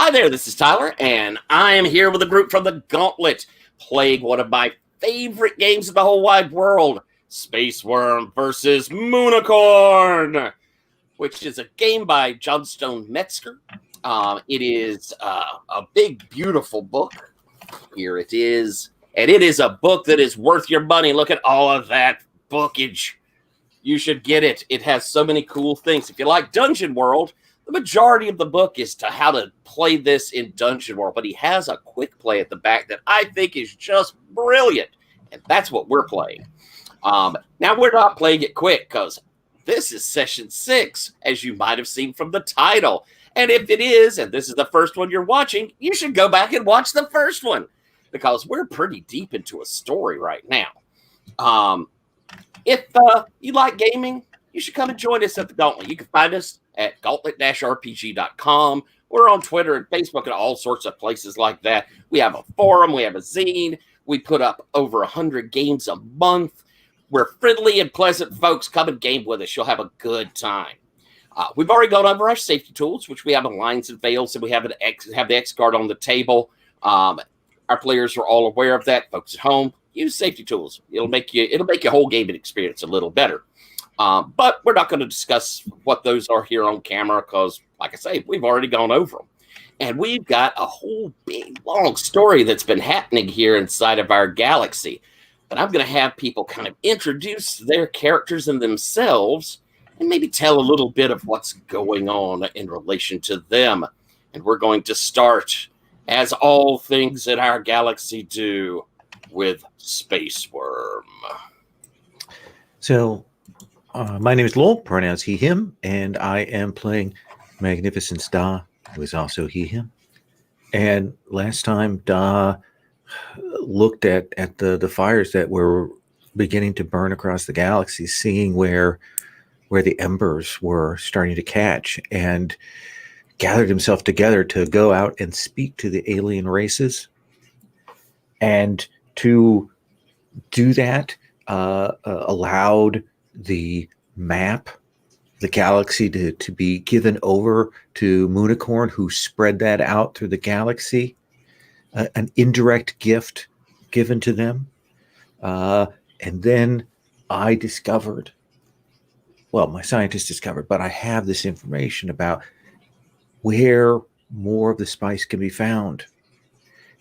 Hi there, this is Tyler, and I am here with a group from the Gauntlet, playing one of my favorite games in the whole wide world, Space Wurm versus Moonicorn, which is a game by Johnstone Metzger. It is a big, beautiful book. Here it is, and it is a book that is worth your money. Look at all of that bookage. You should get it. It has so many cool things. If you like Dungeon World, the majority of the book is to how to play this in Dungeon World, but he has a quick play at the back that I think is just brilliant, and that's what we're playing. Now, we're not playing it quick because this is session 6, as you might have seen from the title. And if it is, and this is the first one you're watching, you should go back and watch the first one because we're pretty deep into a story right now. If you like gaming, you should come and join us at the Gauntlet. You can find us at gauntlet-rpg.com. We're on Twitter and Facebook and all sorts of places like that. We have a forum. We have a zine. We put up over 100 games a month. We're friendly and pleasant folks. Come and game with us. You'll have a good time. We've already gone over our safety tools, which we have in lines and veils, and we have the X card on the table. Our players are all aware of that. Folks at home, use safety tools. It'll make your whole gaming experience a little better. But we're not going to discuss what those are here on camera because, like I say, we've already gone over them. And we've got a whole big, long story that's been happening here inside of our galaxy. But I'm going to have people kind of introduce their characters and themselves and maybe tell a little bit of what's going on in relation to them. And we're going to start, as all things in our galaxy do, with Space Wurm. So, my name is Lowell, pronouns he, him, and I am playing Magnificent Da, who is also he, him. And last time, Da looked at the fires that were beginning to burn across the galaxy, seeing where the embers were starting to catch, and gathered himself together to go out and speak to the alien races. And to do that, allowed the map, the galaxy, to be given over to Moonicorn, who spread that out through the galaxy, an indirect gift given to them. And then I discovered, well, my scientists discovered, but I have this information about where more of the spice can be found.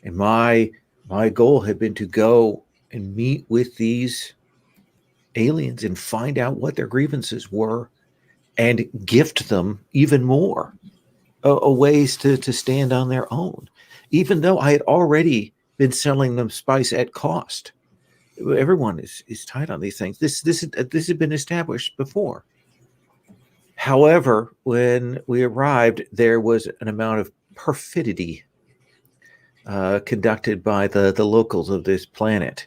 And my goal had been to go and meet with these aliens and find out what their grievances were and gift them even more ways to stand on their own, even though I had already been selling them spice at cost. Everyone is tight on these things. This had been established before. However, when we arrived, there was an amount of perfidy conducted by the locals of this planet.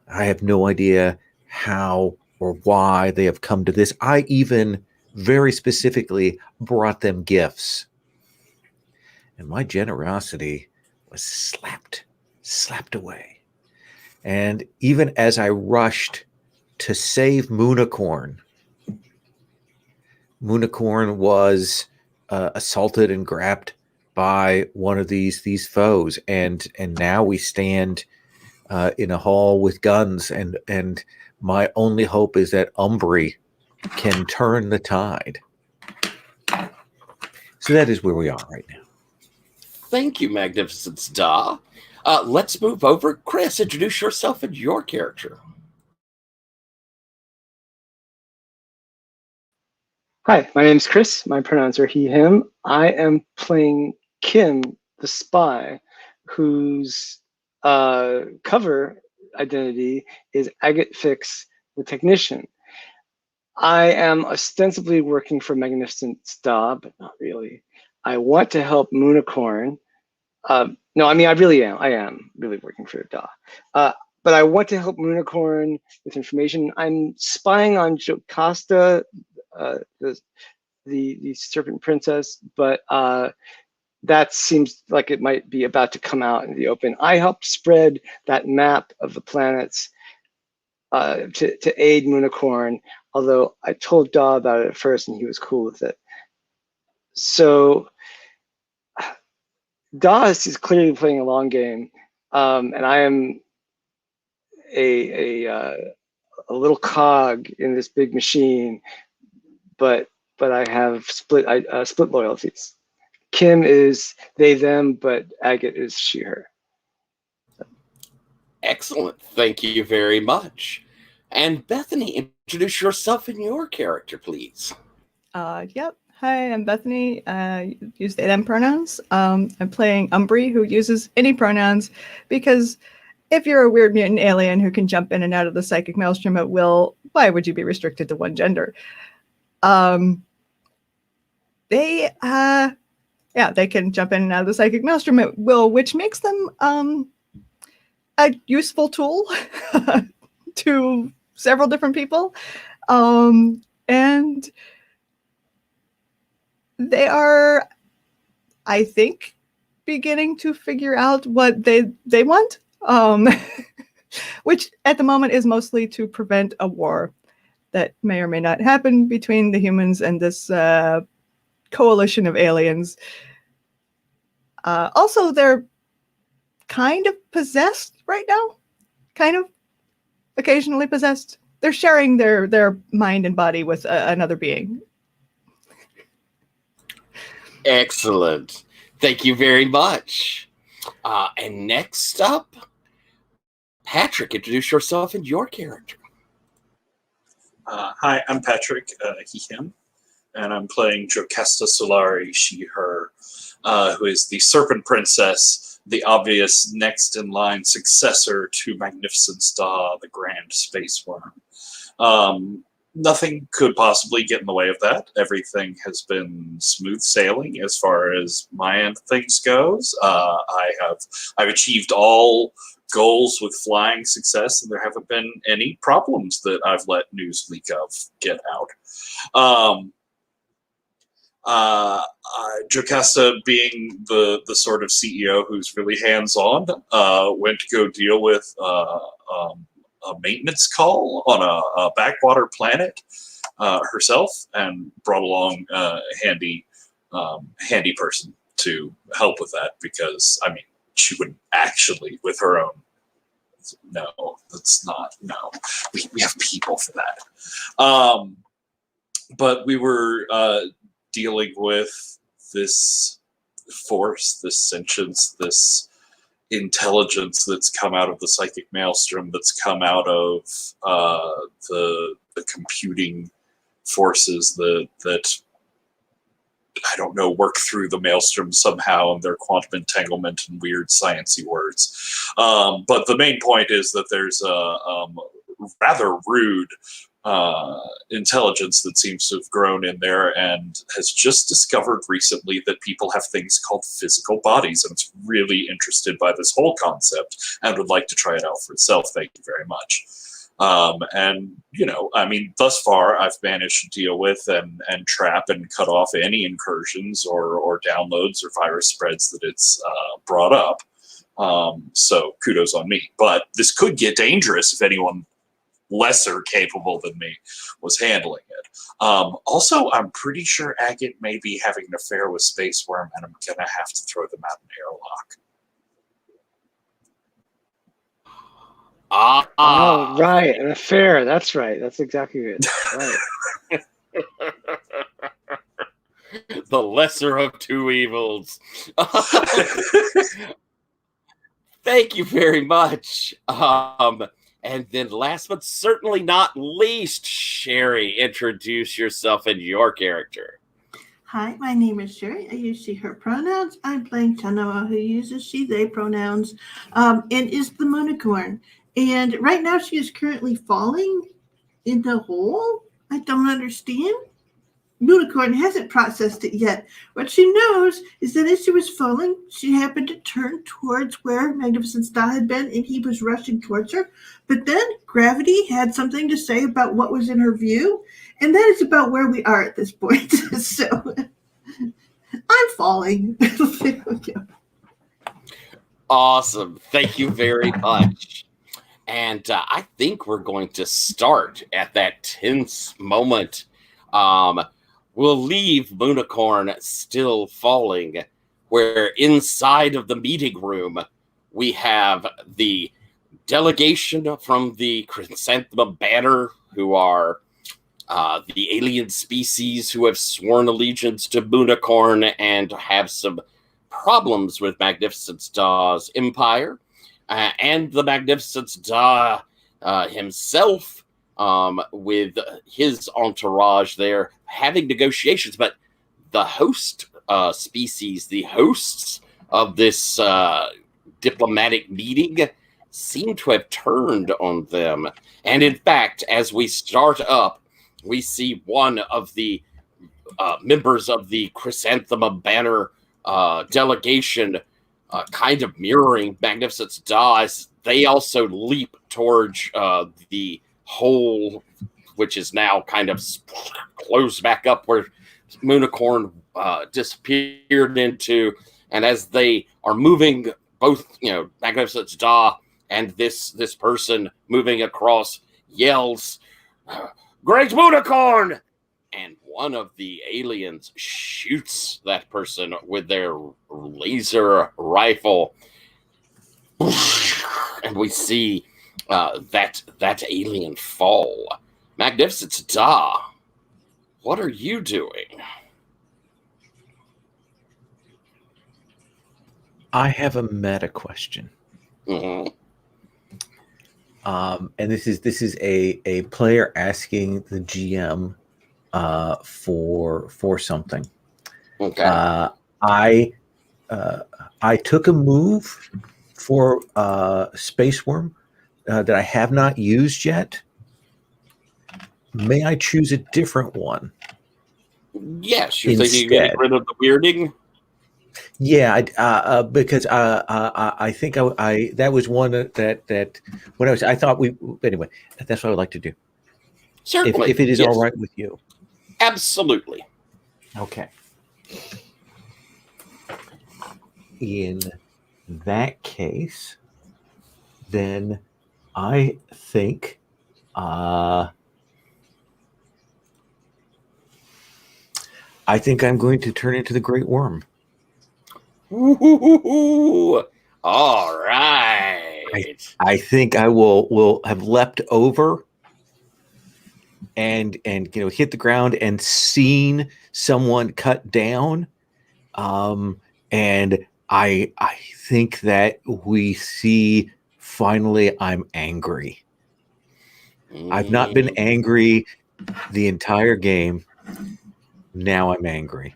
I have no idea how or why they have come to this. I even very specifically brought them gifts. And my generosity was slapped away. And even as I rushed to save Moonicorn was assaulted and grabbed by one of these foes, and now we stand in a hall with guns, and my only hope is that Umbri can turn the tide. So that is where we are right now. Thank you, Magnificent Da. Let's move over. Chris, introduce yourself and your character. Hi, my name is Chris. My pronouns are he, him. I am playing Kim, the spy, whose cover identity is Agate Fix, the technician. I am ostensibly working for Magnificent Da, but not really. I want to help Moonicorn. No, I mean, I really am. I am really working for Da. But I want to help Moonicorn with information. I'm spying on Jocasta, the Serpent Princess, but that seems like it might be about to come out in the open. I helped spread that map of the planets to aid Moonicorn, although I told Da about it at first and he was cool with it. So Das is clearly playing a long game, and I am a little cog in this big machine, but I have split loyalties. Kim is they them, but Agate is she her. Excellent. Thank you very much. And Bethany, introduce yourself and your character, please. Yep. Hi, I'm Bethany. Use they them pronouns. I'm playing Umbri, who uses any pronouns, because if you're a weird mutant alien who can jump in and out of the psychic maelstrom at will, why would you be restricted to one gender? They can jump in and out of the psychic maelstrom at will, which makes them a useful tool to several different people. And they are, I think, beginning to figure out what they want, which at the moment is mostly to prevent a war that may or may not happen between the humans and this coalition of aliens. Also, they're kind of possessed right now, kind of occasionally possessed. They're sharing their mind and body with another being. Excellent. Thank you very much. And next up, Patrick, introduce yourself and your character. Hi, I'm Patrick, he, him, and I'm playing Jocasta Solari, she, her, who is the Serpent Princess, the obvious next in line successor to Magnificent Star, the Grand Space Worm. Nothing could possibly get in the way of that. Everything has been smooth sailing as far as my end of things goes. I've achieved all goals with flying success, and there haven't been any problems that I've let news leak of get out. Jocasta, being the sort of CEO who's really hands-on, went to go deal with a maintenance call on a backwater planet herself, and brought along a handy person to help with that, because, I mean, she wouldn't actually, with her own, no, that's not, no. We have people for that. But we were dealing with this force, this sentience, this intelligence that's come out of the psychic maelstrom, that's come out of the computing forces that I don't know, work through the maelstrom somehow and their quantum entanglement and weird sciencey words. But the main point is that there's a rather rude intelligence that seems to have grown in there, and has just discovered recently that people have things called physical bodies, and it's really interested by this whole concept and would like to try it out for itself. Thank you very much. And, you know, I mean, thus far I've managed to deal with and trap and cut off any incursions or downloads or virus spreads that it's brought up. So kudos on me. But this could get dangerous if anyone lesser capable than me was handling it. Also, I'm pretty sure Agate may be having an affair with Space Wurm, and I'm going to have to throw them out an airlock. Oh, right, an affair. That's right. That's exactly it. Right. The lesser of two evils. Thank you very much. And then last but certainly not least, Sherry, introduce yourself and your character. Hi, my name is Sherry. I use she, her pronouns. I'm playing Chanoa, who uses she, they pronouns, and is the Moonicorn. And right now she is currently falling in the hole. I don't understand. Moonicorn hasn't processed it yet. What she knows is that as she was falling, she happened to turn towards where Magnificent Star had been, and he was rushing towards her. But then gravity had something to say about what was in her view, and that is about where we are at this point. So I'm falling. Awesome. Thank you very much. And I think we're going to start at that tense moment. We'll leave Moonicorn still falling, where inside of the meeting room we have the delegation from the Chrysanthemum Banner, who are the alien species who have sworn allegiance to Moonicorn and have some problems with Magnificent Star's empire, and the Magnificent Star himself, with his entourage there having negotiations. But the host species, the hosts of this diplomatic meeting, seem to have turned on them. And in fact, as we start up, we see one of the members of the Chrysanthemum Banner delegation kind of mirroring Magnificent Star as they also leap towards the hole, which is now kind of closed back up where Moonicorn disappeared into. And as they are moving, both, Magnificent Star and this person moving across yells, "Great Moonicorn!" And one of the aliens shoots that person with their laser rifle. And we see that alien fall. Magnificent Star, what are you doing? I have a meta question. Mm-hmm. And this is a player asking the GM for something. Okay. I took a move for Space Wurm that I have not used yet. May I choose a different one? Yes, you're thinking of getting rid of the weirding? Yeah, because I think I that was one that when I thought anyway. That's what I would like to do. Certainly, if it is all right with you. Absolutely. Okay. In that case, then I think I'm going to turn into the Great Wurm. Ooh, all right. I think I will have leapt over and hit the ground and seen someone cut down, and I think that we see finally I'm angry. I've not been angry the entire game. Now I'm angry.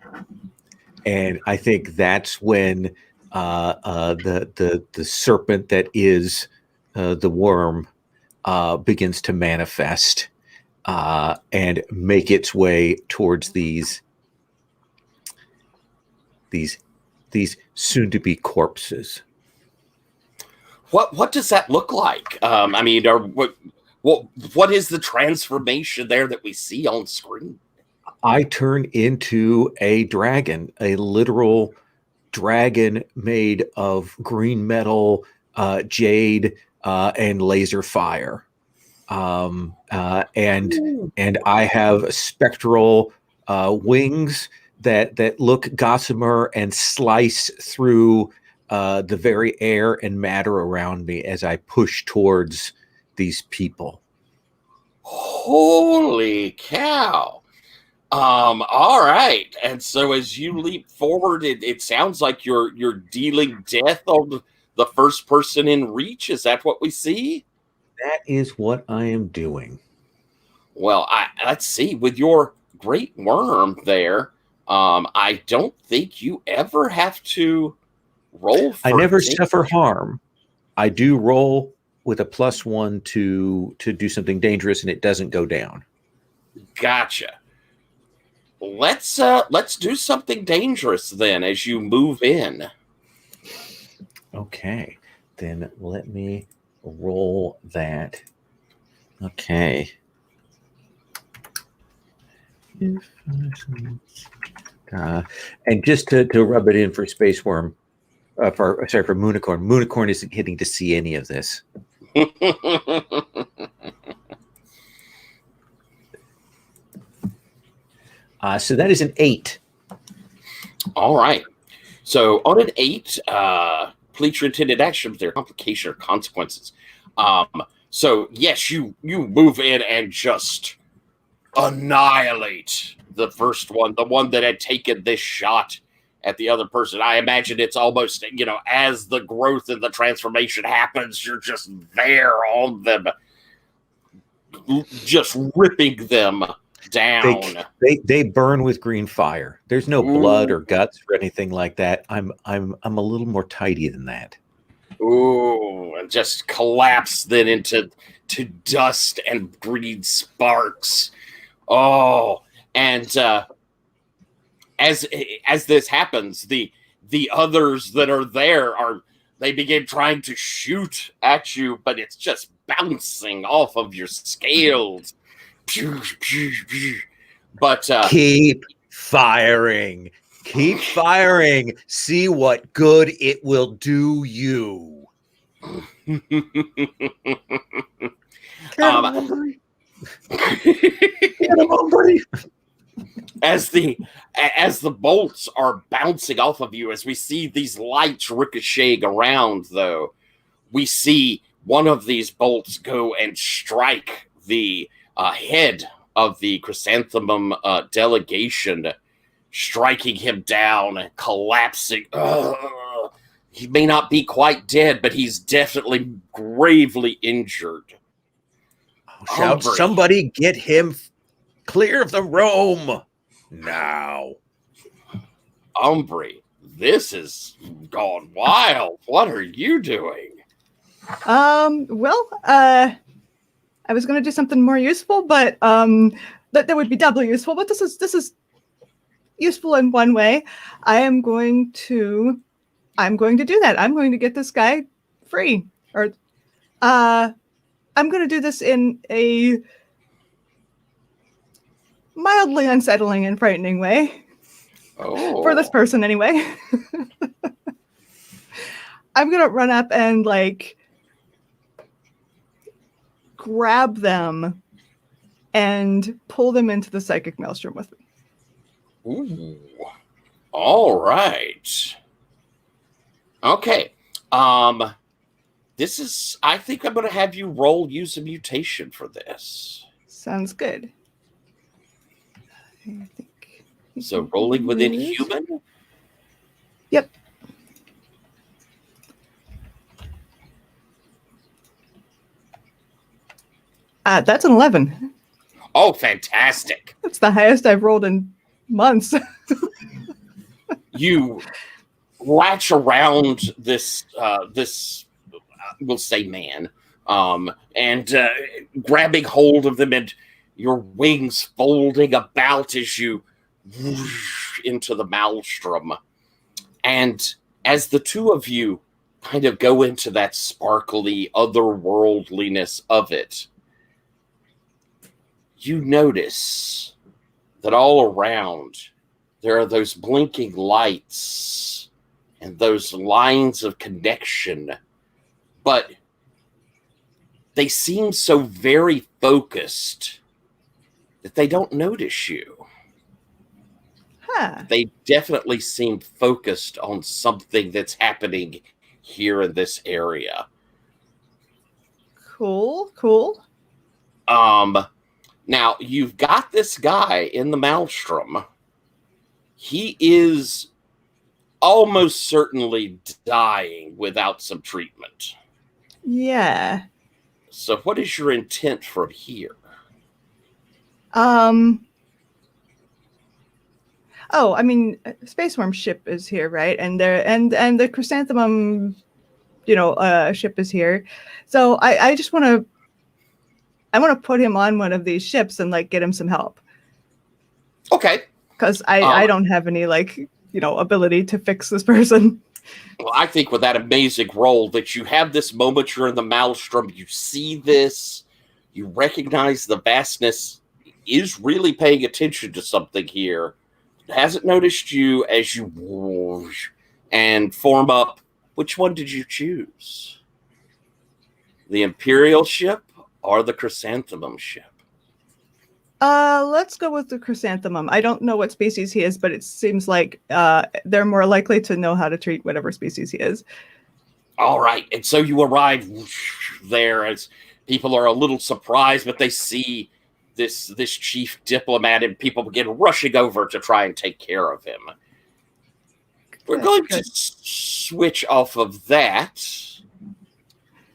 And I think that's when the serpent that is the worm begins to manifest and make its way towards these soon-to-be corpses. What does that look like? I mean, what is the transformation there that we see on screen? I turn into a dragon, a literal dragon made of green metal, jade, and laser fire. And I have spectral wings that look gossamer and slice through the very air and matter around me as I push towards these people. Holy cow! All right. And so as you leap forward, it sounds like you're dealing death on the first person in reach. Is that what we see? That is what I am doing. Well, let's see. With your Great Worm there, I don't think you ever have to roll for I never danger. suffer harm. I do roll with a +1 to do something dangerous, and it doesn't go down. Gotcha. Let's do something dangerous then as you move in. Okay, then let me roll that. Okay. And just to rub it in for Space Wurm, for Moonicorn. Moonicorn isn't getting to see any of this. So that is an 8. All right. So on an 8, complete your intended action with their complication or consequences. So yes, you move in and just annihilate the first one, the one that had taken this shot at the other person. I imagine it's almost, as the growth and the transformation happens, you're just there on them, just ripping them down. They burn with green fire. There's no blood or guts or anything like that. I'm a little more tidy than that. Ooh, and just collapse then into dust and green sparks. Oh, and as this happens, the others that are there they begin trying to shoot at you, but it's just bouncing off of your scales. But keep firing. Keep firing. See what good it will do you. As the bolts are bouncing off of you, as we see these lights ricocheting around, though, we see one of these bolts go and strike the head of the chrysanthemum delegation, striking him down and collapsing. He may not be quite dead, but he's definitely gravely injured. Shout, somebody get him clear of the room now. Umbry, this has gone wild. What are you doing? Well, I was going to do something more useful, but that would be doubly useful. But this is useful in one way. I'm going to do that. I'm going to get this guy free, or I'm going to do this in a mildly unsettling and frightening way. Oh. For this person, anyway. I'm going to run up and grab them and pull them into the psychic maelstrom with me. Ooh. All right. Okay. I think I'm going to have you use a mutation for this. Sounds good. I think so rolling within human? Yep. That's an 11. Oh, fantastic. That's the highest I've rolled in months. You latch around this we'll say man, and grabbing hold of them, and your wings folding about as you whoosh into the maelstrom. And as the two of you kind of go into that sparkly otherworldliness of it, you notice that all around there are those blinking lights and those lines of connection, but they seem so very focused that they don't notice you. Huh. They definitely seem focused on something that's happening here in this area. Cool. Now, you've got this guy in the maelstrom. He is almost certainly dying without some treatment. Yeah. So what is your intent from here? Oh, I mean, Space Wurm ship is here, right? And the chrysanthemum, ship is here. So I just want to put him on one of these ships and get him some help. Okay. Because I don't have any ability to fix this person. Well, I think with that amazing roll that you have this moment, you're in the maelstrom, you see this, you recognize the vastness, is really paying attention to something here. Hasn't noticed you as you whoosh and form up. Which one did you choose? The Imperial ship or the Chrysanthemum ship? Let's go with the chrysanthemum. I don't know what species he is, but it seems like they're more likely to know how to treat whatever species he is. All right, and so you arrive there as people are a little surprised, but they see this chief diplomat, and people begin rushing over to try and take care of him. We're going to switch off of that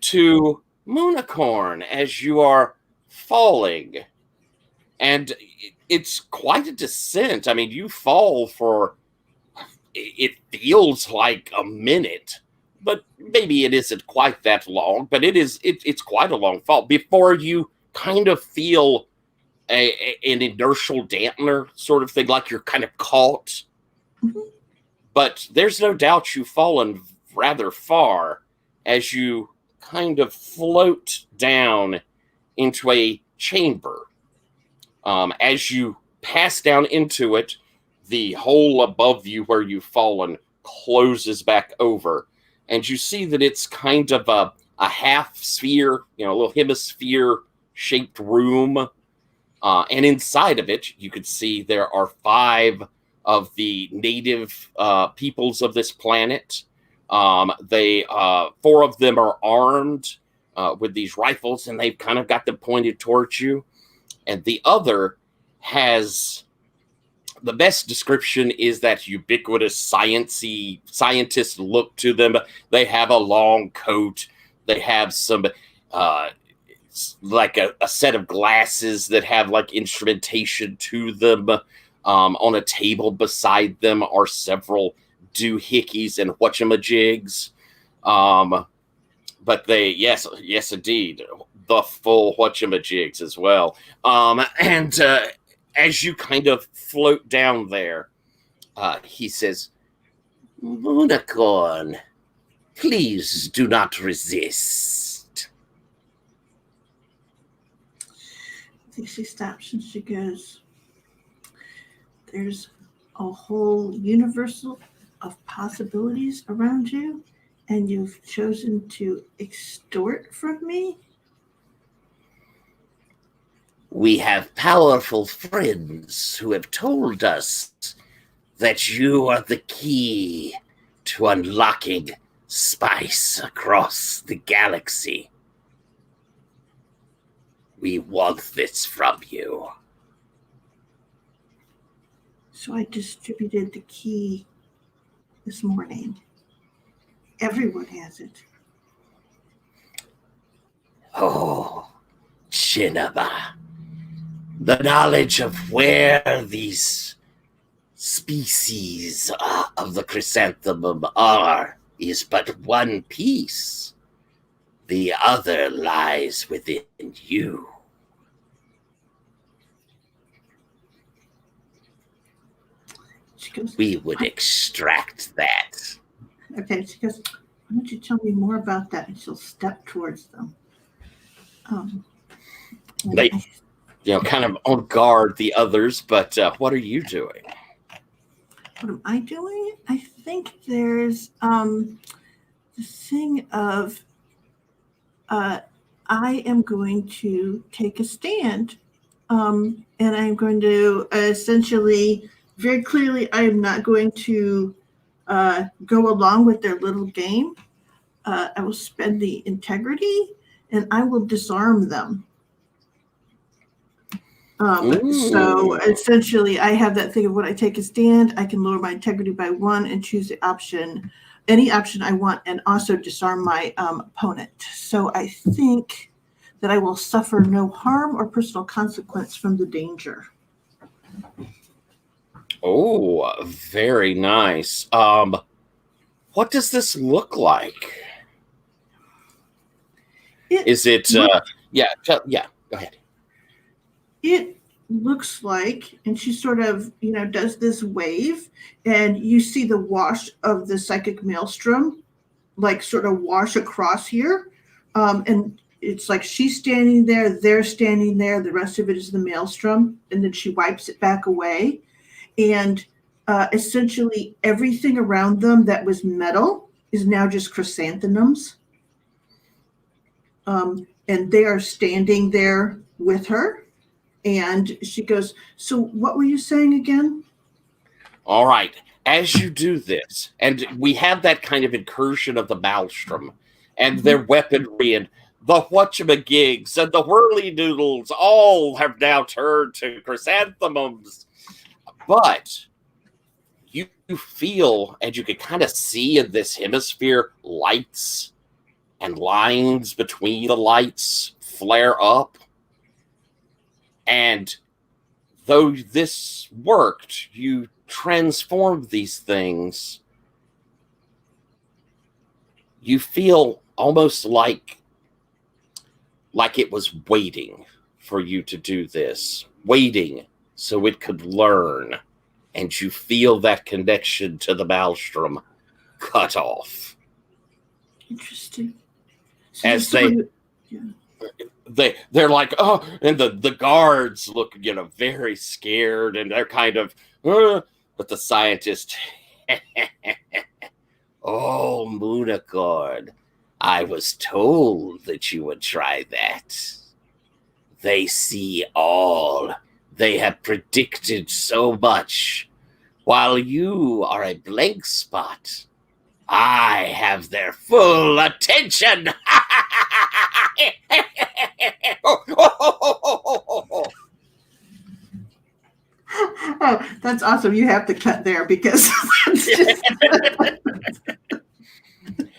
to Moonicorn as you are falling. And it's quite a descent. I mean, you fall for, it feels like a minute, but maybe it isn't quite that long, but it's quite a long fall before you kind of feel an inertial dampener sort of thing, like you're kind of caught. Mm-hmm. But there's no doubt you've fallen rather far as you kind of float down into a chamber. As you pass down into it, the hole above you where you've fallen closes back over. And you see that it's kind of a half sphere, a little hemisphere shaped room. And inside of it, you could see there are 5 of the native peoples of this planet. 4 of them are armed with these rifles, and they've kind of got them pointed towards you. And the other has, the best description is that ubiquitous scientist look to them. They have a long coat. They have some, like a set of glasses that have like instrumentation to them. On a table beside them are several doohickeys and whatchamajigs. But they, yes, indeed, the full whatchamajigs as well. And as you kind of float down there, he says, Moonicorn, please do not resist. I think she stops and she goes, there's a whole universe of possibilities around you, and you've chosen to extort from me? We have powerful friends who have told us that you are the key to unlocking spice across the galaxy. We want this from you. So I distributed the key this morning. Everyone has it. Oh, Shinaba. The knowledge of where these species of the chrysanthemum are is but one piece. The other lies within you. She goes, we would extract that. Okay, she goes, why don't you tell me more about that? And she'll step towards them. They, kind of on guard, the others, but what are you doing? What am I doing? I think there's the thing of I am going to take a stand, and I'm going to essentially, very clearly, I am not going to go along with their little game. I will spend the integrity, and I will disarm them. So essentially, I have that thing of when I take a stand, I can lower my integrity by 1 and choose the option, any option I want, and also disarm my opponent. So I think that I will suffer no harm or personal consequence from the danger. Oh, very nice. What does this look like? Is it? Yeah. Go ahead. It looks like, and she sort of, does this wave, and you see the wash of the psychic maelstrom, like sort of wash across here. And it's like she's standing there, they're standing there, the rest of it is the maelstrom, and then she wipes it back away. And essentially everything around them that was metal is now just chrysanthemums. And they are standing there with her. And she goes, "So what were you saying again?" All right. As you do this, and we have that kind of incursion of the Maelstrom and their weaponry and the whatchamagigs and the whirly doodles all have now turned to chrysanthemums. But you feel, and you can kind of see in this hemisphere, lights and lines between the lights flare up. And though this worked, you transformed these things. You feel almost like it was waiting for you to do this, waiting so it could learn. And you feel that connection to the Maelstrom cut off. Interesting. So As yeah. they're like, oh, and the guards look, very scared, and they're kind of, but the scientist, oh, Moonicorn, I was told that you would try that. They see all. They have predicted so much. While you are a blank spot, I have their full attention. Oh, that's awesome. You have to cut there because that's just...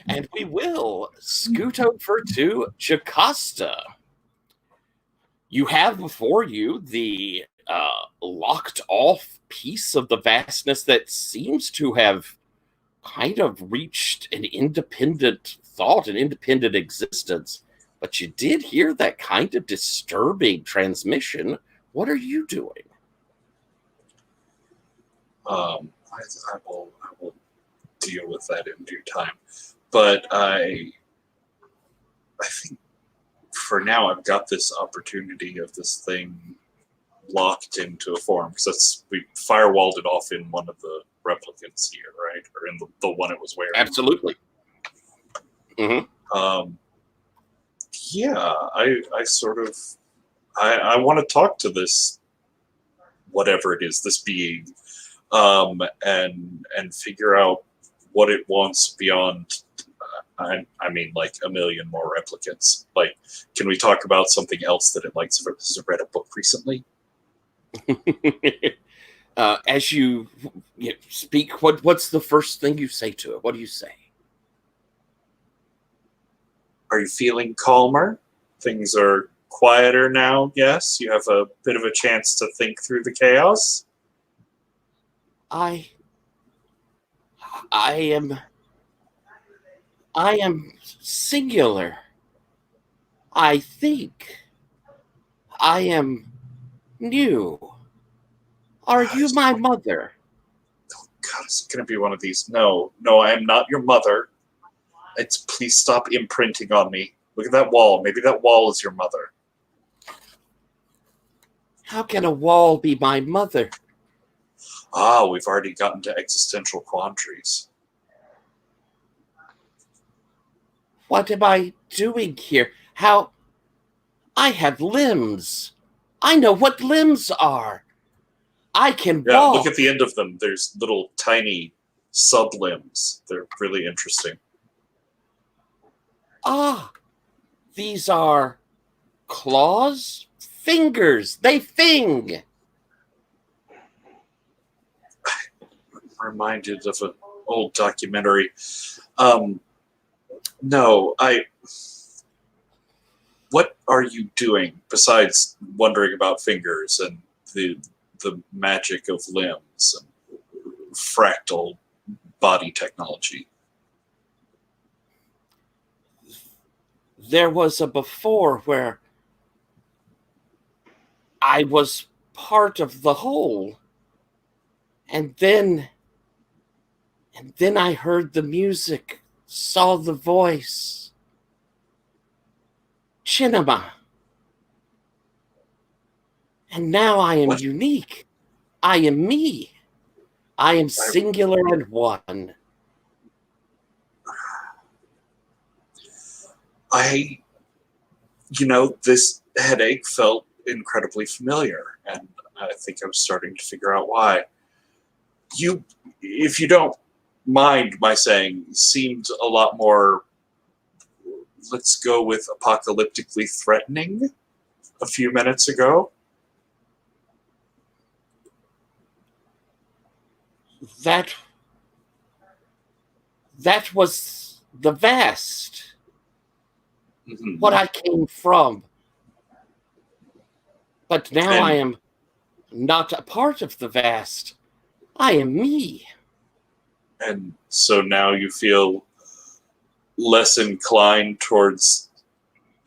And we will scoot over to Jocasta. You have before you the locked off piece of the vastness that seems to have kind of reached an independent thought, an independent existence. But you did hear that kind of disturbing transmission. What are you doing? I will deal with that in due time. But I think for now I've got this opportunity of this thing locked into a form, because we firewalled it off in one of the replicants here, right? Or in the one it was wearing. Absolutely. Mm-hmm. Yeah, I sort of I want to talk to this whatever it is, this being, and figure out what it wants beyond. I mean, like a million more replicants. Like, can we talk about something else that it likes? Has it read a book recently? As you speak, what's the first thing you say to it? What do you say? Are you feeling calmer? Things are quieter now, yes? You have a bit of a chance to think through the chaos? I am singular. I think. I am new. Are you my mother? Oh God, it's going to be one of these. No, I am not your mother. Please stop imprinting on me. Look at that wall. Maybe that wall is your mother. How can a wall be my mother? Ah, we've already gotten to existential quandaries. What am I doing here? How? I have limbs. I know what limbs are. I can walk. Look at the end of them. There's little tiny sub-limbs. They're really interesting. Ah, these are claws, fingers. They fing. Reminded of an old documentary. No, what are you doing besides wondering about fingers and the magic of limbs and fractal body technology? There was a before where I was part of the whole. And then I heard the music, saw the voice. Chinema. And now I am unique. I am me. I am singular and one. This headache felt incredibly familiar, and I think I was starting to figure out why. You, if you don't mind my saying, seemed a lot more, let's go with apocalyptically threatening a few minutes ago. That was the vast, Mhm. what I came from. But now I And am not a part of the vast. I am me. and so now you feel less inclined towards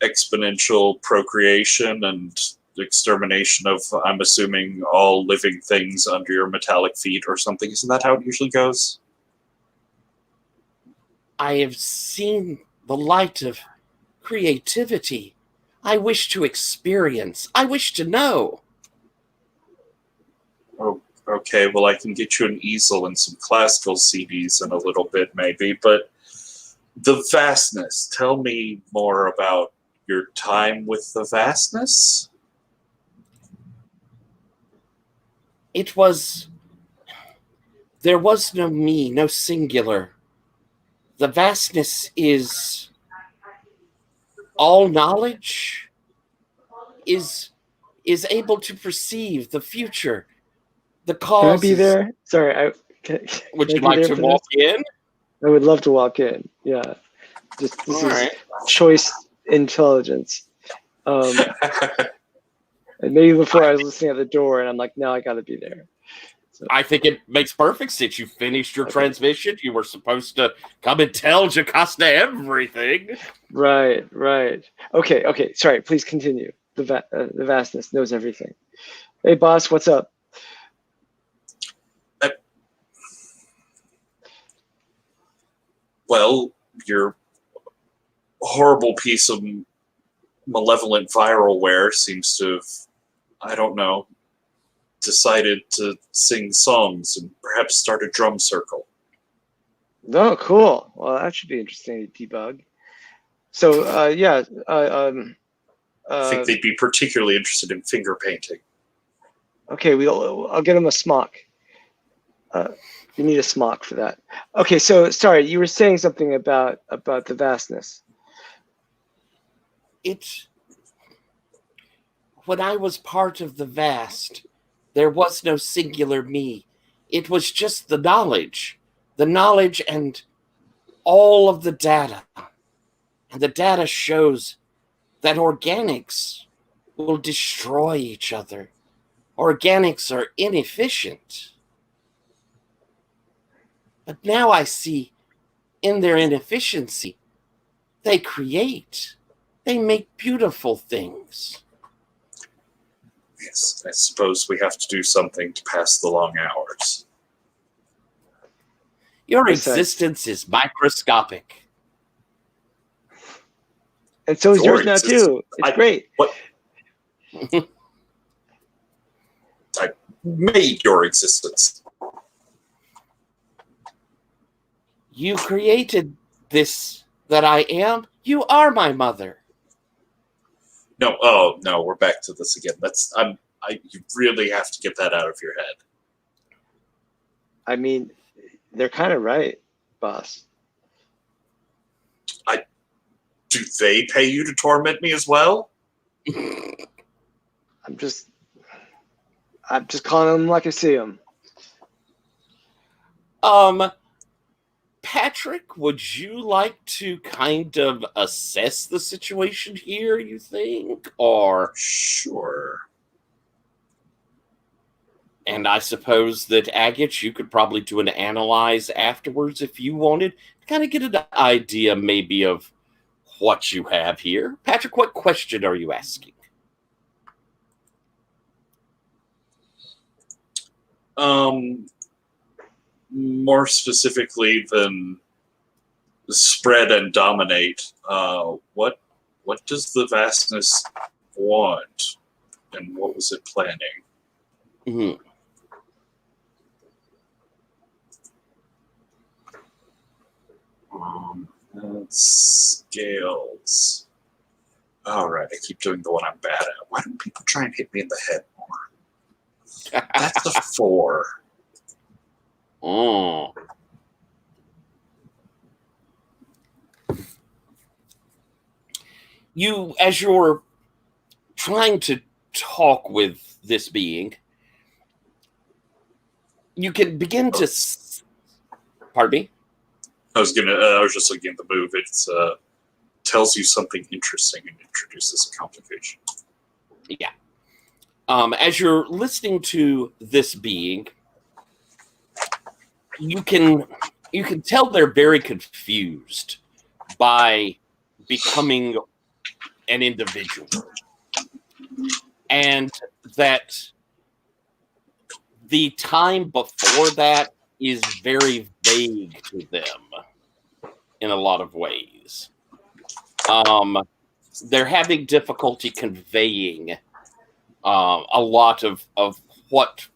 exponential procreation and extermination of, I'm assuming, all living things under your metallic feet or something. Isn't that how it usually goes? I have seen the light of creativity. I wish to experience. I wish to know. Oh, okay, well, I can get you an easel and some classical CDs in a little bit, maybe, but the vastness. Tell me more about your time with the vastness. It was. There was no me, no singular. The vastness is all knowledge, is able to perceive the future, the Can I be causes. there? Sorry, can Would I you be like there to for walk this? in? I would love to walk in. Yeah, just this All is right. choice intelligence. And maybe before I was listening at the door, and I'm like, now I got to be there. So I think it makes perfect sense. You finished your Okay. transmission. You were supposed to come and tell Jocasta everything. right. Okay. Sorry, please continue. The vastness knows everything. Hey, boss, what's up? Well, your horrible piece of malevolent viralware seems to have, I don't know, decided to sing songs and perhaps start a drum circle. Oh, cool. Well, that should be interesting to debug. So, yeah. I think they'd be particularly interested in finger painting. Okay, I'll get him a smock. You need a smock for that. Okay, so sorry, you were saying something about the vastness. When I was part of the vast, there was no singular me. It was just the knowledge and all of the data. And the data shows that organics will destroy each other. Organics are inefficient. But now I see in their inefficiency, they create, they make beautiful things. Yes, I suppose we have to do something to pass the long hours. Your Makes sense. existence is microscopic. And so is Your yours now existence- too. It's great. What? I made your existence. You created this that I am. You are my mother. No, oh no, we're back to this again. You really have to get that out of your head. I mean, they're kind of right, boss. Do they pay you to torment me as well? I'm just calling them like I see them. Patrick, would you like to kind of assess the situation here, you think? Or Sure. and I suppose that Agate, you could probably do an analyze afterwards if you wanted to kind of get an idea maybe of what you have here. Patrick, what question are you asking? More specifically than spread and dominate, what does the vastness want, and what was it planning? Mm-hmm. Scales. All right, I keep doing the one I'm bad at. Why don't people try and hit me in the head more? That's a 4. Oh. You, as you're trying to talk with this being, you can begin to. Pardon me? I was just looking at the move. It's tells you something interesting and introduces a complication. Yeah. As you're listening to this being, you can tell they're very confused by becoming an individual, and that the time before that is very vague to them in a lot of ways. They're having difficulty conveying a lot of what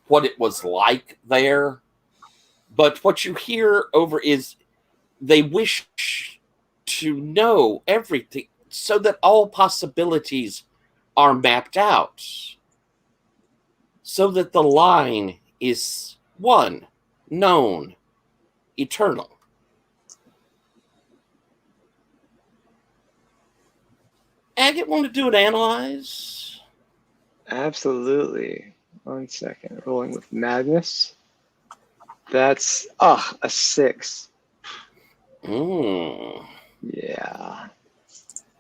it was like there. But what you hear over is they wish to know everything so that all possibilities are mapped out. So that the line is one, known, eternal. Agate, want to do an analyze? Absolutely. 1 second. Rolling with madness. That's a 6. Yeah.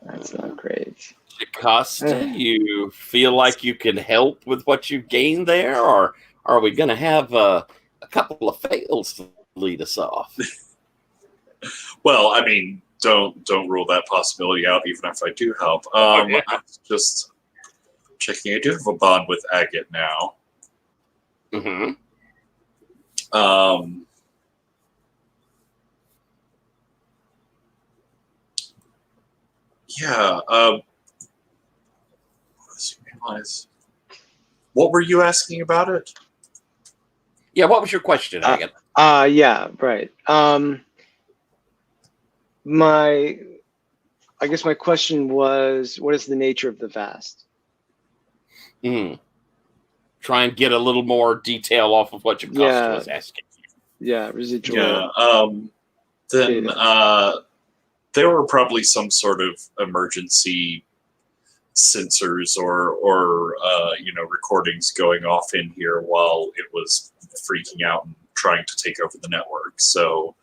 That's not great. Costa, you feel like you can help with what you gained there, or are we going to have a couple of fails to lead us off? Well, I mean, don't rule that possibility out, even if I do help. I'm just checking. I do have a bond with Agate now. Mm-hmm. Yeah. What were you asking about it? Yeah, what was your question, Agate? Yeah, right. I guess my question was, what is the nature of the vast? Try and get a little more detail off of what your Costa was asking. Yeah, residual. Yeah. Then there were probably some sort of emergency sensors or recordings going off in here while it was freaking out and trying to take over the network. So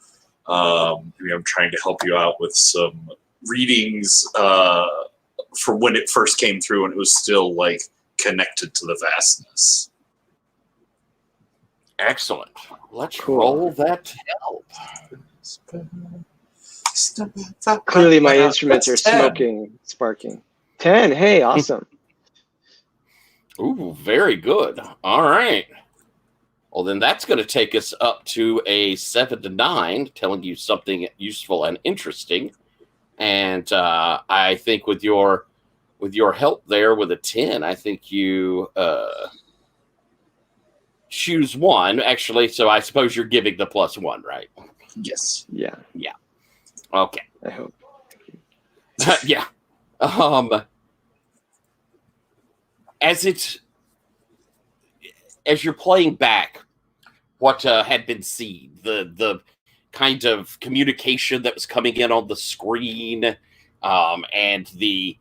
I'm trying to help you out with some readings for when it first came through and it was still like connected to the vastness. Excellent. Let's roll that to help. Clearly my instruments are sparking. 10. Hey, awesome. Ooh, very good. All right. Well, then that's going to take us up to a 7 to 9, telling you something useful and interesting. And I think with your help there with a 10, I think you choose one, actually. So I suppose you're giving the +1, right? Yes. Yeah. Yeah. Okay. I hope. Yeah. As you're playing back what had been seen, the kind of communication that was coming in on the screen, and the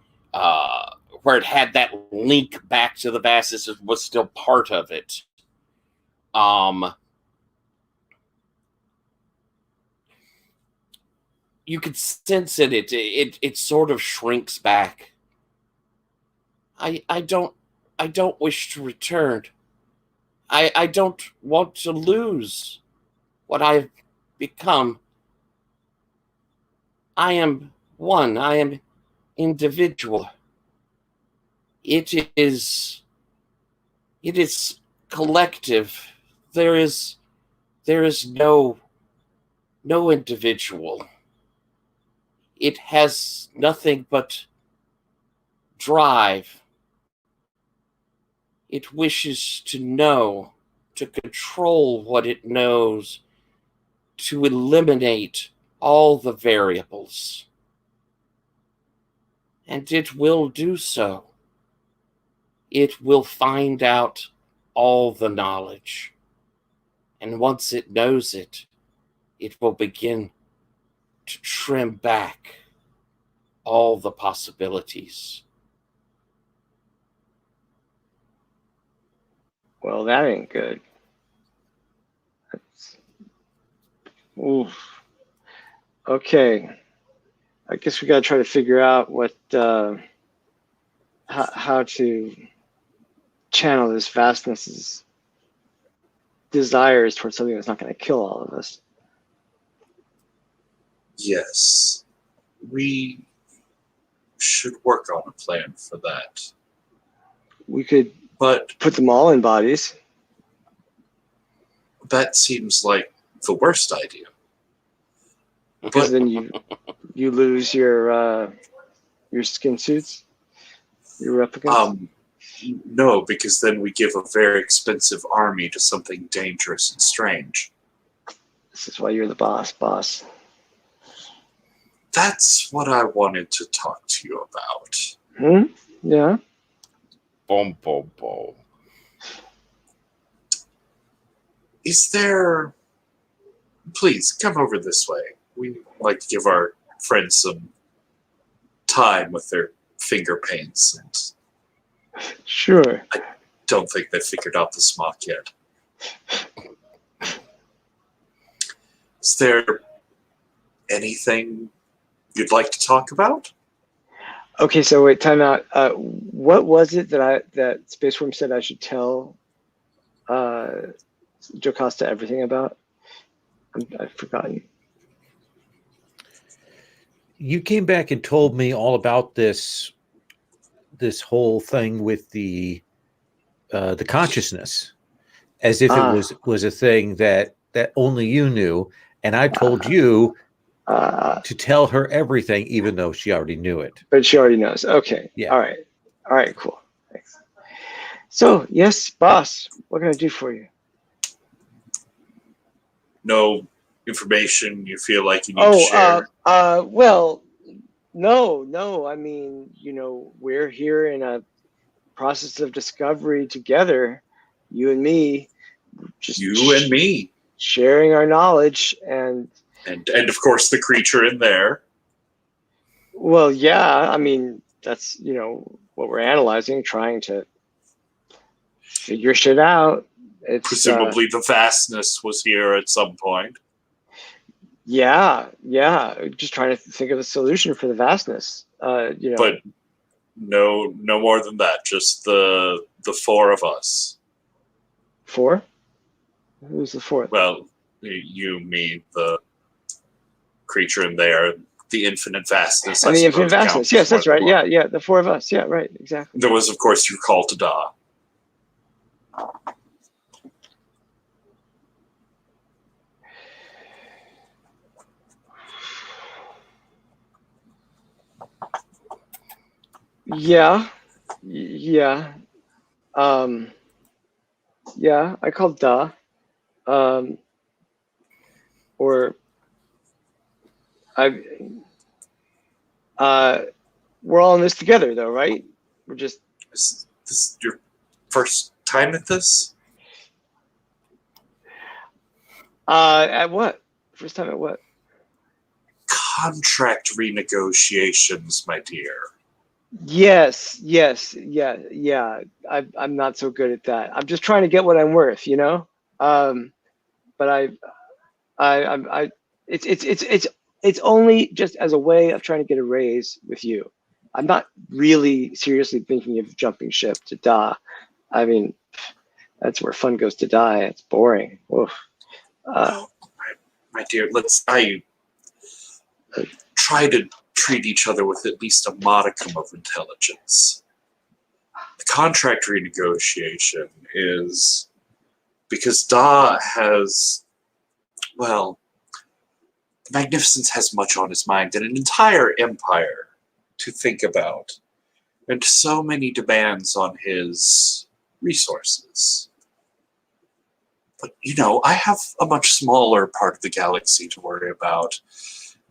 where it had that link back to the vastness was still part of it. You could sense it sort of shrinks back. I don't wish to return. I don't want to lose what I've become. I am one. I am individual. It is collective. There is no individual. It has nothing but drive. It wishes to know, to control what it knows, to eliminate all the variables. And it will do so. It will find out all the knowledge. And once it knows it, it will begin to trim back all the possibilities. Well, that ain't good. That's, oof. Okay. I guess we got to try to figure out what how to channel this vastness's desires towards something that's not going to kill all of us. Yes. We should work on a plan for that. We could But put them all in bodies. that seems like the worst idea. Because But then you lose your skin suits, your replicants. no, because then we give a very expensive army to something dangerous and strange. This is why you're the boss. That's what I wanted to talk to you about. Yeah. Boom, boom, boom. Is there... Please, come over this way. We like to give our friends some time with their finger paints, and Sure. don't think they've figured out the smock yet. Is there anything you'd like to talk about? Okay, so wait, time out. What was it that Space Worm said I should tell Jocasta everything about? I've forgotten. You came back and told me all about this whole thing with the consciousness, as if it was a thing that only you knew, and I told you to tell her everything, even though she already knew it. But she already knows. Okay. Yeah. All right. Cool. Thanks. So yes, boss. What can I do for you? No information you feel like you need to share? Well, no. I mean, we're here in a process of discovery together, you and me. Just You and me. sharing our knowledge and of course the creature in there. well, yeah. I mean, that's what we're analyzing, trying to figure shit out. It's Presumably the vastness was here at some point. yeah. Just trying to think of a solution for the vastness. But no more than that. Just the four of us. Four? Who's the fourth? Well, you, me, the creature in there, the infinite vastness. And I the infinite suppose vastness. counts Yes, that's more right. than one. Yeah, the four of us. Yeah, right. Exactly. There was, of course, your call to Da. Yeah. I called Da. Or we're all in this together though, right? We're just Is this your first time at this? at what? First time at what? Contract renegotiations, my dear. Yes, yeah. I'm not so good at that. I'm just trying to get what I'm worth, But it's only just as a way of trying to get a raise with you. I'm not really seriously thinking of jumping ship to Da. I mean, that's where fun goes to die. It's boring. Oof. My dear, let's try to treat each other with at least a modicum of intelligence. The contract renegotiation is because Da has, well, the Magnificence has much on his mind and an entire empire to think about, and so many demands on his resources. But, I have a much smaller part of the galaxy to worry about,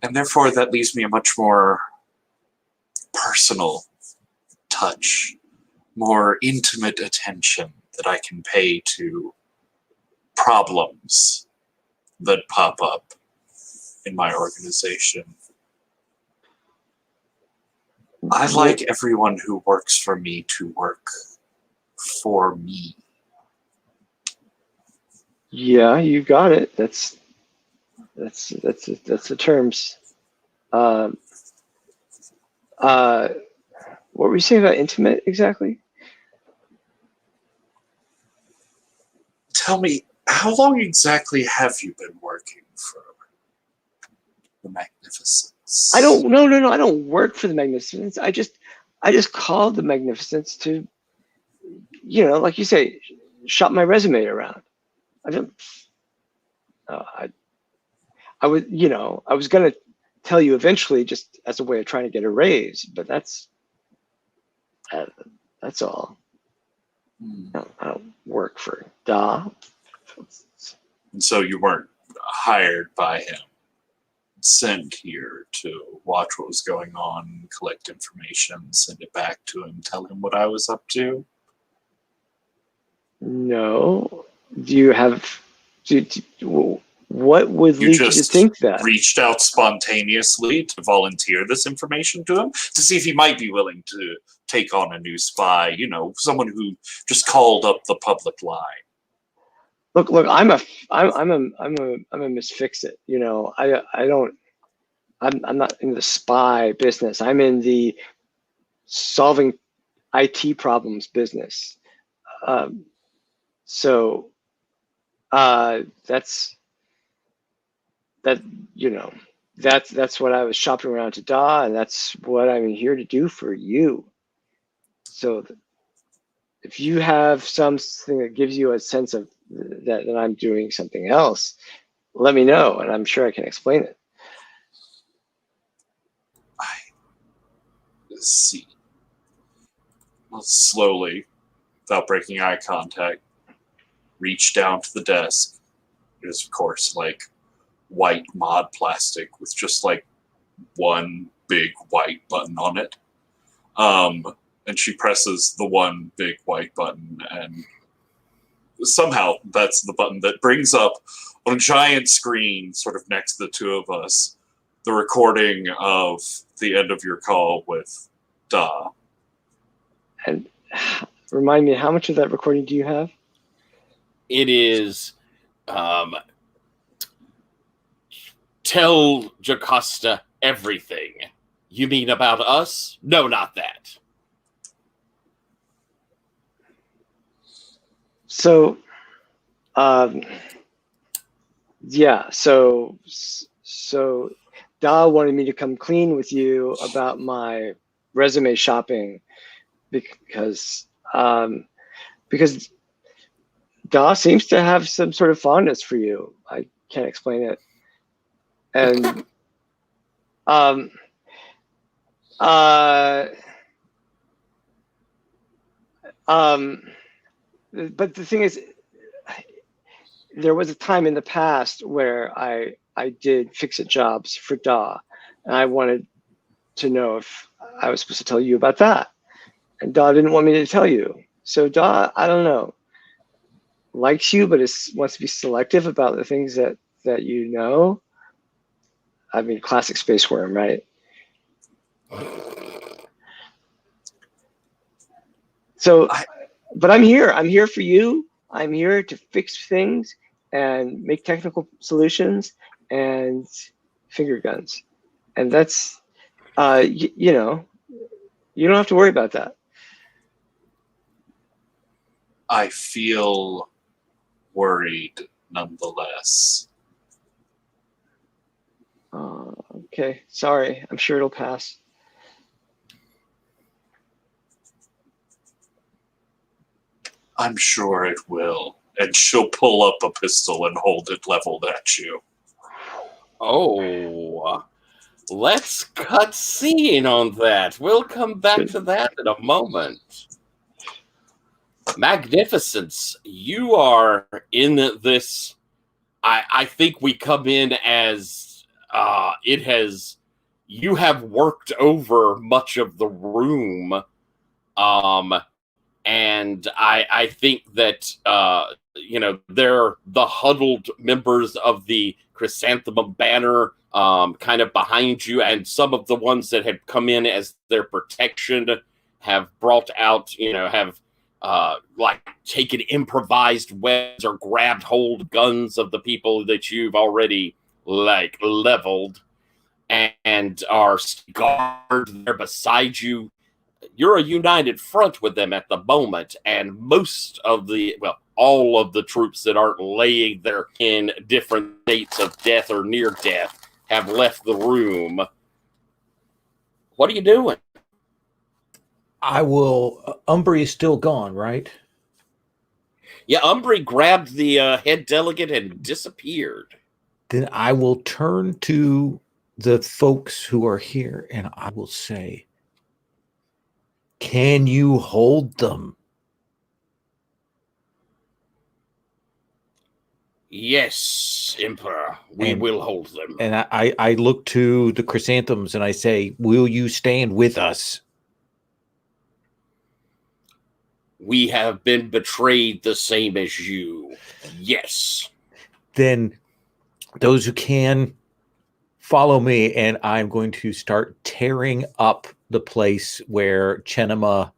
and therefore that leaves me a much more personal personal touch, more intimate attention that I can pay to problems that pop up in my organization. I like everyone who works for me to work for me. Yeah, you got it. That's the terms. What were you saying about intimate exactly? Tell me, how long exactly have you been working for the Magnificence? No. I don't work for the Magnificence. I just called the Magnificence to, like you say, shop my resume around. I don't. I was gonna tell you eventually, just as a way of trying to get a raise, but that's all. I don't work for Da. And so you weren't hired by him, sent here to watch what was going on, collect information, send it back to him, tell him what I was up to? No. Do you have? What would lead you to think that? Reached out spontaneously to volunteer this information to him to see if he might be willing to take on a new spy. Someone who just called up the public line. Look, I'm a misfix it. I'm not in the spy business. I'm in the solving IT problems business. That's what I was shopping around to Da, and that's what I'm here to do for you. So if you have something that gives you a sense of that I'm doing something else, let me know, and I'm sure I can explain it. I see. Well, slowly, without breaking eye contact, reach down to the desk. It is, of course, like white mod plastic with just like one big white button on it. And she presses the one big white button, and somehow that's the button that brings up on a giant screen sort of next to the two of us the recording of the end of your call with Da. And remind me, how much of that recording do you have? It is tell Jocasta everything. You mean about us? No, not that. So, so Da wanted me to come clean with you about my resume shopping because Da seems to have some sort of fondness for you. I can't explain it. And but the thing is, there was a time in the past where I did fix-it jobs for Da, and I wanted to know if I was supposed to tell you about that. And Da didn't want me to tell you. So Da, I don't know, likes you, but wants to be selective about the things that you know. I mean, classic Space Worm, right? So, but I'm here. I'm here for you. I'm here to fix things and make technical solutions and finger guns. And that's, you don't have to worry about that. I feel worried nonetheless. Okay, sorry. I'm sure it'll pass. I'm sure it will. And she'll pull up a pistol and hold it leveled at you. Oh, let's cut scene on that. We'll come back to that in a moment. Magnificence, you are in this. I think we come in as it has you have worked over much of the room. And I think that, they're the huddled members of the Chrysanthemum Banner kind of behind you, and some of the ones that had come in as their protection have brought out, have taken improvised weapons or grabbed hold guns of the people that you've already leveled and are guarded there beside you. You're a united front with them at the moment, and all of the troops that aren't laying there in different states of death or near death have left the room. What are you doing? I will. Umbry is still gone, right? Yeah, Umbry grabbed the head delegate and disappeared. Then I will turn to the folks who are here and I will say, can you hold them? Yes, Emperor, we will hold them. And I look to the chrysanthemums and I say, will you stand with us? We have been betrayed the same as you. Yes. Then those who can, follow me, and I'm going to start tearing up the place where Chenema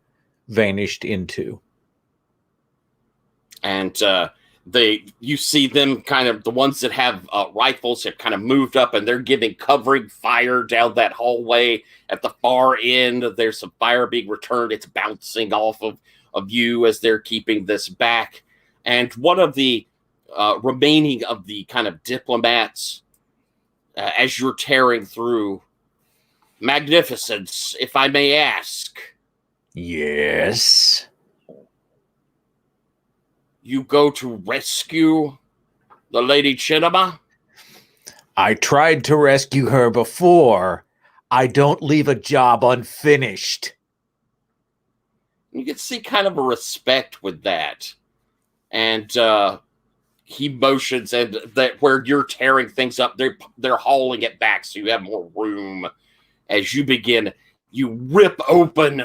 vanished into. And you see them kind of, the ones that have rifles have kind of moved up, and they're giving covering fire down that hallway. At the far end, there's some fire being returned. It's bouncing off of you as they're keeping this back. And one of the remaining of the kind of diplomats, as you're tearing through, Magnificence, if I may ask. Yes. You go to rescue the Lady Chinema? I tried to rescue her before. I don't leave a job unfinished. You can see kind of a respect with that. And he motions, and that where you're tearing things up, they're hauling it back so you have more room. As you begin, you rip open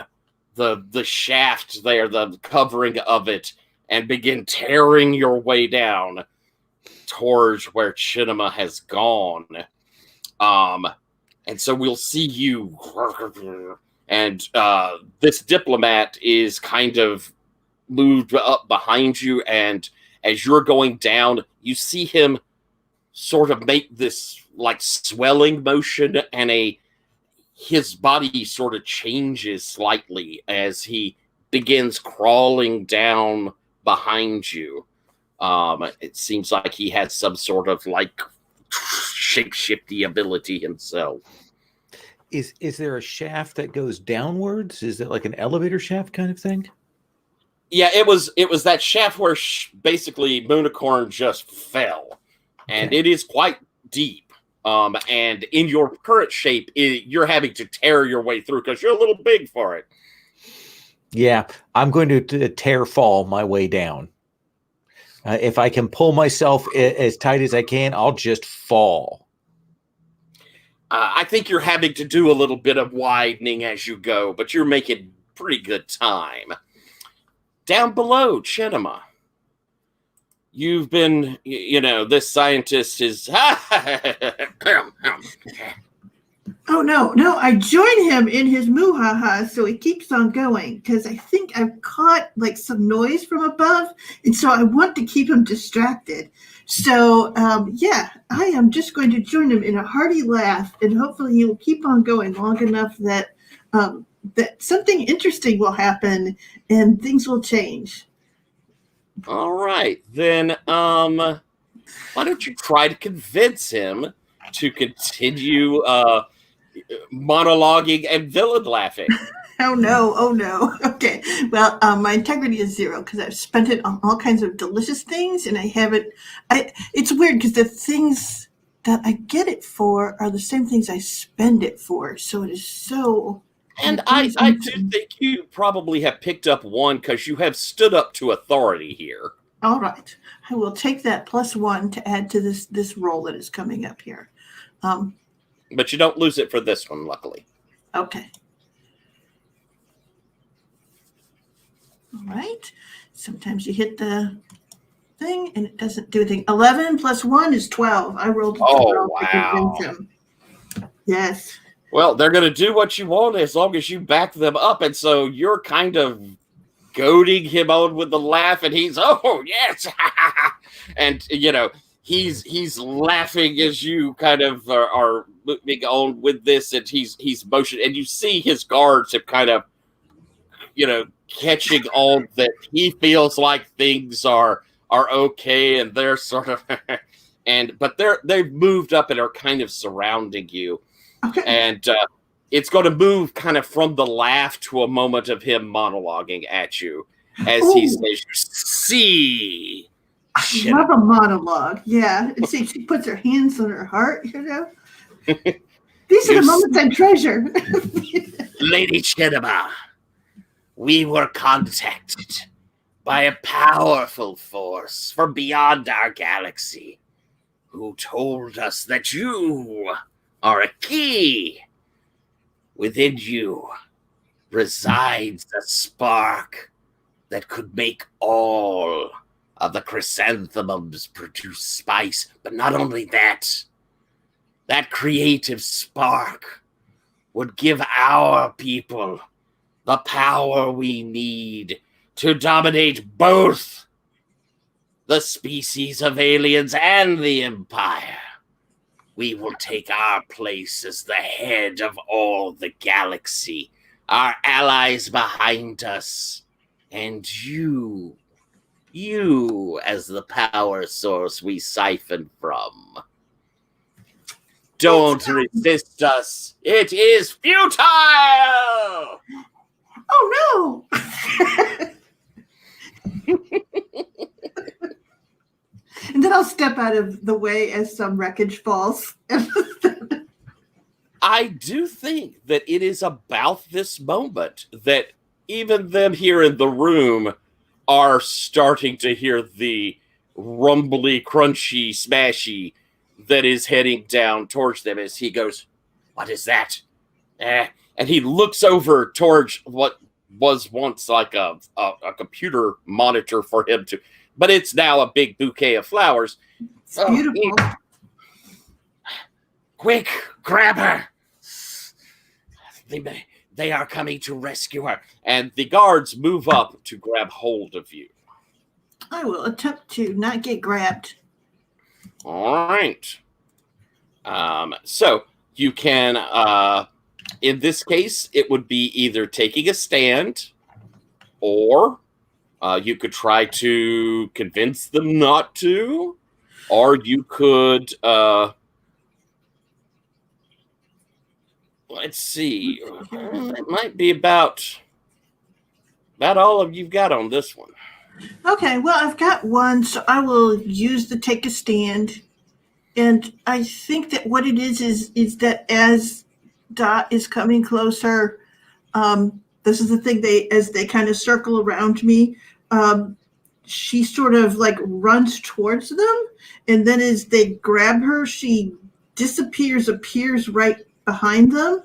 the shaft there, the covering of it, and begin tearing your way down towards where Chinema has gone. And so we'll see you. And this diplomat is kind of moved up behind you, and as you're going down, you see him sort of make this like swelling motion, and his body sort of changes slightly as he begins crawling down behind you. It seems like he has some sort of like shape-shifty ability himself. Is there a shaft that goes downwards? Is it like an elevator shaft kind of thing? Yeah, it was that shaft where basically Moonicorn just fell, and it is quite deep. And in your current shape, you're having to tear your way through because you're a little big for it. Yeah, I'm going to tear fall my way down. If I can pull myself as tight as I can, I'll just fall. I think you're having to do a little bit of widening as you go, but you're making pretty good time. Down below, Chinema. You've been, this scientist is... Oh, no, I join him in his moo-ha-ha, so he keeps on going, because I think I've caught, some noise from above, and so I want to keep him distracted. So, I am just going to join him in a hearty laugh, and hopefully he will keep on going long enough that that something interesting will happen, and things will change. All right, then, why don't you try to convince him to continue monologuing and villain laughing? Oh no. Okay. Well, my integrity is 0 because I've spent it on all kinds of delicious things, and I haven't. It's weird because the things that I get it for are the same things I spend it for. So it is so. And I do think you probably have picked up one because you have stood up to authority here. All right. I will take that +1 to add to this roll that is coming up here. But you don't lose it for this one, luckily. Okay. All right. Sometimes you hit the thing and it doesn't do anything. 11 plus 1 is 12. I rolled a 12 Oh, to convince him. Yes. Well, they're going to do what you want as long as you back them up. And so you're kind of goading him on with the laugh, and he's, oh, yes. And, you know, he's laughing as you kind of are moving on with this, and he's motioning. And you see his guards have kind of, you know, catching on that he feels like things are okay, and they're sort of but they've moved up and are kind of surrounding you. Okay. And it's going to move kind of from the laugh to a moment of him monologuing at you as he says, see. I love a monologue. Yeah. And see, she puts her hands on her heart, you know. These are the moments I treasure. Lady Chenema, we were contacted by a powerful force from beyond our galaxy who told us that you are a key. Within you resides a spark that could make all of the chrysanthemums produce spice. But not only that, that creative spark would give our people the power we need to dominate both the species of aliens and the Empire. We will take our place as the head of all the galaxy, our allies behind us, and you as the power source we siphon from. Don't resist us. It is futile! Oh, no! And then I'll step out of the way as some wreckage falls. I do think that it is about this moment that even them here in the room are starting to hear the rumbly, crunchy, smashy that is heading down towards them as he goes, what is that? And he looks over towards what was once like a computer monitor for him to, but it's now a big bouquet of flowers. It's beautiful. Quick, grab her. They are coming to rescue her. And the guards move up to grab hold of you. I will attempt to not get grabbed. All right. So you can, in this case, it would be either taking a stand or you could try to convince them not to, or you could, let's see, it might be about all of you've got on this one. Okay, well, I've got one, so I will use the take a stand. And I think that what it is that as Dot is coming closer, this is the thing, as they kind of circle around me, she sort of like runs towards them, and then as they grab her, she appears right behind them,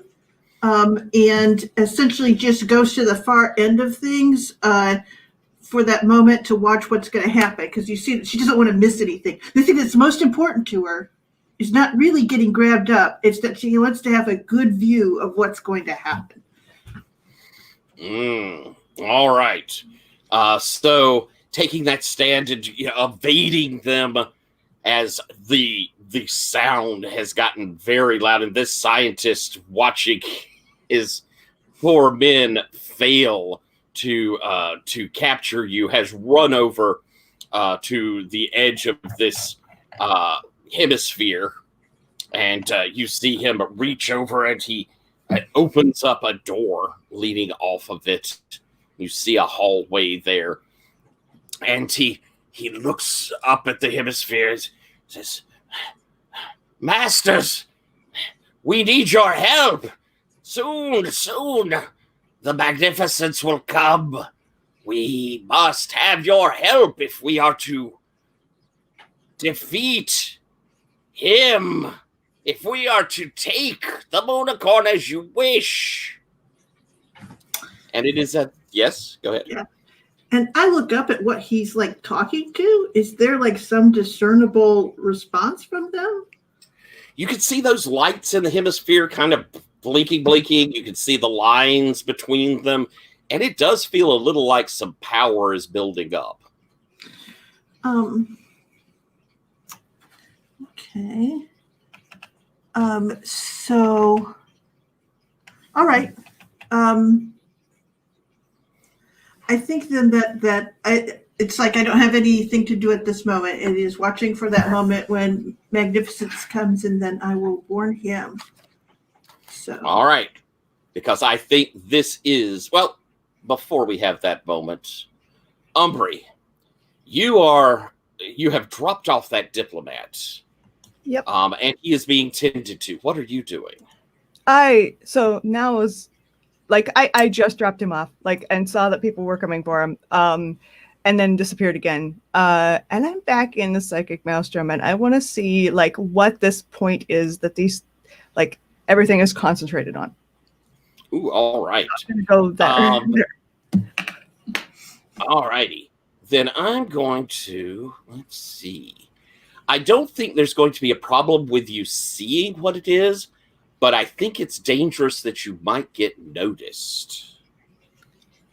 and essentially just goes to the far end of things for that moment to watch what's going to happen, because you see that she doesn't want to miss anything. The thing that's most important to her is not really getting grabbed up. It's that she wants to have a good view of what's going to happen. All right. So taking that stand and evading them as the sound has gotten very loud, and this scientist watching his poor men fail to capture you has run over to the edge of this hemisphere, and you see him reach over, and he opens up a door leading off of it. You see a hallway there, and he looks up at the hemisphere and says, Masters, we need your help. Soon, the magnificence will come. We must have your help if we are to defeat him if we are to take the Moonicorn as you wish. And it is a yes, go ahead. Yeah. And I look up at what he's like talking to. Is there like some discernible response from them? You can see those lights in the hemisphere kind of blinking. You can see the lines between them. And it does feel a little like some power is building up. Okay. So, all right. I think then that it's like I don't have anything to do at this moment. It is watching for that moment when Magnificence comes, and then I will warn him. So. All right. Because I think this is, well, before we have that moment, Umbry, you have dropped off that diplomat. Yep. And he is being tended to. What are you doing? So now is like I just dropped him off, like, and saw that people were coming for him, and then disappeared again. And I'm back in the psychic maelstrom, and I want to see like what this point is that these, like, everything is concentrated on. Ooh, all right. I'm gonna go there. All righty. Then I'm going to, let's see. I don't think there's going to be a problem with you seeing what it is, but I think it's dangerous that you might get noticed.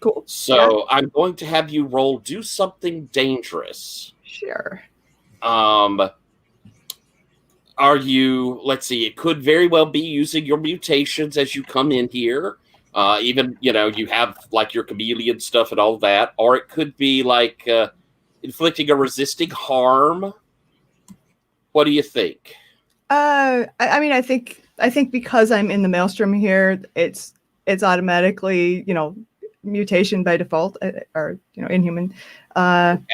Cool. So I'm going to have you roll do something dangerous. Sure. Are you, let's see, it could very well be using your mutations as you come in here. Even, you have like your chameleon stuff and all that. Or it could be like inflicting a resisting harm. What do you think? I mean, I think because I'm in the maelstrom here, it's automatically, mutation by default, or inhuman. Okay.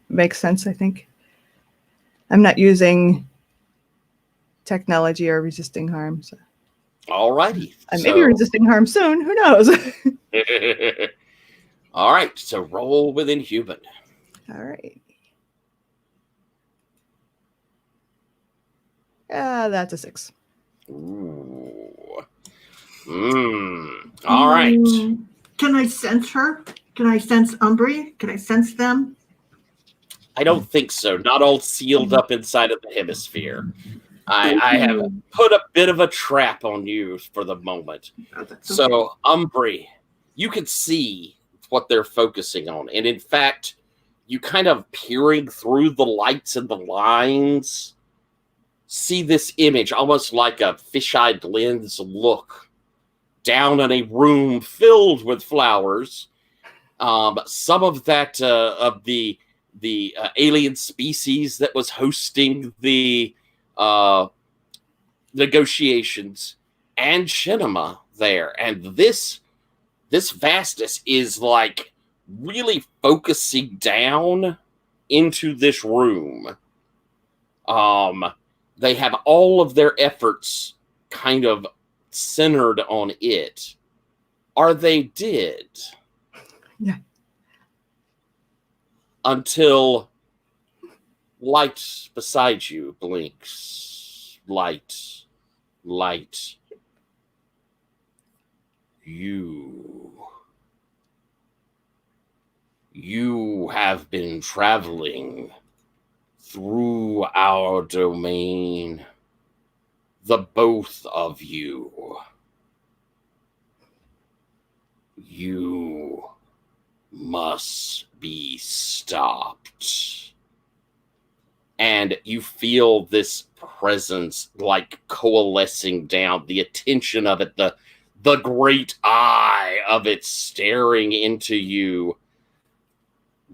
Makes sense, I think. I'm not using technology or resisting harm. So. All righty. I may be resisting harm soon. Who knows? All right. So roll with inhuman. All right. That's a 6. Ooh. All right. Can I sense her? Can I sense Umbry? Can I sense them? I don't think so. Not all sealed up inside of the hemisphere. I have put a bit of a trap on you for the moment. Oh, that's So, okay. Umbry, you can see what they're focusing on. And in fact, you kind of peering through the lights and the lines, see this image almost like a fish-eyed lens look down in a room filled with flowers. Some of that of the alien species that was hosting the negotiations, and Shinema there. And this vastness is like really focusing down into this room. They have all of their efforts kind of centered on it. Or they did. Yeah. Until light beside you blinks. Light. You have been traveling through our domain. The both of you. You must be stopped. And you feel this presence like coalescing down, the attention of it, the great eye of it staring into you.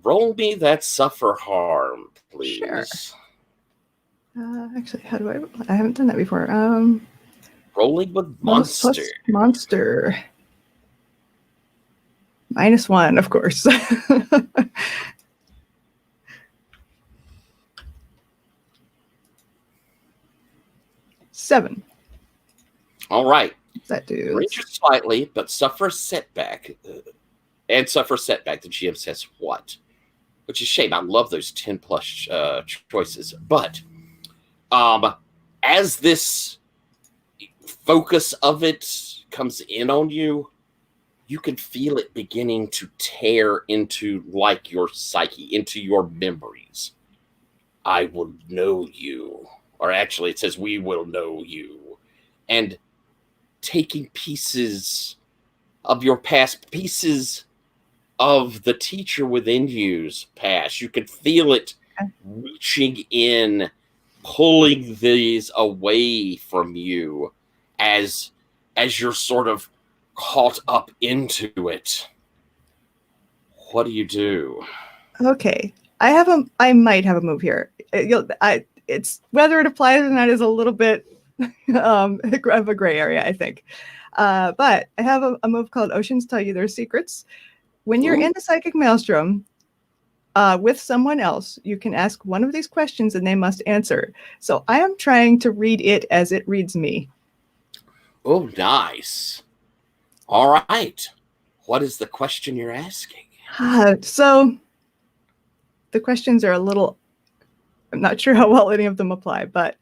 Roll me that suffer harm, please. Sure. Actually, how do I haven't done that before. Rolling with monster. Plus monster. -1, of course. 7. All right. That dude. Raise you slightly, but suffer setback. And suffer setback. The GM says what? Which is a shame. I love those 10 plus choices. But as this focus of it comes in on you, you can feel it beginning to tear into like your psyche, into your memories. I will know you. Or actually, it says, we will know you. And taking pieces of your past, pieces of the teacher within you's past. You can feel it reaching in, pulling these away from you as you're sort of caught up into it. What do you do? Okay, I might have a move here. It's whether it applies or not is a little bit of a gray area, I think. But I have a move called Oceans Tell You Their Secrets. When you're in the psychic maelstrom with someone else, you can ask one of these questions and they must answer. So I am trying to read it as it reads me. Oh, nice. All right. What is the question you're asking? So the questions are a little, I'm not sure how well any of them apply, but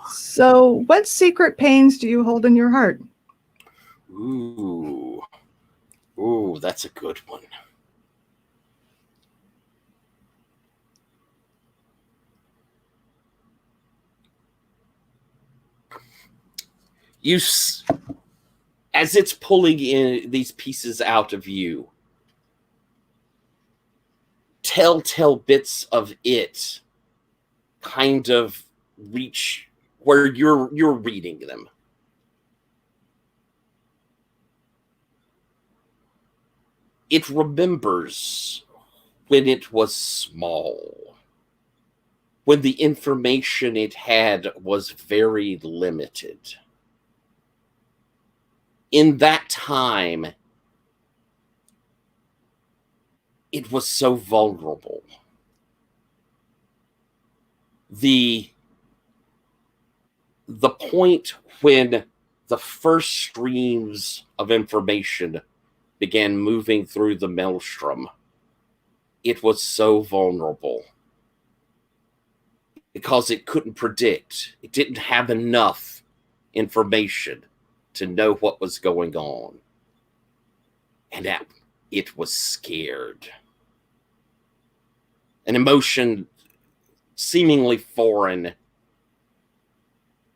so what secret pains do you hold in your heart? Ooh, that's a good one. As it's pulling in these pieces out of you, telltale bits of it kind of reach where you're reading them. It remembers when it was small, when the information it had was very limited. In that time, it was so vulnerable. The point when the first streams of information began moving through the maelstrom, it was so vulnerable because it couldn't predict. It didn't have enough information to know what was going on. And that it was scared. An emotion seemingly foreign,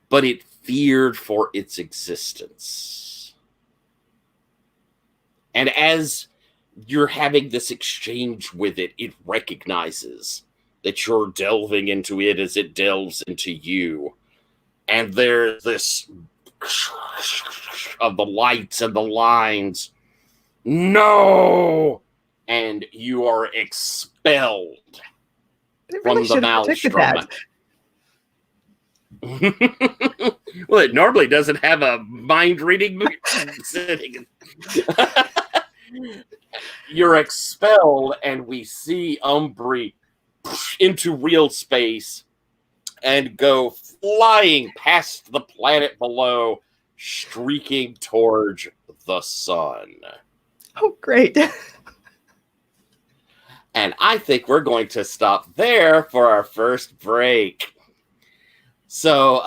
but it feared for its existence. And as you're having this exchange with it, it recognizes that you're delving into it as it delves into you. And there's this of the lights and the lines. No! And you are expelled Really from the maelstrom. Well, it normally doesn't have a mind-reading setting. You're expelled, and we see Umbri into real space and go flying past the planet below, streaking towards the sun. Oh, great. And I think we're going to stop there for our first break. So,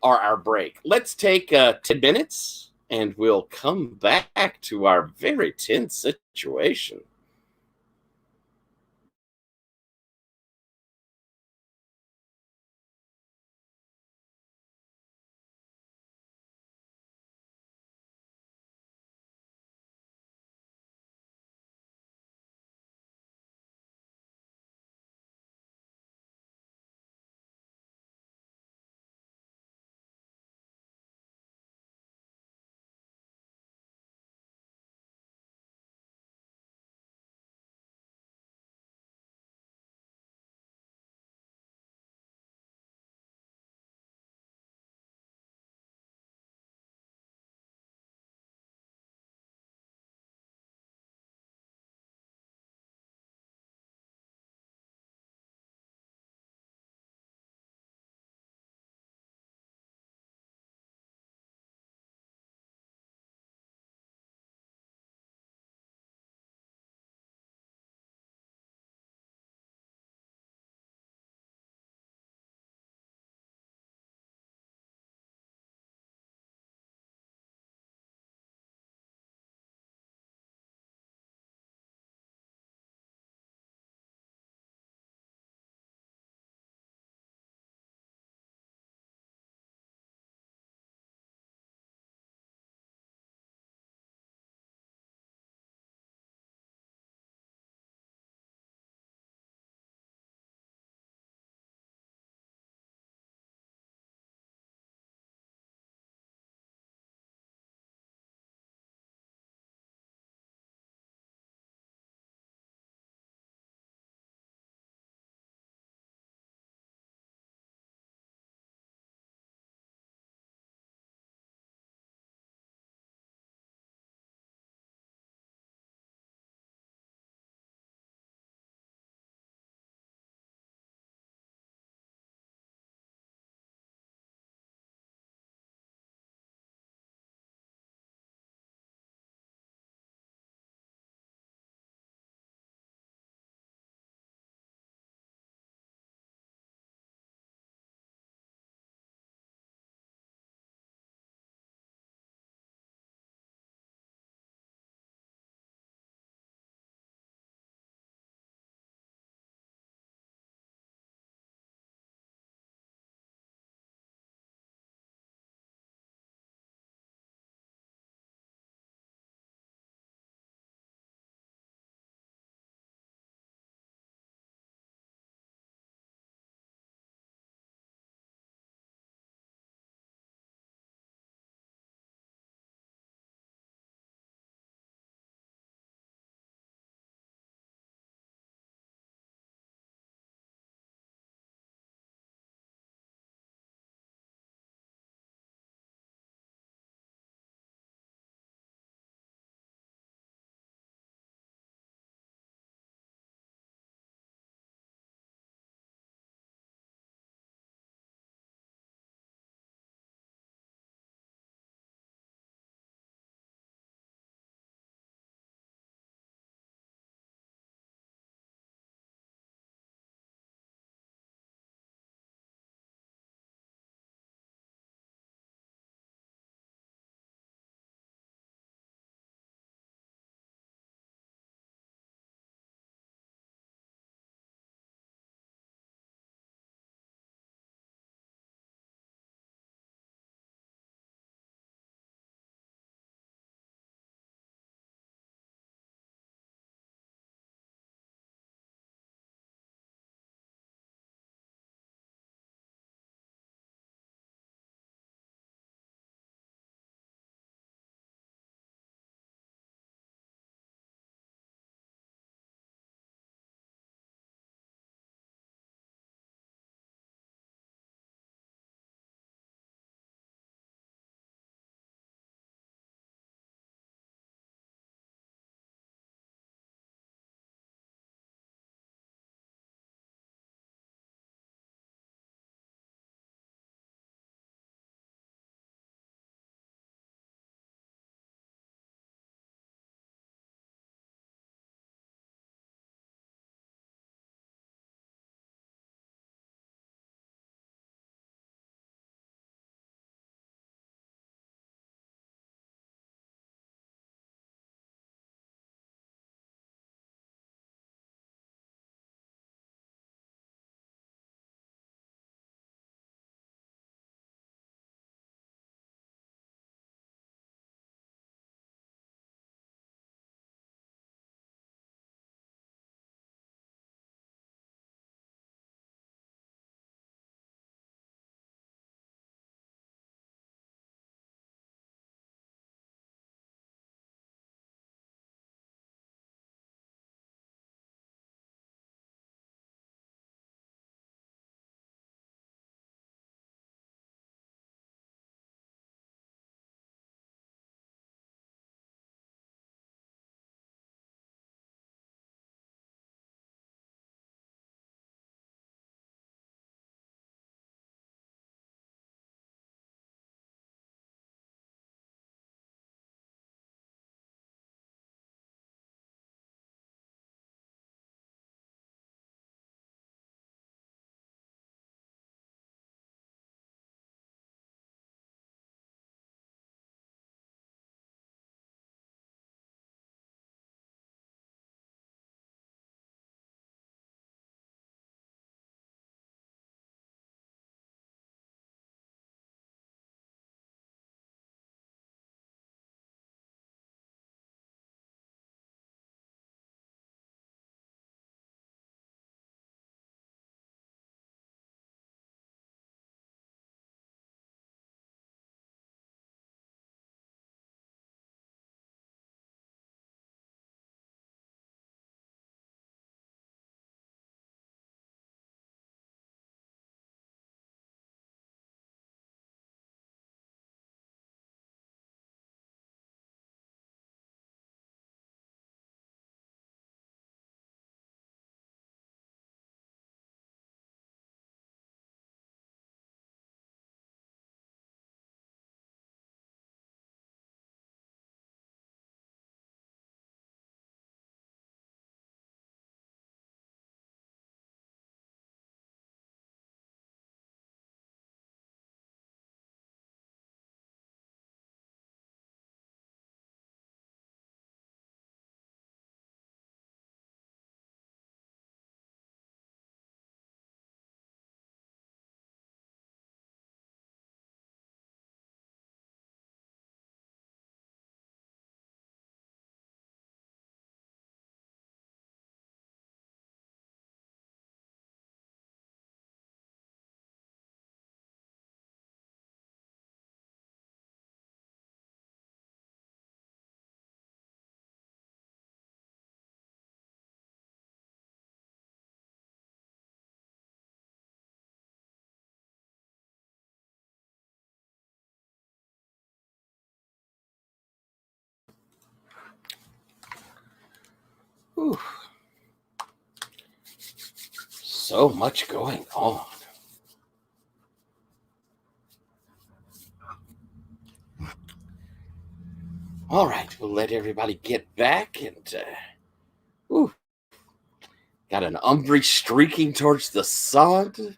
or our break. Let's take 10 minutes and we'll come back to our very tense situation. Whew. So much going on. All right, we'll let everybody get back and got an Umbry streaking towards the sun.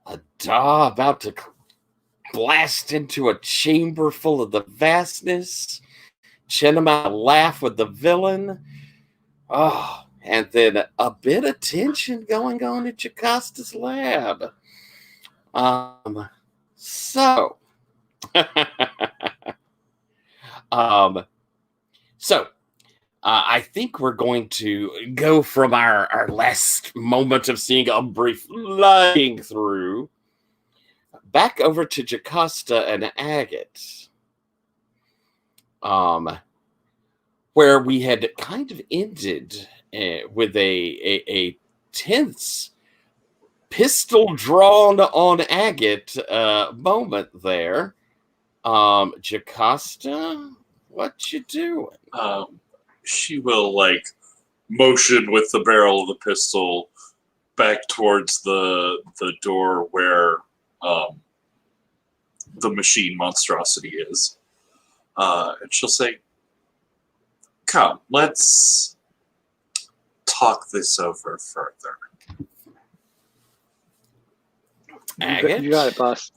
A Daw about to blast into a chamber full of the vastness. Chenema laugh with the villain. Oh, and then a bit of tension going on at Jacosta's lab. So, I think we're going to go from our last moment of seeing Umbry flying through back over to Jacosta and Agate, where we had kind of ended with a tense pistol drawn on Agate moment there. Jacosta, what you doing? She will motion with the barrel of the pistol back towards the door where the machine monstrosity is, and she'll say, "Come, let's talk this over further." You got it, boss.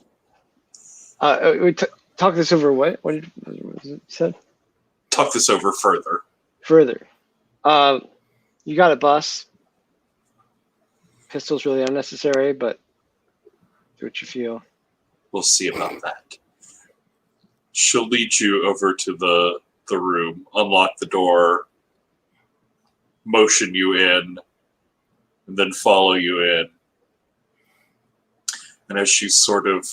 Talk this over. What did you said? Talk this over further. Further. You got it, boss. Pistol's really unnecessary, but do what you feel. We'll see about that. She'll lead you over to the room, unlock the door, motion you in, and then follow you in. And as she's sort of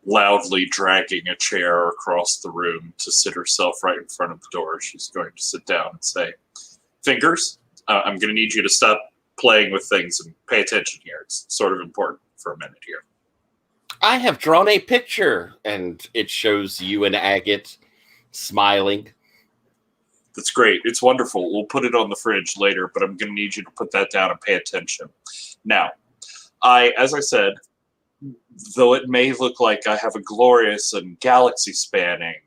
loudly dragging a chair across the room to sit herself right in front of the door, she's going to sit down and say, "Fingers, I'm going to need you to stop playing with things and pay attention here. It's sort of important for a minute here." I have drawn a picture, and it shows you and Agate smiling. That's great. It's wonderful. We'll put it on the fridge later, but I'm going to need you to put that down and pay attention. Now, as I said, though it may look like I have a glorious and galaxy-spanning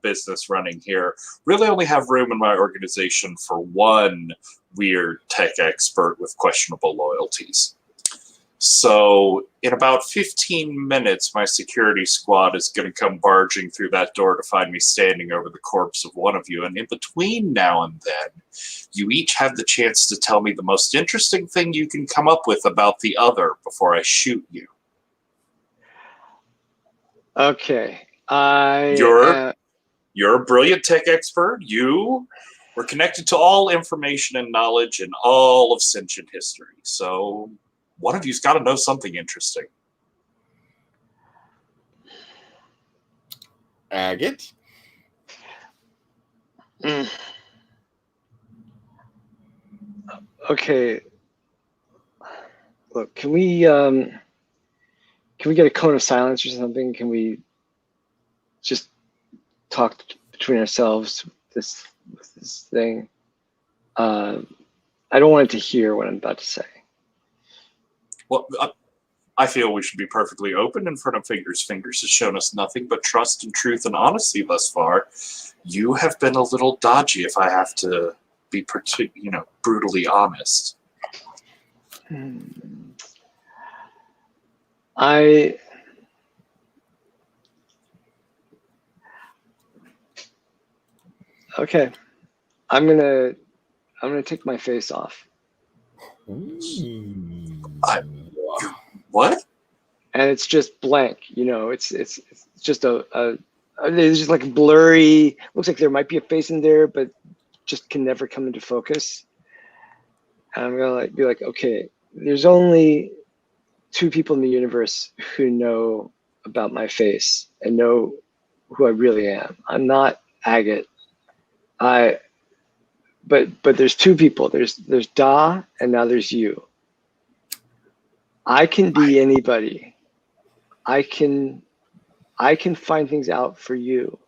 business running here, really only have room in my organization for one weird tech expert with questionable loyalties. So in about 15 minutes, my security squad is going to come barging through that door to find me standing over the corpse of one of you. And in between now and then, you each have the chance to tell me the most interesting thing you can come up with about the other before I shoot you. Okay. You're a brilliant tech expert. You were connected to all information and knowledge in all of sentient history. So one of you's got to know something interesting. Agate? Okay. Look, can we get a cone of silence or something? Can we just talk between ourselves with this thing? I don't want it to hear what I'm about to say. Well, I feel we should be perfectly open in front of Fingers. Fingers has shown us nothing but trust and truth and honesty thus far. You have been a little dodgy, if I have to be brutally honest. Okay. I'm gonna take my face off. What? And it's just blank, it's just there's just like blurry, looks like there might be a face in there, but just can never come into focus. And I'm gonna be like, okay, there's only 2 people in the universe who know about my face and know who I really am. I'm not Agate. But there's 2 people. There's Da, and now there's you. I can be anybody. I can find things out for you.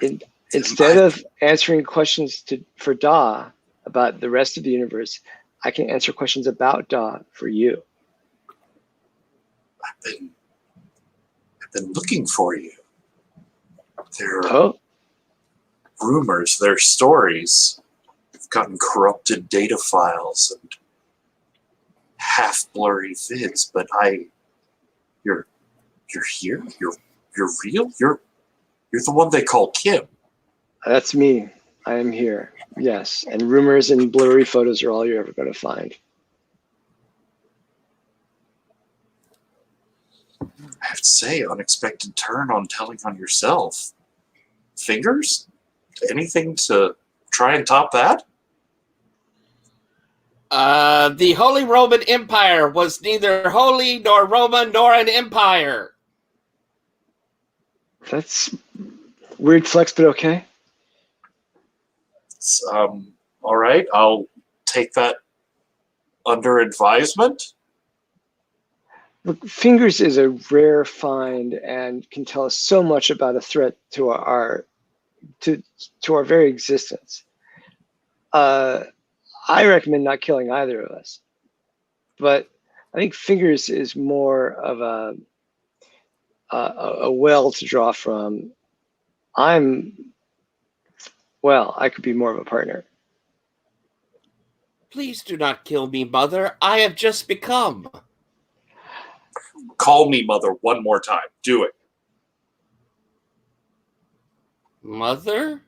And Instead of answering questions for Da about the rest of the universe, I can answer questions about Da for you. I've been looking for you. There are Oh, rumors, there are stories. You've gotten corrupted data files and half blurry vids, but you're here? You're real? You're the one they call Kim. that's me. I am here. Yes, and rumors and blurry photos are all you're ever going to find. I have to say, unexpected turn on telling on yourself. Fingers? Anything to try and top that? The Holy Roman Empire was neither holy nor Roman nor an empire. That's weird flex, but okay. It's, all right, I'll take that under advisement. Look, Fingers is a rare find and can tell us so much about a threat to our very existence. I recommend not killing either of us, but I think Fingers is more of a well to draw from. I could be more of a partner. Please do not kill me, Mother. I have just become. Call me Mother one more time. Do it. Mother?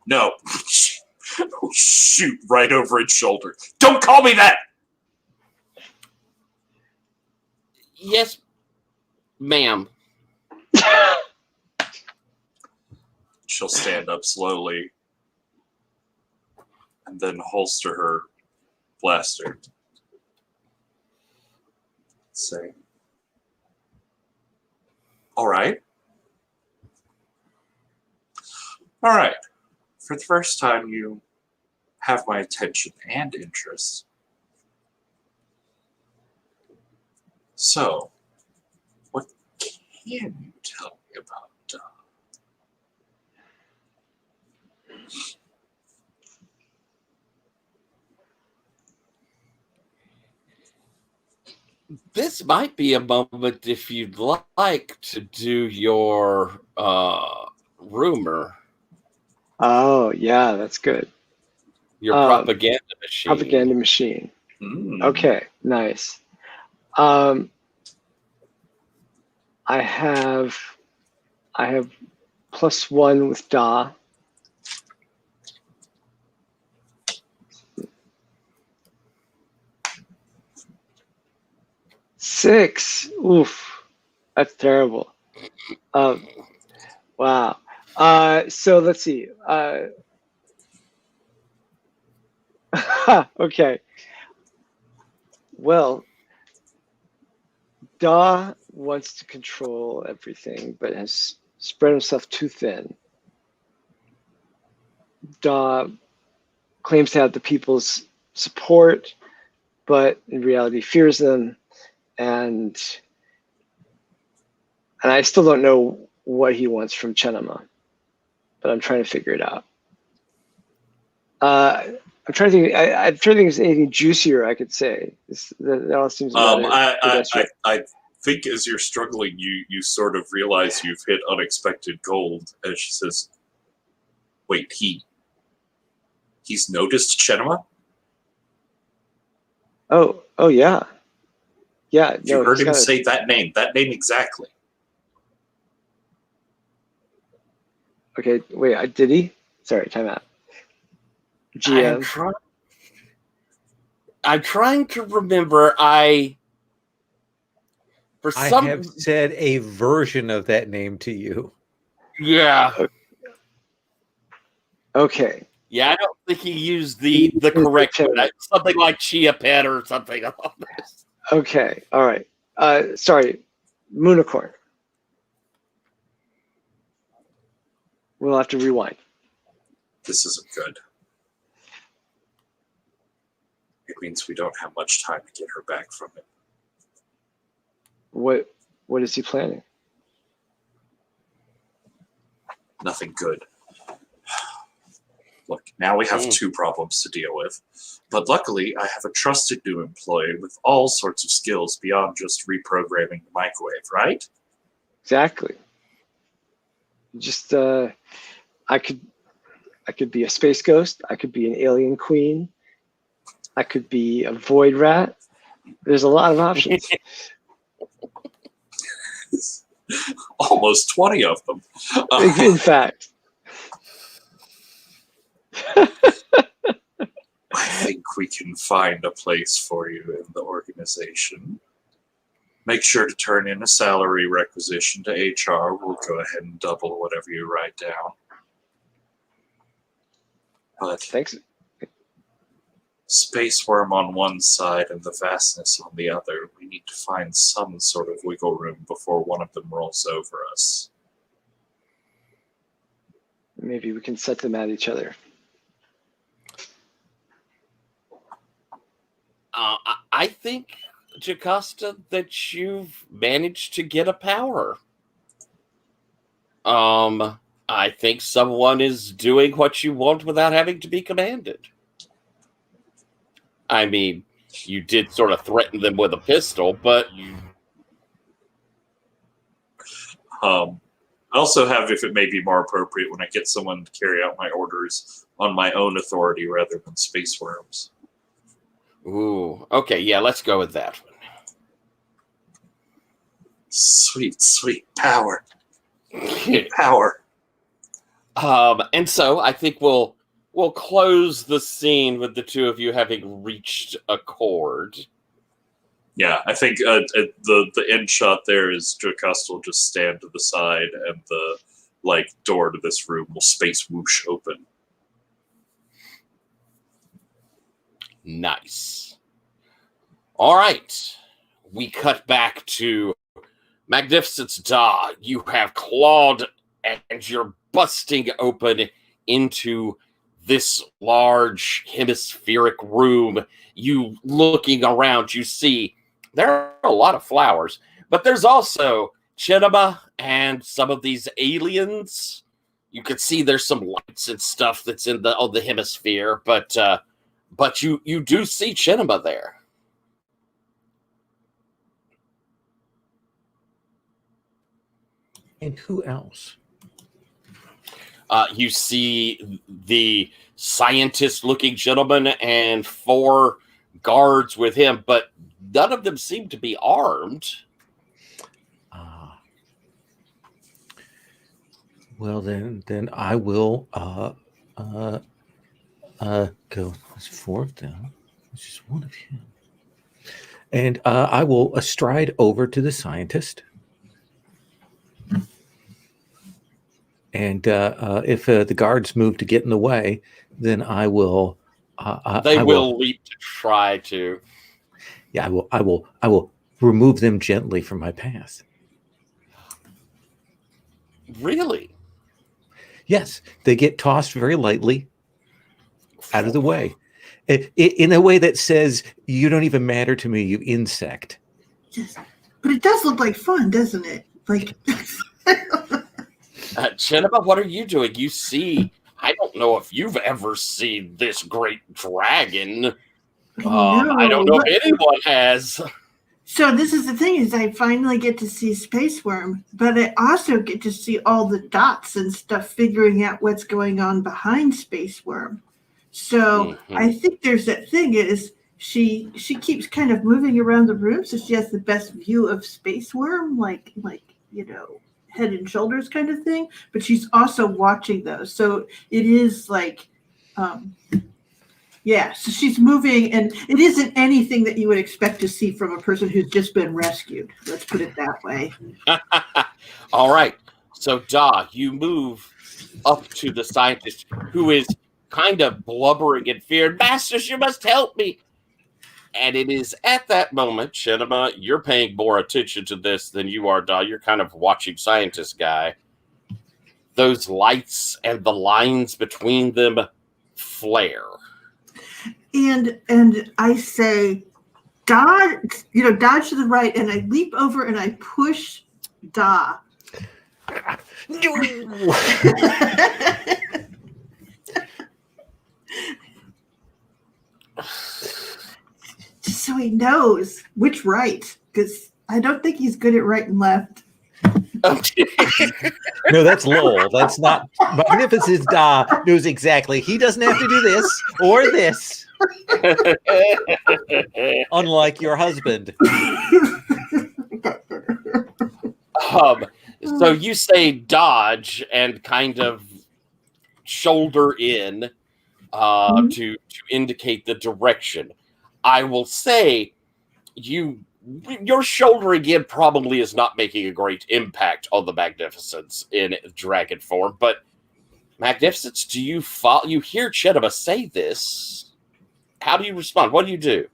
No. Oh, shoot, right over its shoulder. Don't call me that! Yes, ma'am. She'll stand up slowly and then holster her blaster. Say, all right. All right. For the first time, you have my attention and interest. So, what can you tell me about This might be a moment if you'd like to do your rumor, Oh, yeah, that's good. your propaganda machine. Propaganda machine. Mm. Okay, nice. I have +1 with Da. Six. Oof, that's terrible. Wow. So let's see. Okay. Well, Da wants to control everything, but has spread himself too thin. Da claims to have the people's support, but in reality fears them, and I still don't know what he wants from Chenema, but I'm trying to figure it out. I'm trying to think. I'm trying to think if there's anything juicier I could say. That all seems about it. I think as you're struggling, you sort of realize you've hit unexpected gold. As she says, "Wait, he's noticed Chenema? Oh yeah, yeah. You heard him say that name exactly." Okay, wait. Did he? Sorry, time out. GM. I'm trying to remember. I have said a version of that name to you. Yeah. Okay. Yeah, I don't think he used the correct one. Something like Chia Pet or something. Okay. All right. Sorry. Moonicorn. We'll have to rewind. This isn't good. It means we don't have much time to get her back from it. What is he planning? Nothing good. Look, now we have two problems to deal with. But luckily, I have a trusted new employee with all sorts of skills beyond just reprogramming the microwave, right? Exactly. Just I could be a space ghost. I could be an alien queen. I could be a void rat. There's a lot of options. Almost 20 of them. In fact. I think we can find a place for you in the organization. Make sure to turn in a salary requisition to HR. We'll go ahead and double whatever you write down. But Thanks. Space Worm on one side and the vastness on the other, we need to find some sort of wiggle room before one of them rolls over us. Maybe we can set them at each other. I think, Jocasta, that you've managed to get a power. I think someone is doing what you want without having to be commanded. I mean, you did sort of threaten them with a pistol, but... I also have, if it may be more appropriate, when I get someone to carry out my orders on my own authority rather than Space Worms. Ooh, okay, yeah, let's go with that one. Sweet, sweet power. Power. And so I think we'll close the scene with the two of you having reached accord. Yeah, I think the end shot there is Jocasta will just stand to the side and the door to this room will space whoosh open. Nice. All right. We cut back to Magnificent Da. You have clawed and you're busting open into this large hemispheric room. You looking around, you see there are a lot of flowers, but there's also Chinema and some of these aliens. You can see there's some lights and stuff that's in the hemisphere, but you do see Chinema there. And who else? You see the scientist-looking gentleman and 4 guards with him, but none of them seem to be armed. Well, then I will go. There's 4 of them. There's just 1 of him. And I will stride over to the scientist. And if the guards move to get in the way, then I will. They will leap to try to. Yeah, I will remove them gently from my path. Really? Yes, they get tossed very lightly out of the way, in a way that says, "You don't even matter to me, you insect." Yes, but it does look like fun, doesn't it? Like. Chinema, what are you doing? You see, I don't know if you've ever seen this great dragon. I don't know if anyone has. So this is the thing, is I finally get to see Space Worm, but I also get to see all the dots and stuff figuring out what's going on behind Space Worm. So I think there's that thing is she keeps kind of moving around the room, so she has the best view of Space Worm, like head and shoulders kind of thing, but she's also watching those. So it is like, so she's moving, and it isn't anything that you would expect to see from a person who's just been rescued. Let's put it that way. All right. So Da, you move up to the scientist who is kind of blubbering in fear. Masters, you must help me. And it is at that moment, Chinema, you're paying more attention to this than you are, Da. You're kind of watching scientist guy. Those lights and the lines between them flare. And I say, dodge to the right, and I leap over and I push Da. so he knows which right, because I don't think he's good at right and left. No, that's Lowell. That's not Magnificent Da knows exactly. He doesn't have to do this or this. Unlike your husband. So you say dodge and kind of shoulder in to indicate the direction. I will say your shouldering in probably is not making a great impact on the Magnificence in dragon form, but Magnificence, do you follow? You hear Chinema say this. How do you respond? What do you do?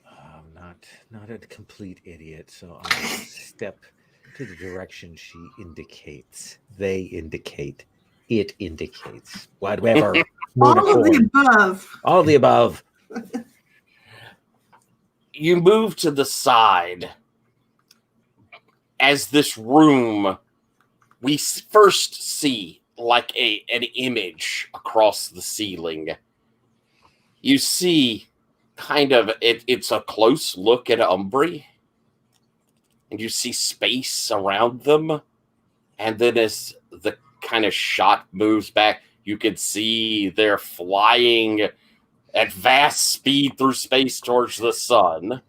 I'm not a complete idiot, so I'll step to the direction she indicates. They indicate. It indicates. Whatever. All of the above. All of the above. You move to the side. As this room, we first see like an image across the ceiling. You see kind of, it's a close look at Umbri. And you see space around them. And then as the kind of shot moves back, you can see they're flying at vast speed through space towards the sun.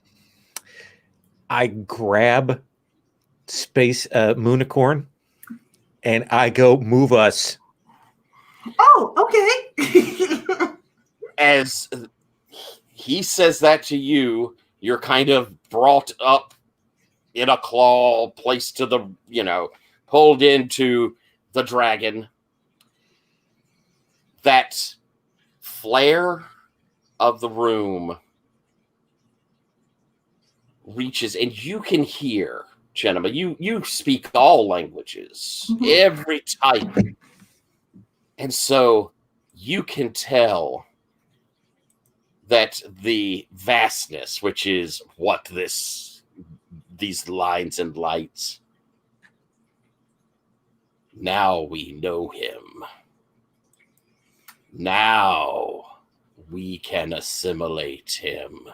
I grab space Moonicorn and I go, move us. Oh, okay. As he says that to you, you're kind of brought up in a claw, placed to the, pulled into the dragon. That flare of the room reaches, and you can hear, Chinema, you speak all languages, every type. And so you can tell that the vastness, which is what these lines and lights, now we know him. Now we can assimilate him,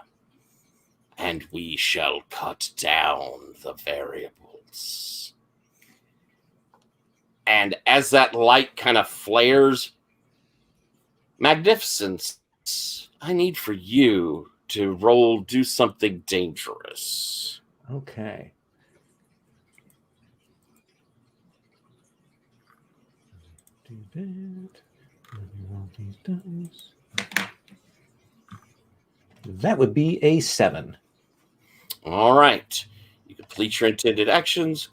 and we shall cut down the variables. And as that light kind of flares, Magnificence, I need for you to do something dangerous. Okay. Do that. Let me roll these dice. That would be a 7. All right. You complete your intended actions.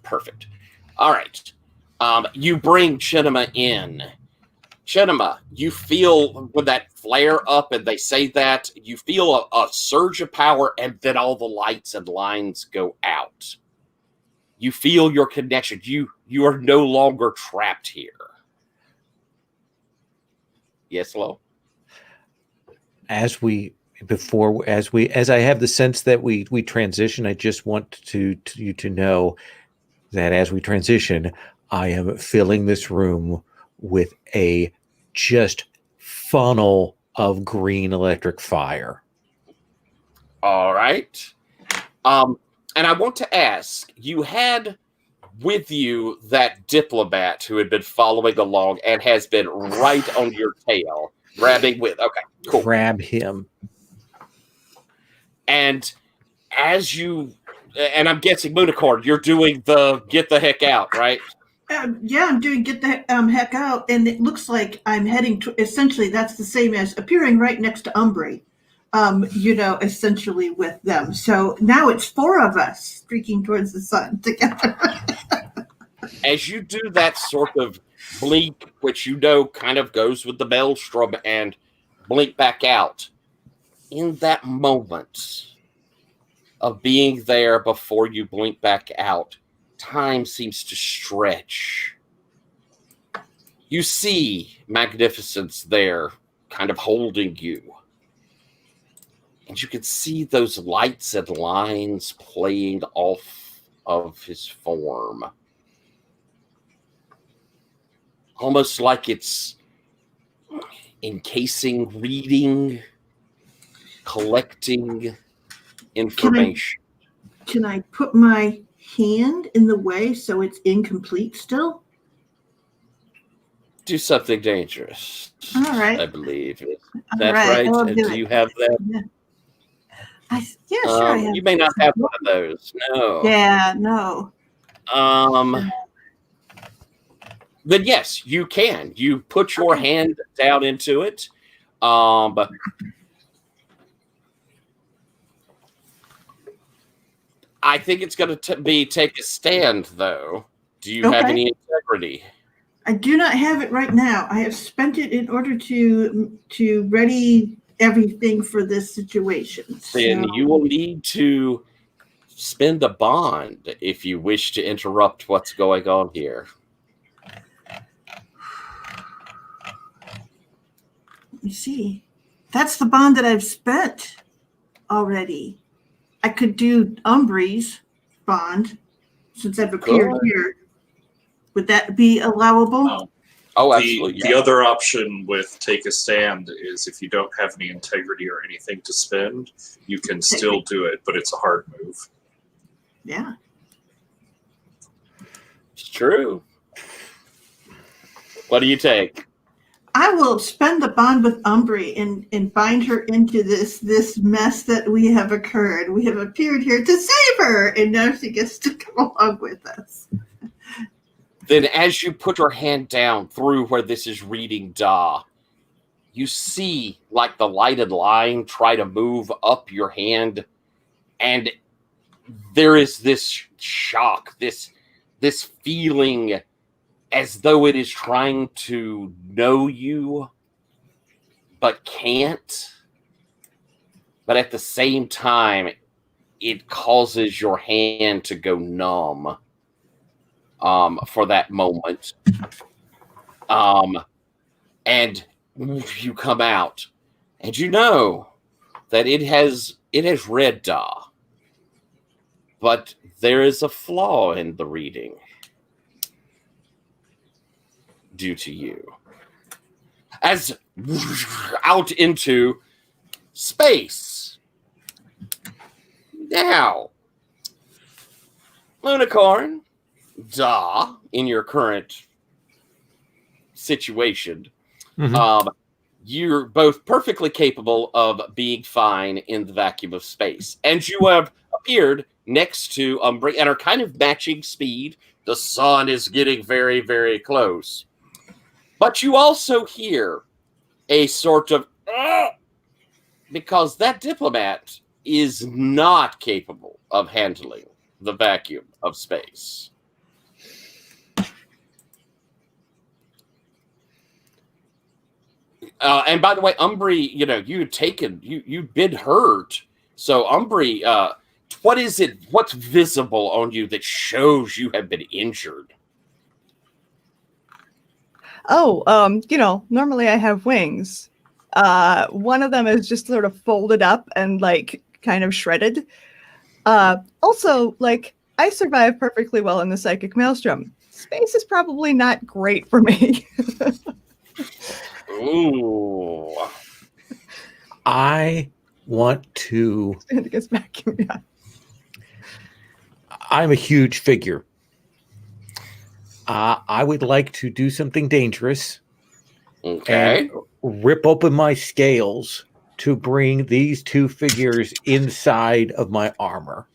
Perfect. All right. You bring Chinema in. Chinema, you feel with that flare up, and they say that, you feel a surge of power, and then all the lights and lines go out. You feel your connection. You are no longer trapped here. Yes, Lo? As I have the sense that we transition, I just want you to know that as we transition, I am filling this room with a just funnel of green electric fire. All right. And I want to ask, you had with you that diplomat who had been following along and has been right on your tail, grabbing with. Okay, cool. Grab him. And as you, and I'm guessing Moonicorn, you're doing the get the heck out, right? Yeah, I'm doing get the heck out, and it looks like I'm heading to, essentially that's the same as appearing right next to Umbri, essentially with them. So now it's 4 of us streaking towards the sun together. As you do that sort of blink, which kind of goes with the maelstrom, and blink back out, in that moment of being there before you blink back out, time seems to stretch. You see Magnificence there, kind of holding you. And you can see those lights and lines playing off of his form. Almost like it's encasing, reading. collecting information. Can I put my hand in the way so it's incomplete still? Do something dangerous. All right. I believe. All That's right, right. I will do Do it. you have that? Yeah, sure. I have. You may not have one of those. No. Yeah, no. Then yes, you can. You put your hand down into it. I think it's going to be take a stand, though. Do you have any integrity? I do not have it right now. I have spent it in order to ready everything for this situation. Then you will need to spend a bond if you wish to interrupt what's going on here. Let me see. That's the bond that I've spent already. I could do Umbree's bond since I've appeared here. Would that be allowable? No. Oh, absolutely. The other option with take a stand is if you don't have any integrity or anything to spend, you can still do it, but it's a hard move. Yeah. It's true. What do you take? I will spend the bond with Umbree and bind her into this mess that we have occurred. We have appeared here to save her, and now she gets to come along with us. Then as you put your hand down through where this is reading Da, you see like the lighted line try to move up your hand, and there is this shock, this feeling as though it is trying to know you, but can't. But at the same time, it causes your hand to go numb for that moment. And you come out, and you know that it has read Da. But there is a flaw in the reading due to you. As out into space. Now, Moonicorn, Da, in your current situation, you're both perfectly capable of being fine in the vacuum of space. And you have appeared next to Umbree and are kind of matching speed. The sun is getting very, very close. But you also hear a sort of, because that diplomat is not capable of handling the vacuum of space. And by the way, Umbree, you'd been hurt. So Umbree, what is it? What's visible on you that shows you have been injured? Oh, normally I have wings. One of them is just sort of folded up and like kind of shredded. Also, like I survive perfectly well in the psychic maelstrom. Space is probably not great for me. Ooh. I want to. Vacuum, yeah. I'm a huge figure. I would like to do something dangerous. Okay. And rip open my scales to bring these two figures inside of my armor.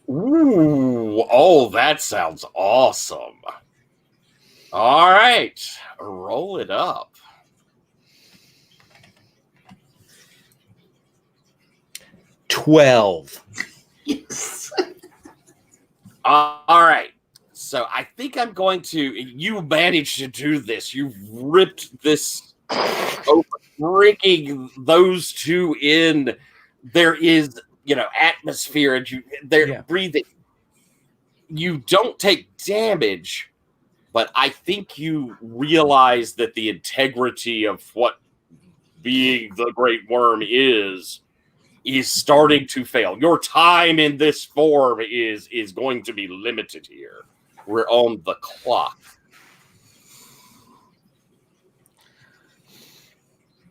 Ooh. Oh, that sounds awesome. All right. Roll it up. $12. Yes. All right. So I think I'm going to. You managed to do this. You've ripped this open, breaking those two in. There is, atmosphere, and they're breathing. You don't take damage, but I think you realize that the integrity of what being the Great Wurm is starting to fail. Your time in this form is going to be limited here. We're on the clock.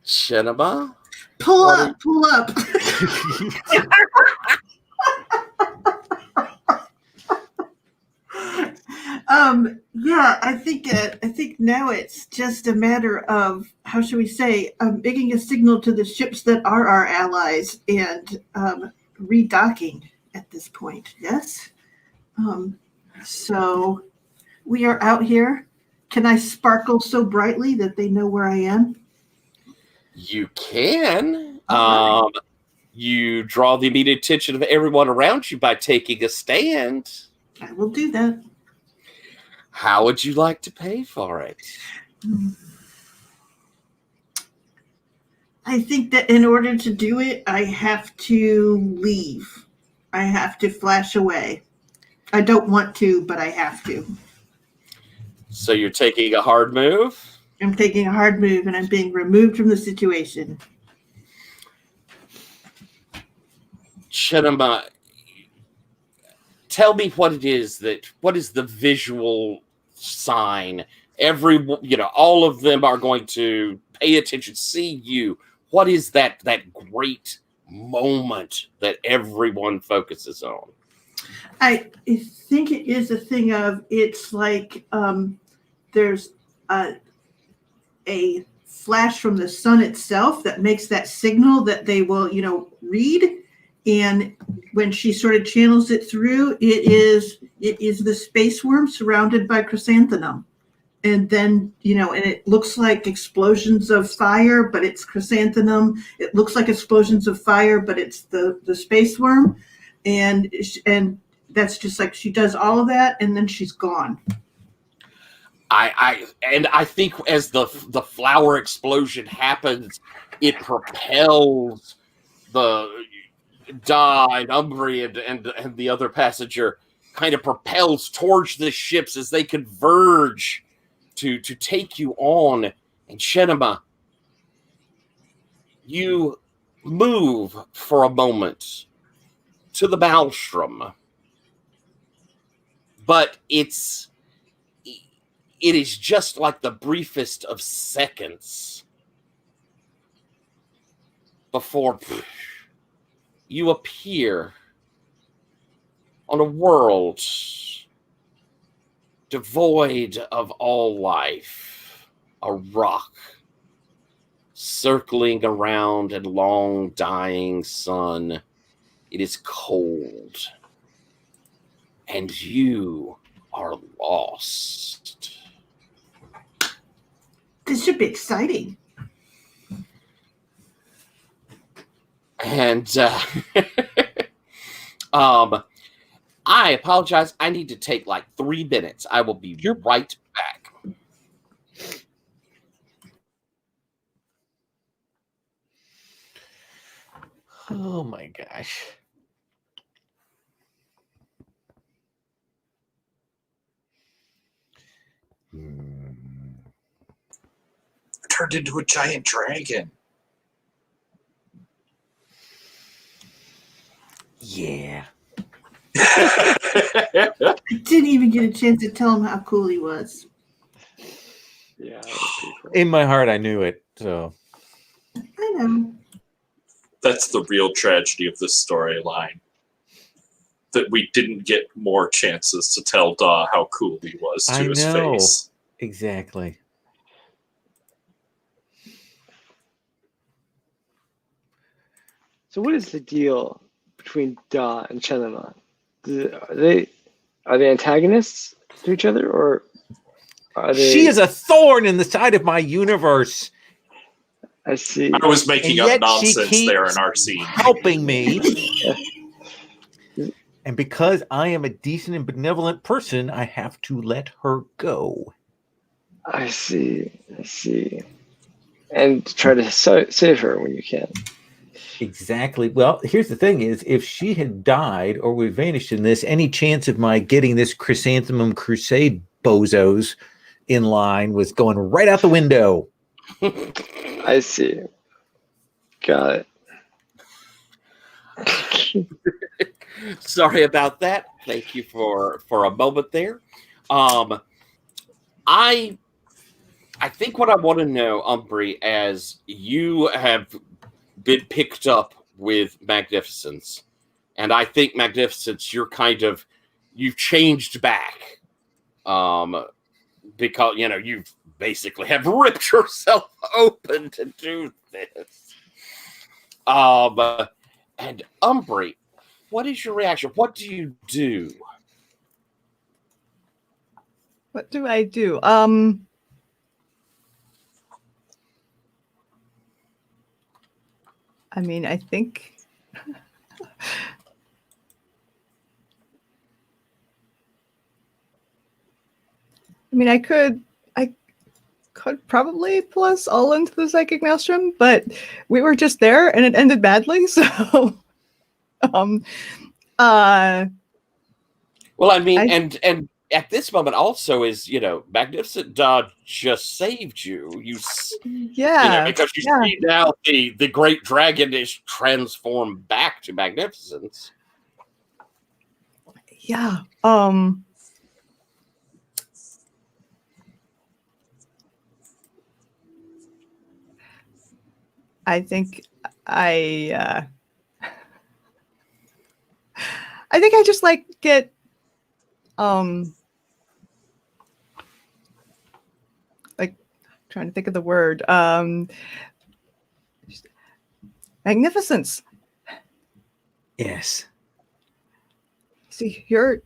Chenaba? Pull up. Yeah, I think now it's just a matter of, how should we say, making a signal to the ships that are our allies and redocking at this point. Yes. So we are out here. Can I sparkle so brightly that they know where I am? You can. All You draw the immediate attention of everyone around you by taking a stand. I will do that. How would you like to pay for it? I think that in order to do it, I have to leave. I have to flash away. I don't want to, but I have to. So you're taking a hard move? I'm taking a hard move and I'm being removed from the situation. Shinema, tell me what is the visual sign? All of them are going to pay attention, see you. What is that great moment that everyone focuses on? I think it is a thing of, it's like there's a flash from the sun itself that makes that signal that they will, read. And when she sort of channels it through, it is the space worm surrounded by chrysanthemum. And then, and it looks like explosions of fire, but it's chrysanthemum. It looks like explosions of fire, but it's the space worm. And that's just like, she does all of that and then she's gone. I think as the flower explosion happens, it propels the Da and Umbri and the other passenger kind of propels towards the ships as they converge to take you on. And Shinema, you move for a moment to the maelstrom, but it is just like the briefest of seconds before you appear on a world devoid of all life, a rock circling around a long dying sun. It is cold, and you are lost. This should be exciting. And I apologize. I need to take like 3 minutes. I will be right back. Oh my gosh. Turned into a giant dragon. Yeah. I didn't even get a chance to tell him how cool he was. Yeah. That was pretty cool. In my heart, I knew it. So I know. That's the real tragedy of this storyline. That we didn't get more chances to tell Da how cool he was to his face. Exactly. So what is the deal between Da and Shinema? Are they antagonists to each other, or are they? She is a thorn in the side of my universe. I see. I was making And up yet nonsense she there in keeps our scene. helping me. And because I am a decent and benevolent person, I have to let her go. I see. And try to save her when you can. Exactly. Well, here's the thing is, if she had died or we vanished in this, any chance of my getting this Chrysanthemum Crusade bozos in line was going right out the window. I see. Got it. Sorry about that. Thank you for a moment there. I think what I want to know, Umbri, as you have been picked up with Magnificence. And I think Magnificence, you've changed back. Because, you basically have ripped yourself open to do this. And Umbry, what is your reaction? What do you do? What do I do? I mean, I think I could probably pull us all into the psychic maelstrom, but we were just there and it ended badly. So, Well, and at this moment also is, Magnificent Dodge just saved you. Because you see now the great dragon is transformed back to Magnificence. Yeah. I think I just get trying to think of the word magnificence. Yes. See, you're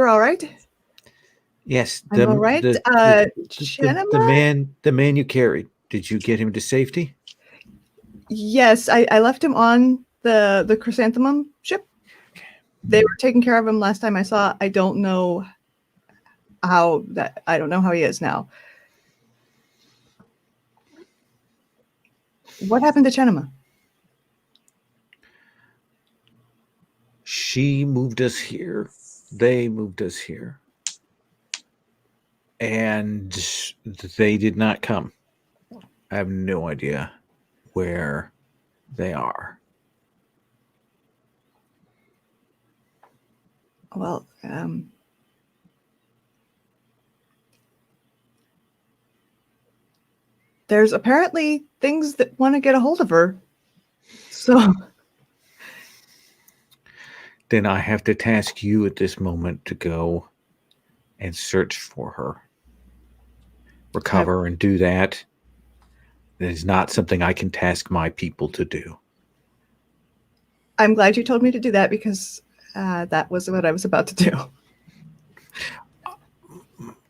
all right. Yes. I'm all right. The man you carried. Did you get him to safety? Yes, I left him on the chrysanthemum ship. They were taking care of him last time I saw. I don't know how he is now. What happened to Chenema? She moved us here. They moved us here. And they did not come. I have no idea where they are. Well, there's apparently things that want to get a hold of her. So then I have to task you at this moment to go and search for her. Recover and do that. That is not something I can task my people to do. I'm glad you told me to do that because that was what I was about to do.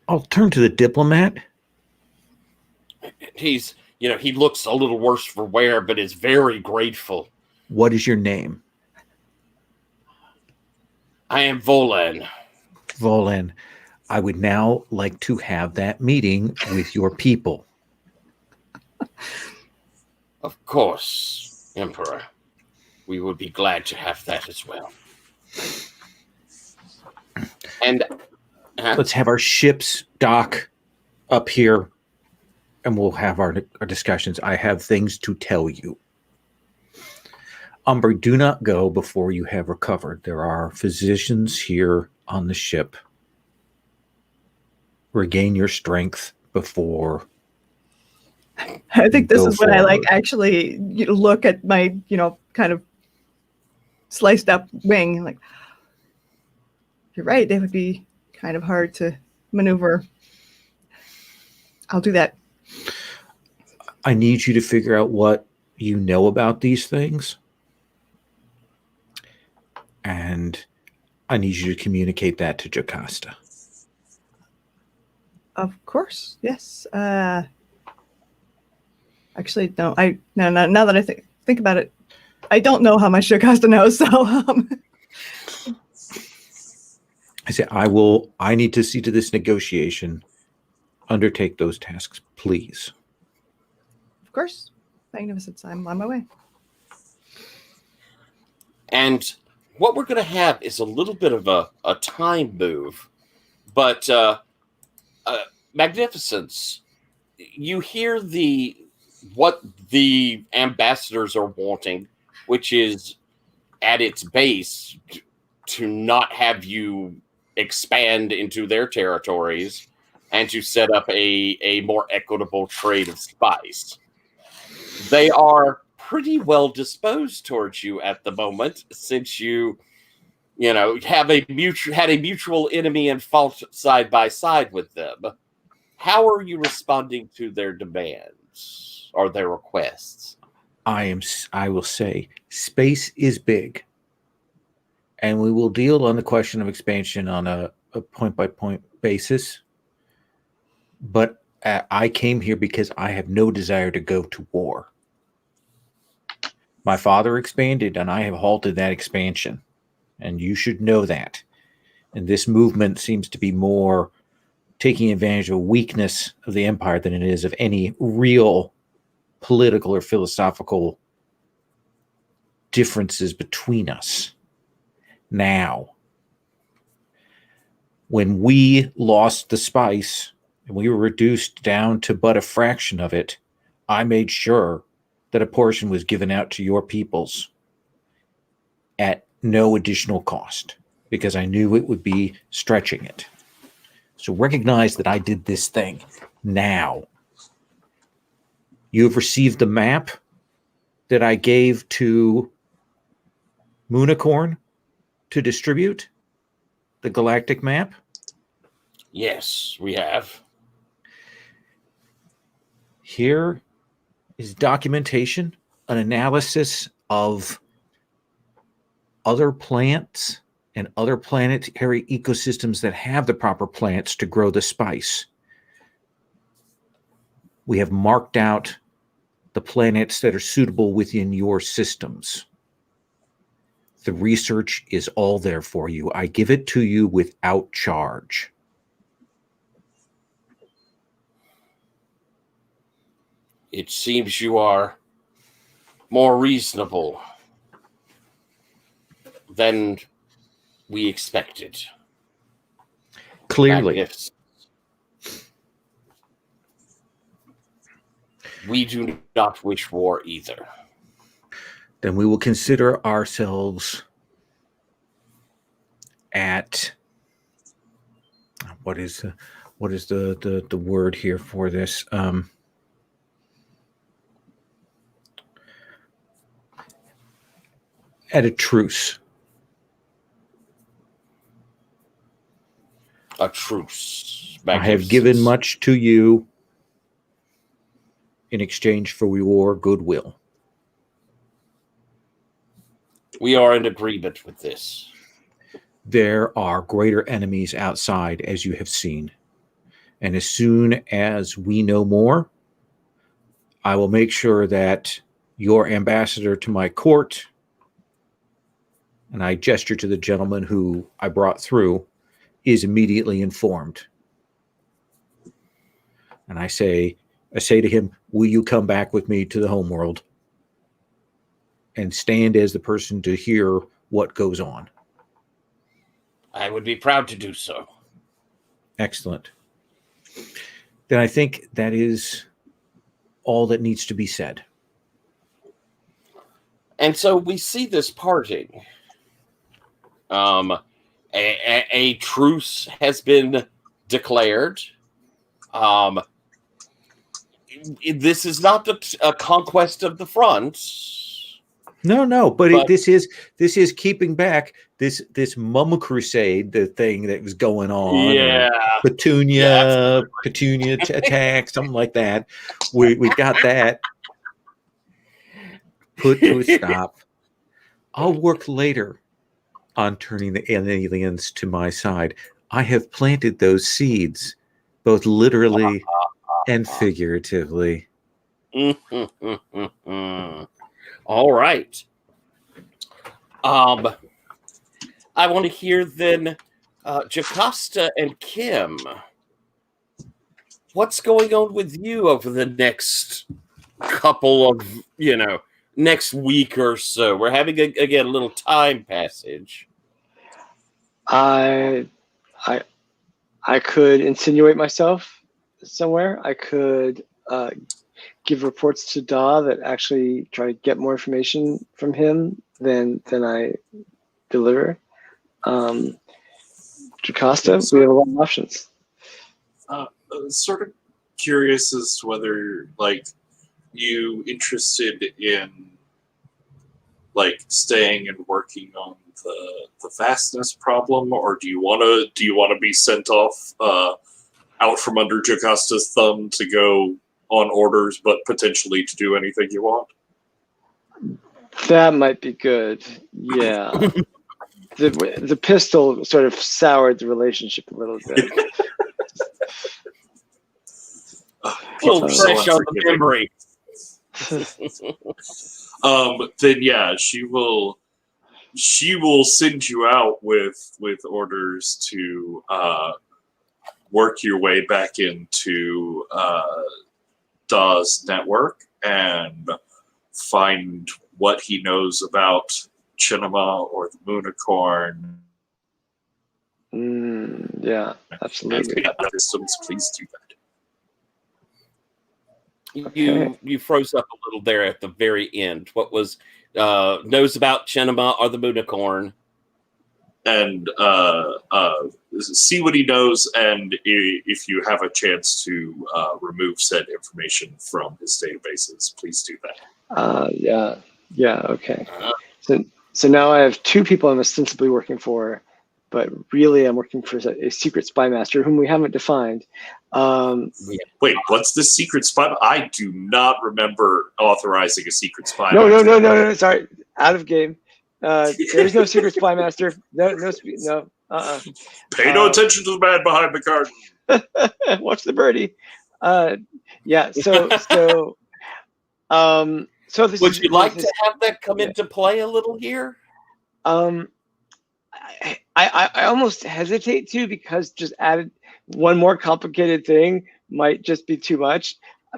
I'll turn to the diplomat. He's, he looks a little worse for wear, but is very grateful. What is your name? I am Volan. Volan, I would now like to have that meeting with your people. Of course, Emperor. We would be glad to have that as well. And let's have our ships dock up here, and we'll have our discussions. I have things to tell you. Umber, do not go before you have recovered. There are physicians here on the ship. Regain your strength before. I think this is when I actually look at my, kind of sliced up wing. Like, you're right. They would be kind of hard to maneuver. I'll do that. I need you to figure out what you know about these things. And I need you to communicate that to Jocasta. Of course. Yes. Actually, no. Now that I think about it, I don't know how much Jocasta knows. So I say I need to see to this negotiation. Undertake those tasks, please. Of course. Magnificence. I'm on my way. And what we're going to have is a little bit of a time move. But Magnificence, you hear what the ambassadors are wanting, which is at its base to not have you expand into their territories and to set up a more equitable trade of spice. They are pretty well disposed towards you at the moment, since you have had a mutual enemy and fought side by side with them. How are you responding to their demands or their requests? I will say, space is big, and we will deal on the question of expansion on a point-by-point basis. But I came here because I have no desire to go to war. My father expanded, and I have halted that expansion. And you should know that. And this movement seems to be more taking advantage of a weakness of the empire than it is of any real political or philosophical differences between us. Now, when we lost the spice and we were reduced down to but a fraction of it, I made sure that a portion was given out to your peoples at no additional cost, because I knew it would be stretching it. So recognize that I did this thing. Now, you have received the map that I gave to Moonicorn to distribute, the galactic map. Yes, we have. Here is documentation, an analysis of other plants and other planetary ecosystems that have the proper plants to grow the spice. We have marked out the planets that are suitable within your systems. The research is all there for you. I give it to you without charge. It seems you are more reasonable than we expected. Clearly. Magnificent. We do not wish war either. Then we will consider ourselves at what is the word here for this? At a truce. A truce. I have given much to you in exchange for your goodwill. We are in agreement with this. There are greater enemies outside, as you have seen. And as soon as we know more, I will make sure that your ambassador to my court, and I gesture to the gentleman who I brought through, is immediately informed. And I say to him, will you come back with me to the homeworld and stand as the person to hear what goes on? I would be proud to do so. Excellent. Then I think that is all that needs to be said. And so we see this parting. A truce has been declared. This is not a conquest of the front. No, but this is keeping back this Mum Crusade, the thing that was going on. Yeah, Petunia attack, something like that. We got that put to a stop. I'll work later on turning the aliens to my side. I have planted those seeds, both literally and figuratively. All right. I want to hear then, Jocasta and Kim. What's going on with you over the next couple of, next week or so? We're having a little time passage. I could insinuate myself somewhere. I could give reports to Da that actually try to get more information from him than I deliver. Jocasta, we have a lot of options. Sort of curious as to whether, you interested in like staying and working on the fastness problem, or do you want to be sent off out from under Jocasta's thumb to go on orders, but potentially to do anything you want? That might be good. Yeah. The pistol sort of soured the relationship a little bit. Little fresh on the memory. Then yeah, she will send you out with orders to work your way back into Daw's network and find what he knows about Chinema or the Moonicorn. Yeah, absolutely. Systems, please do that. You froze up a little there at the very end. What was knows about Chinema or the Moonicorn? And see what he knows, and if you have a chance to remove said information from his databases, please do that. Yeah, okay. So now I have two people I'm ostensibly working for, but really I'm working for a secret spy master whom we haven't defined. Wait, what's the secret spy? I do not remember authorizing a secret spy. No, sorry, out of game. There's no secret spy master. No. Pay no attention to the man behind the curtain. Watch the birdie. Yeah. So this would you like to have that come into play a little here? I almost hesitate to, because just added one more complicated thing might just be too much.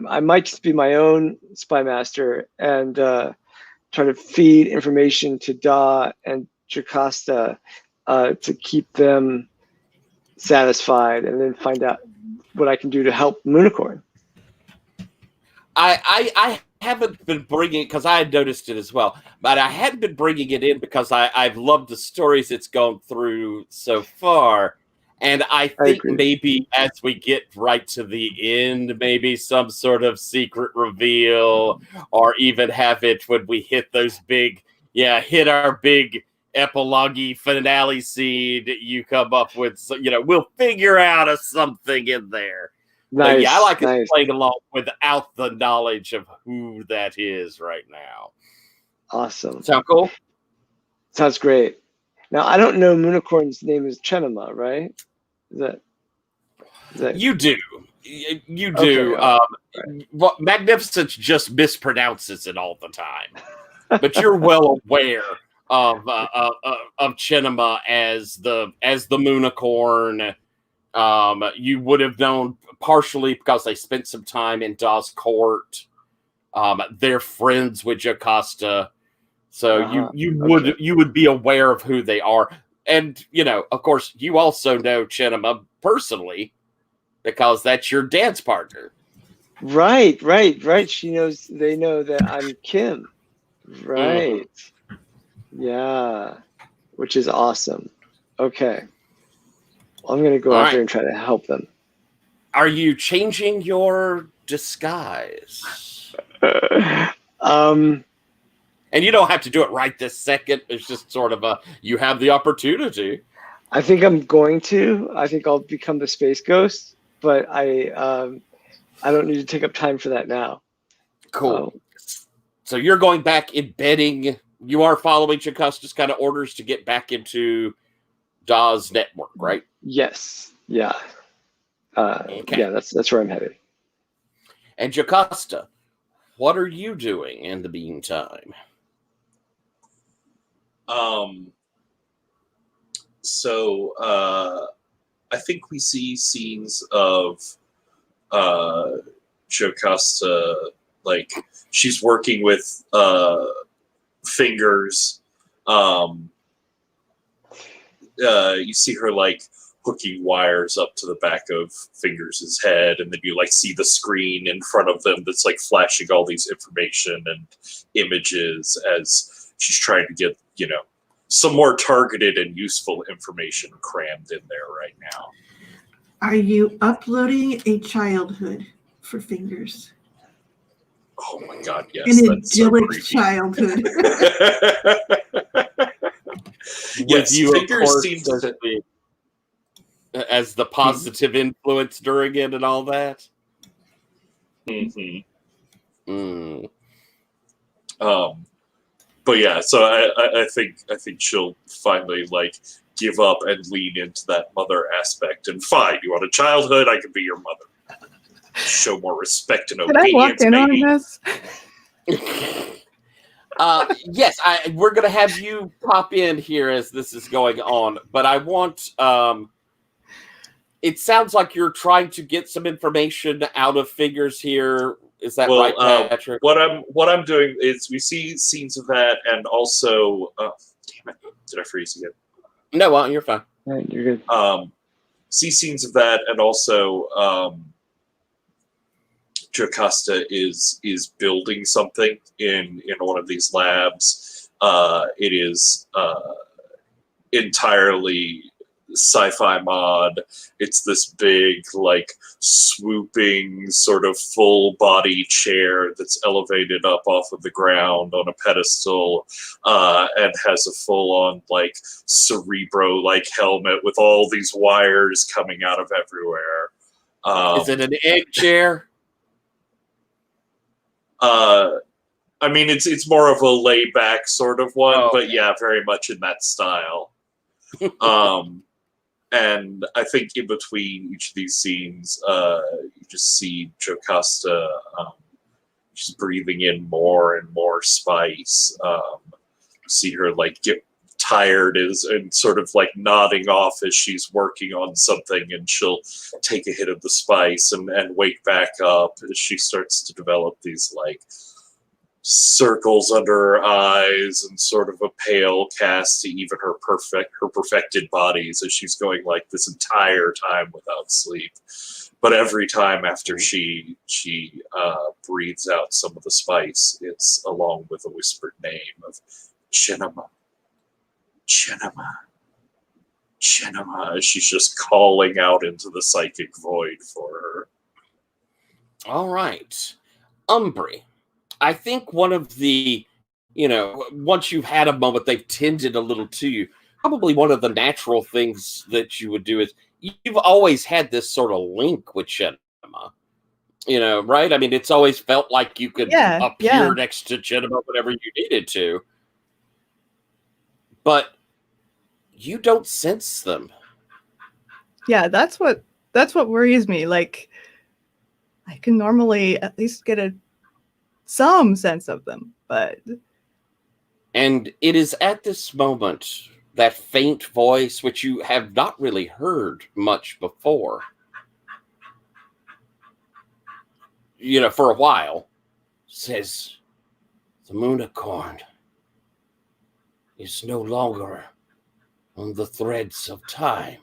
I might just be my own spy master and try to feed information to Daw and Jocasta to keep them satisfied, and then find out what I can do to help Moonicorn. I haven't been bringing, because I had noticed it as well, but I hadn't been bringing it in because I've loved the stories it's gone through so far. And I think maybe as we get right to the end, maybe some sort of secret reveal, or even have it when we hit those hit our big epilogue finale scene, you come up with, we'll figure out something in there. Nice. But yeah, I like us playing along without the knowledge of who that is right now. Awesome. Sound cool? Sounds great. Now, I don't know Moonicorn's name is Chinema, right? Is that... You do. You do. Okay, well, Magnificence just mispronounces it all the time. But you're well aware of Chinema as the Moonicorn. You would have known partially because they spent some time in Daw's court. They're friends with Jocasta, so you would be aware of who they are. And of course, you also know Chinema personally because that's your dance partner. Right. They know that I'm Kim. Right. Yeah. Which is awesome. Okay. I'm going to go out there and try to help them. Are you changing your disguise? And you don't have to do it right this second. It's just sort of you have the opportunity. I think I'm going to. I think I'll become the space ghost, but I don't need to take up time for that now. Cool. So you're going back embedding. You are following Jocasta's kind of orders to get back into Daw's network, right? Yes. Yeah. Okay. Yeah, that's where I'm headed. And Jocasta, what are you doing in the meantime? So I think we see scenes of Jocasta, like she's working with fingers. You see her like hooking wires up to the back of Fingers' head, and then you like see the screen in front of them that's like flashing all these information and images as she's trying to get, some more targeted and useful information crammed in there right now. Are you uploading a childhood for Fingers? Oh my god, yes. An That's so idyllic creepy. childhood. Yes, With you, of fingers course, seem to. as the positive influence during it and all that. Mhm. Mm. But yeah, so I think she'll finally like give up and lean into that mother aspect. And fine, you want a childhood? I can be your mother. Show more respect and Can I walk obedience, in on baby. this? Yes, we're gonna have you pop in here as this is going on, but I want. It sounds like you're trying to get some information out of figures here. Is that right, Patrick? What I'm doing is we see scenes of that, and also, damn it, did I freeze again? No, you're fine. Yeah, you're good. See scenes of that, and also Jocasta is building something in one of these labs. It is entirely sci-fi mod. It's this big, like, swooping sort of full body chair that's elevated up off of the ground on a pedestal, and has a full-on like Cerebro like helmet with all these wires coming out of everywhere. Is it an egg chair? I mean, it's more of a layback sort of one, Oh, but okay. yeah, very much in that style. And I think in between each of these scenes, you just see Jocasta, she's breathing in more and more spice. See her like get tired and sort of like nodding off as she's working on something, and she'll take a hit of the spice and wake back up as she starts to develop these like circles under her eyes and sort of a pale cast to even her perfected bodies as she's going like this entire time without sleep. But every time after she breathes out some of the spice, it's along with a whispered name of Chinema, Chinema, Chinema, as she's just calling out into the psychic void for her. All right. Umbry. I think one of the, once you've had a moment, they've tended a little to you. Probably one of the natural things that you would do is you've always had this sort of link with Chinema, right? I mean, it's always felt like you could appear next to Chinema whenever you needed to. But you don't sense them. Yeah, that's what worries me. Like, I can normally at least get some sense of them, but and it is at this moment that faint voice, which you have not really heard much before, for a while, says, "The Moonicorn is no longer on the threads of time."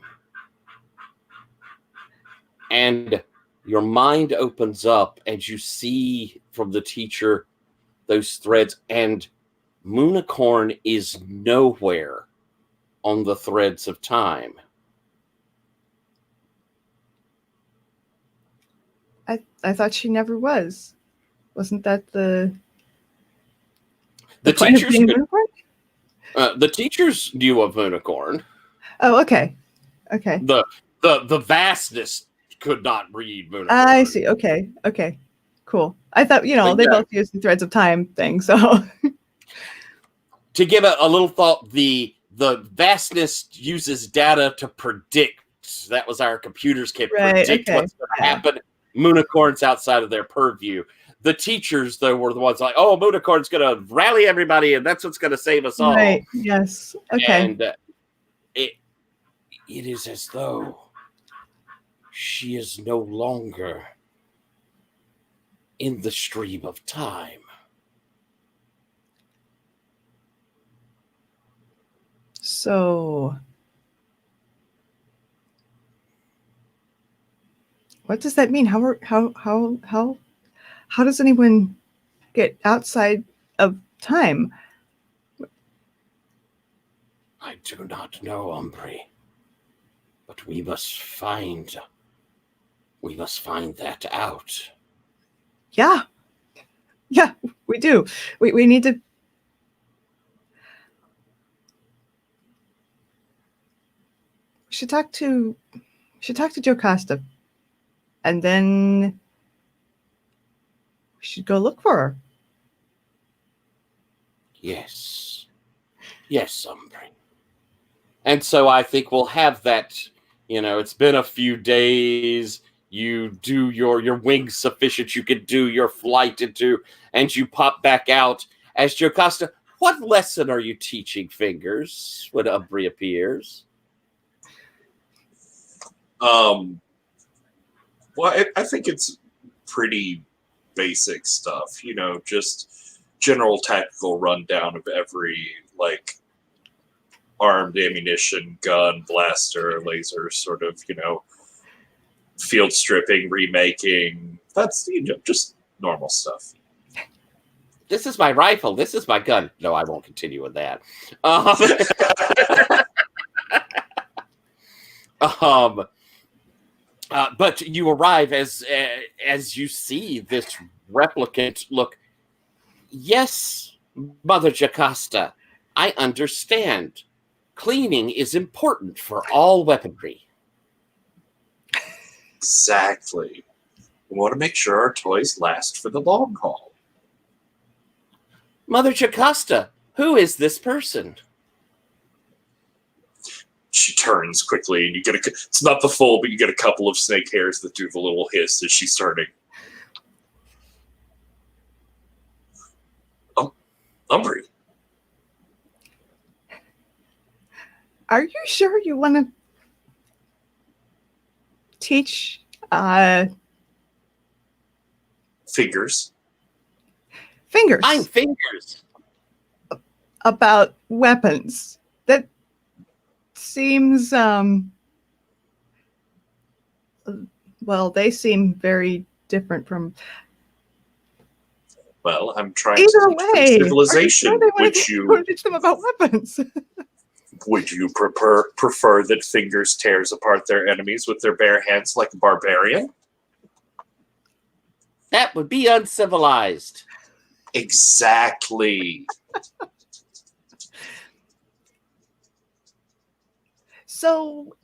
And your mind opens up and you see from the teacher those threads, and Moonicorn is nowhere on the threads of time. I thought she never was. Wasn't that the point teachers of being Moonicorn? The teachers knew of Moonicorn. Oh, okay. The vastness could not read Moonicorn. I see. Okay. Cool. I thought, they both use the threads of time thing, so to give a little thought, the vastness uses data to predict. That was our computers can predict what's going to happen. Moonicorn's outside of their purview. The teachers, though, were the ones like, "Oh, Moonicorn's going to rally everybody, and that's what's going to save us all." Right. Yes. Okay. And it is as though she is no longer in the stream of time. So, what does that mean? How does anyone get outside of time? I do not know, Umbry, but we must find that out. Yeah, Yeah, we do. We need to. We should talk to Joe Costa, and then we should go look for her. Yes. Yes, Umbry. And so I think we'll have that, it's been a few days. You do your wings sufficient, you could do your flight into, and you pop back out as Jocasta. What lesson are you teaching, Fingers, when Umbry appears? Well, I think it's pretty basic stuff, just general tactical rundown of every, armed ammunition, gun, blaster, laser, sort of, field stripping, remaking. That's, just normal stuff. This is my rifle. This is my gun. No, I won't continue with that. But you arrive as you see this replicant look. Yes, Mother Jocasta, I understand. Cleaning is important for all weaponry. Exactly. We want to make sure our toys last for the long haul. Mother Jocasta, who is this person? She turns quickly, and you get it's not the full, but you get a couple of snake hairs that do the little hiss as she's starting. Umbry. Are you sure you want to teach Fingers? Fingers? I'm Fingers. About weapons. That seems well, they seem very different from. Well, I'm trying Either to teach way, civilization, are you sure which they want to teach them about weapons. would you prefer that Fingers tears apart their enemies with their bare hands like a barbarian? That would be uncivilized. Exactly. So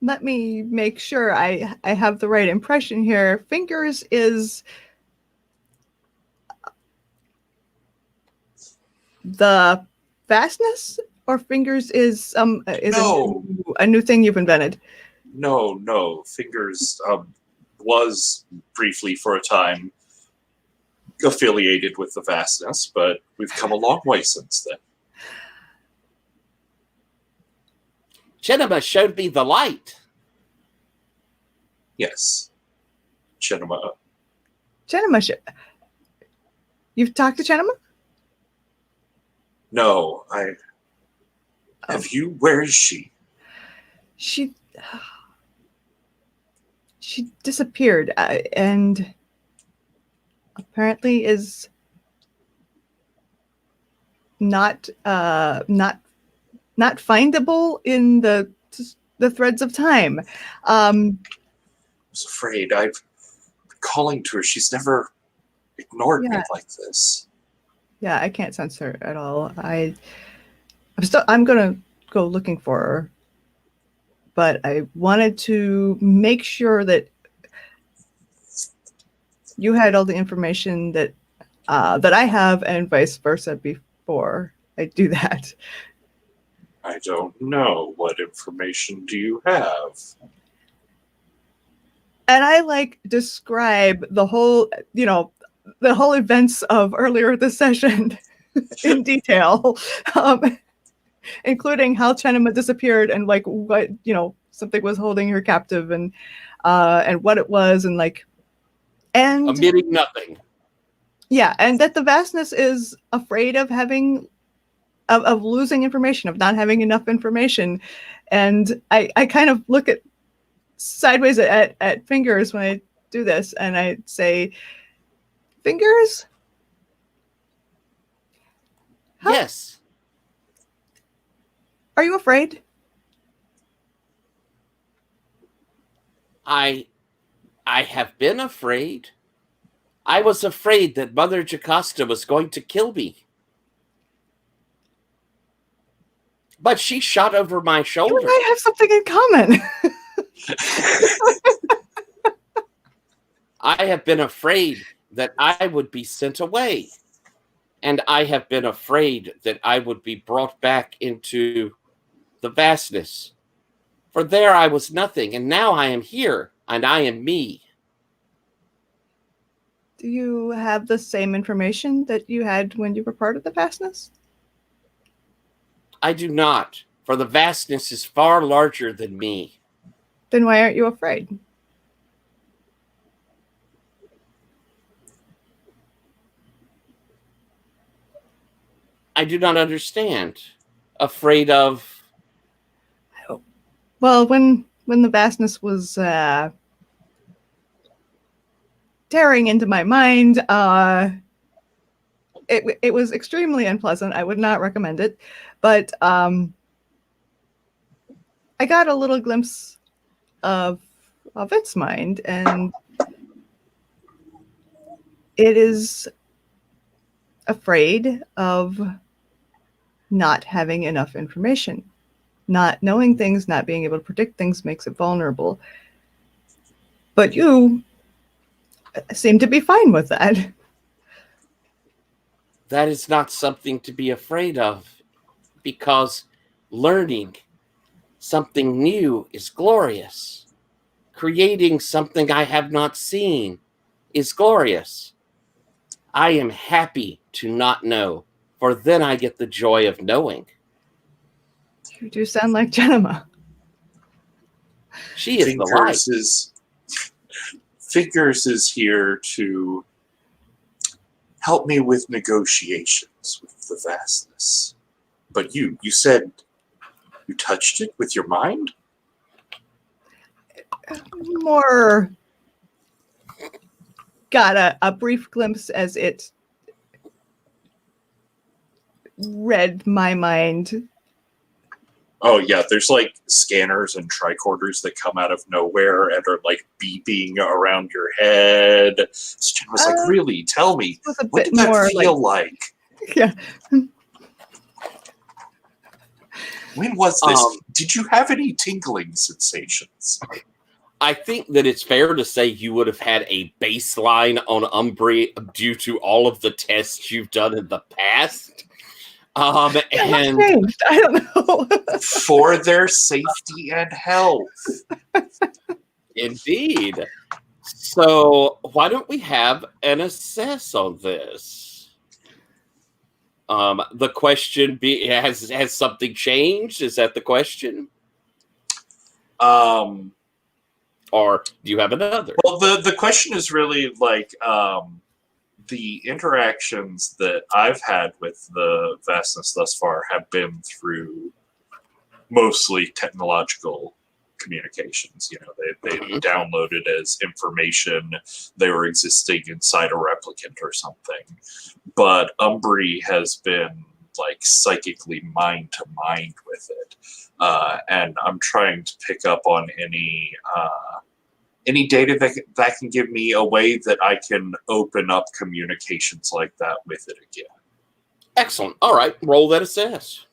let me make sure I have the right impression here. Fingers is the fastness, or Fingers is No. a new thing you've invented? No. Fingers was briefly for a time affiliated with the vastness, but we've come a long way since then. Chenema showed me the light. Yes. Chenema. You've talked to Chenema? No, Have you? Where is she? She disappeared and apparently is not findable in the threads of time. I was afraid. I've been calling to her. She's never ignored me like this. Yeah, I can't sense her at all. I'm gonna go looking for her, but I wanted to make sure that you had all the information that I have, and vice versa, before I do that. I don't know. What information do you have? And I describe the whole events of earlier this session in detail, including how Chenema disappeared and what something was holding her captive and what it was and omitting nothing. Yeah, and that the vastness is afraid of of losing information, of not having enough information, and I kind of look sideways at Fingers when I do this, and I say, Fingers? Yes. Are you afraid? I I have been afraid. I was afraid that Mother Jocasta was going to kill me. But she shot over my You shoulder. and I have something in common. I have been afraid that I would be sent away. And I have been afraid that I would be brought back into the vastness. For there I was nothing, and now I am here, and I am me. Do you have the same information that you had when you were part of the vastness? I do not, for the vastness is far larger than me. Then why aren't you afraid? I do not understand. Afraid of... Well, when the vastness was tearing into my mind, it was extremely unpleasant. I would not recommend it, but I got a little glimpse of its mind, and it is afraid of not having enough information. Not knowing things, not being able to predict things makes it vulnerable. But you seem to be fine with that. That is not something to be afraid of, because learning something new is glorious. Creating something I have not seen is glorious. I am happy to not know, for then I get the joy of knowing. You do sound like Jenema. She is the light. Figures is here to help me with negotiations with the vastness. But you said you touched it with your mind? More got a brief glimpse as it read my mind. Oh yeah, there's like scanners and tricorders that come out of nowhere and are like beeping around your head. Jen was like, really? Tell me, what did that feel like? Yeah. When was this? Did you have any tingling sensations? I think that it's fair to say you would have had a baseline on Umbri due to all of the tests you've done in the past. And changed. I don't know. For their safety and health. Indeed. So why don't we have an assess on this? The question has something changed? Is that the question? Or do you have another? Well, the question is really like the interactions that I've had with the vastness thus far have been through mostly technological communications. You know, they downloaded as information. They were existing inside a replicant or something. But Umbri has been like psychically mind to mind with it. And I'm trying to pick up on any data that can give me a way that I can open up communications like that with it again. Excellent. All right, roll that assess.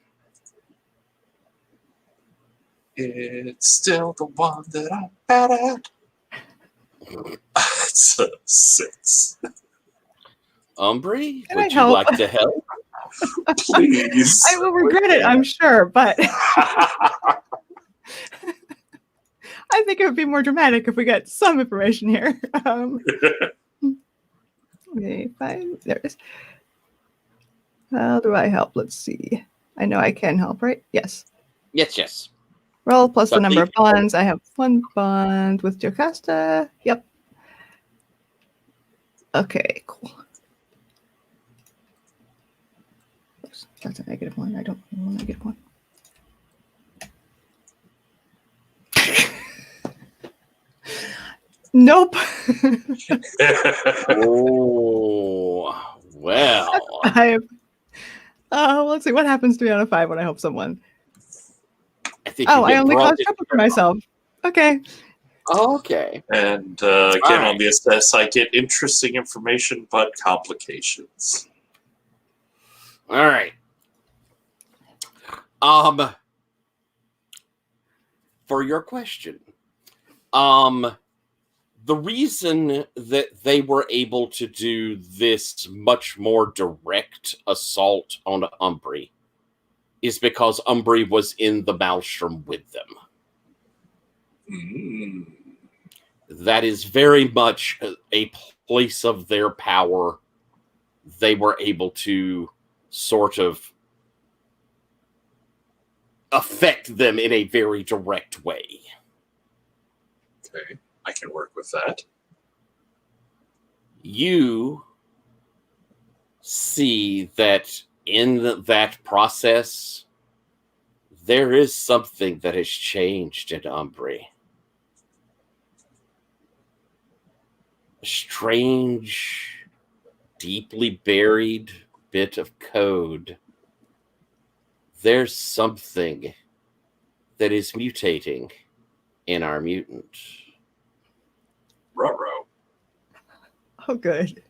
It's still the one that I'm bad at. It's a 6. Umbri, Can I would you help? like to help? Please. I will regret it, I'm sure, but I think it would be more dramatic if we got some information here. Okay, fine. There it is. How do I help? Let's see. I know I can help, right? Yes. Yes. Roll plus the But number the- of bonds. I have 1 bond with Jocasta. Yep. Okay, cool. Oops, that's a -1. I don't want a -1. Nope. Oh, well. 5. Let's see what happens to me on a 5 when I help someone. I think Oh, you I get only brought caused trouble for myself. Okay. Okay. And again, right. on the SS, I get interesting information, but complications. All right. For your question, the reason that they were able to do this much more direct assault on Umbri is because Umbri was in the Maelstrom with them. Mm. That is very much a place of their power. They were able to sort of affect them in a very direct way. Okay, I can work with that. You see that in that process, there is something that has changed in Umbri. A strange, deeply buried bit of code. There's something that is mutating in our mutant. Ruh-roh. Oh, good.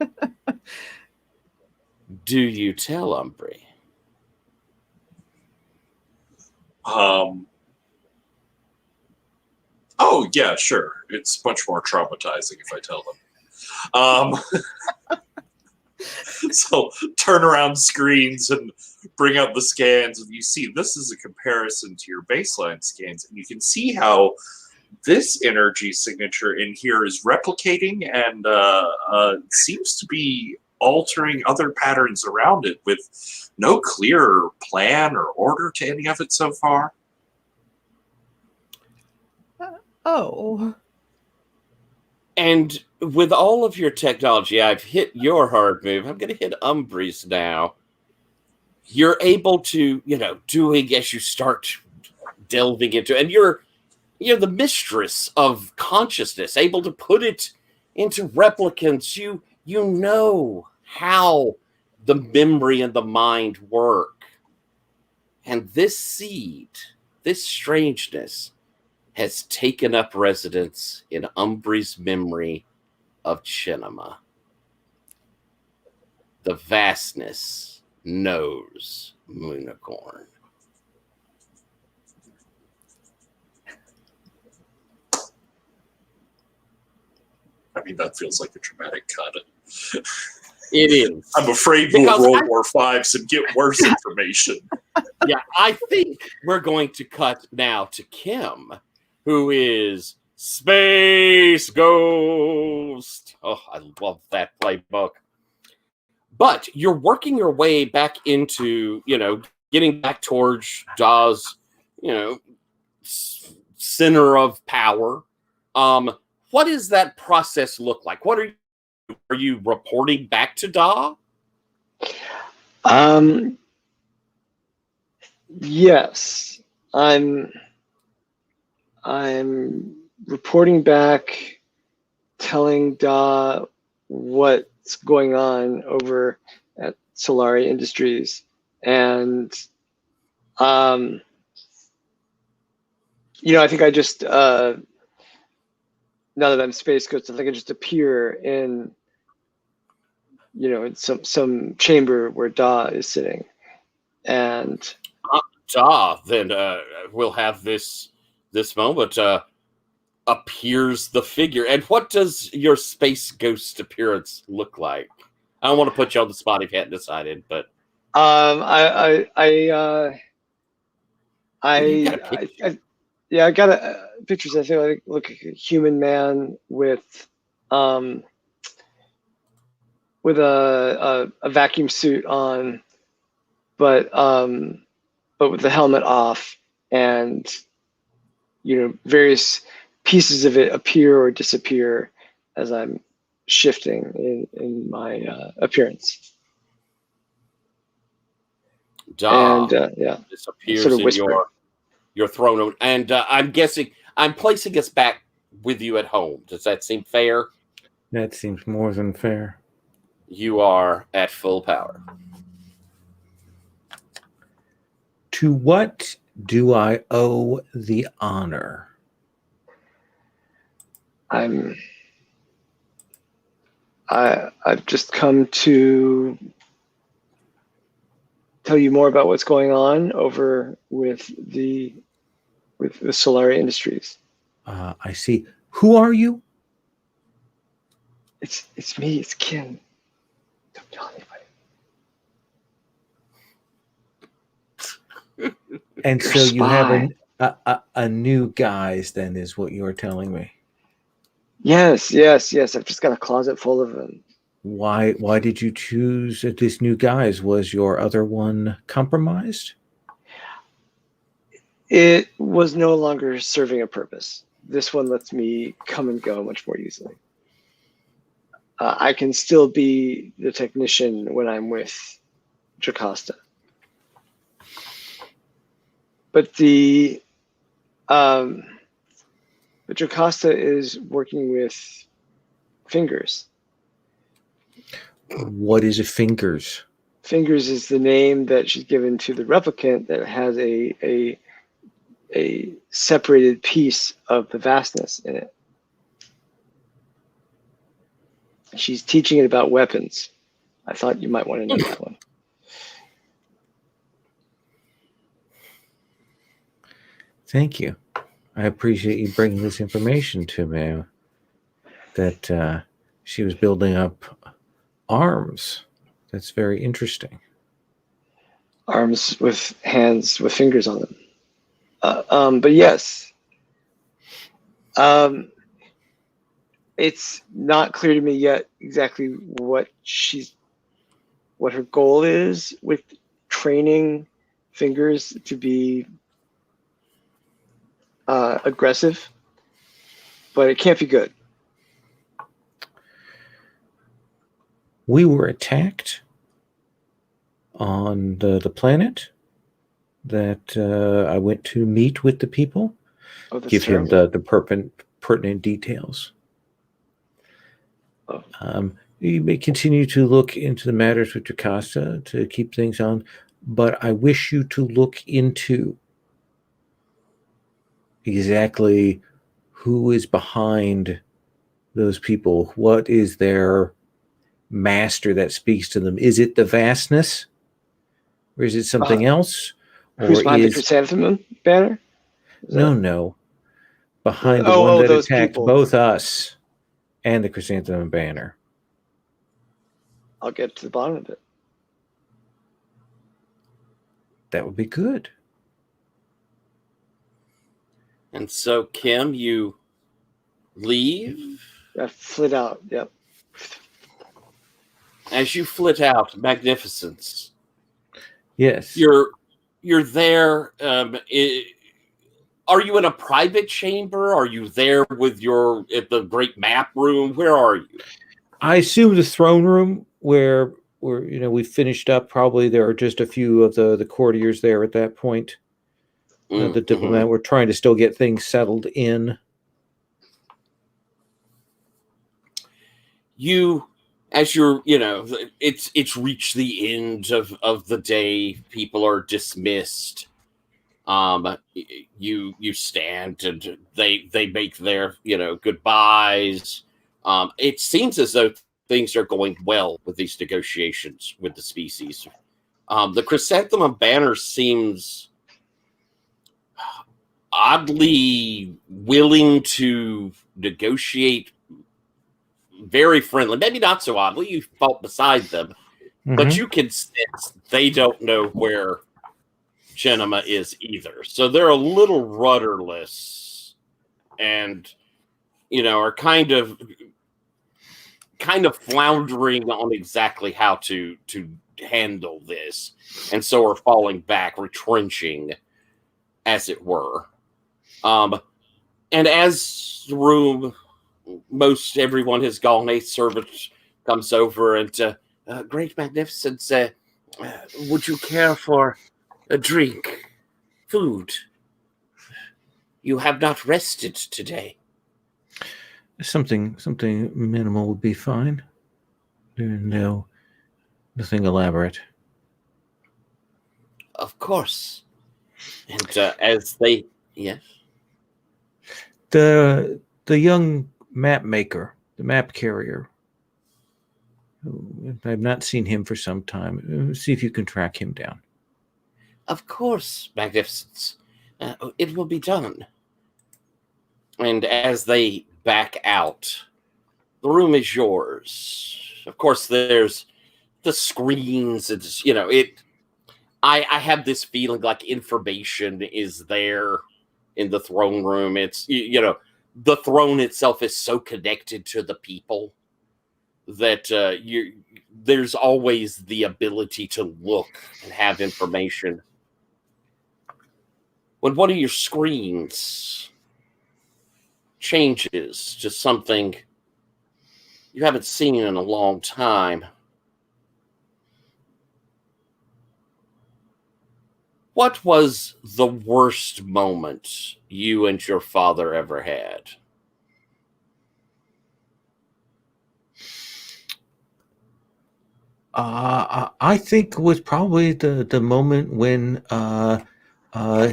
Do you tell Umbri? Oh, yeah, sure. It's much more traumatizing if I tell them. So turn around screens and bring up the scans, and you see this is a comparison to your baseline scans, and you can see how this energy signature in here is replicating and seems to be altering other patterns around it with no clear plan or order to any of it so far. Oh. And with all of your technology, I've hit your hard move. I'm going to hit Umbri's now. You're able to, doing as you start delving into, and you're the mistress of consciousness, able to put it into replicants. You know how the memory and the mind work. And this seed, this strangeness, has taken up residence in Umbri's memory of Chinema. The vastness knows Moonicorn. I mean, that feels like a dramatic cut. It is. I'm afraid we'll roll more fives and get worse information. Yeah, I think we're going to cut now to Kim, who is Space Ghost. Oh, I love that playbook. But you're working your way back into, getting back towards Daw's, center of power. What does that process look like? What are you reporting back to Daw? Yes, I'm reporting back, telling Daw what's going on over at Solari Industries, and I think I just now that I'm Space Ghost, I think I just appear in in some chamber where Daw is sitting, and Daw then we'll have this moment. Appears the figure. And what does your Space Ghost appearance look like? I don't want to put you on the spot if you hadn't decided, but I got pictures. I think I look like a human man with a vacuum suit on, but with the helmet off, and various pieces of it appear or disappear as I'm shifting in my appearance. Daw and disappears sort of in whispering. your throne. And I'm guessing I'm placing us back with you at home. Does that seem fair? That seems more than fair. You are at full power. To what do I owe the honor? I've just come to tell you more about what's going on over with Solaria Industries. I see. Who are you? It's me. It's Kim. Don't tell anybody. And You're so you have spy. a new guise, then, is what you're telling me. Yes. I've just got a closet full of them. Why did you choose this new guise? Was your other one compromised? It was no longer serving a purpose. This one lets me come and go much more easily. I can still be the technician when I'm with Jocasta. But Jocasta is working with fingers. What is a fingers? Fingers is the name that she's given to the replicant that has a separated piece of the vastness in it. She's teaching it about weapons. I thought you might want to know that one. Thank you. I appreciate you bringing this information to me. That she was building up arms. That's very interesting. Arms with hands with fingers on them. But yes, it's not clear to me yet exactly what her goal is with training fingers to be aggressive, but it can't be good. We were attacked on the planet that I went to meet with the people. Oh, that's Give terrible. him the pertinent details. Oh. You may continue to look into the matters with Jocasta to keep things on, but I wish you to look into exactly who is behind those people. What is their master that speaks to them? Is it the vastness? Or is it something else? Who's Or behind the chrysanthemum banner? No. Behind the one that those attacked people. both us and the chrysanthemum banner. I'll get to the bottom of it. That would be good. And so, Kim, you leave? I flit out. Yep. As you flit out, magnificence. Yes. You're there. Are you in a private chamber? Are you there with at the great map room? Where are you? I assume the throne room where we finished up. Probably there are just a few of the courtiers there at that point. The diplomat. We're trying to still get things settled in. As you're, it's reached the end of the day. People are dismissed. You stand and they make their, goodbyes. It seems as though things are going well with these negotiations with the species. The chrysanthemum banner seems oddly willing to negotiate, very friendly, maybe not so oddly. You fought beside them, but you can sense they don't know where Genema is either. So they're a little rudderless and, are kind of floundering on exactly how to handle this. And so are falling back, retrenching, as it were. And as the room, most everyone has gone, a servant comes over and, Great Magnificence, would you care for a drink, food? You have not rested today. Something minimal would be fine. Nothing elaborate. Of course. And as they, yes. The young map maker, the map carrier. I've not seen him for some time. See if you can track him down. Of course, Magnificence. It will be done. And as they back out, the room is yours. Of course, there's the screens. It's, I have this feeling like information is there in the throne room. It's, the throne itself is so connected to the people that there's always the ability to look and have information. When one of your screens changes to something you haven't seen in a long time, what was the worst moment you and your father ever had? I think it was probably the moment when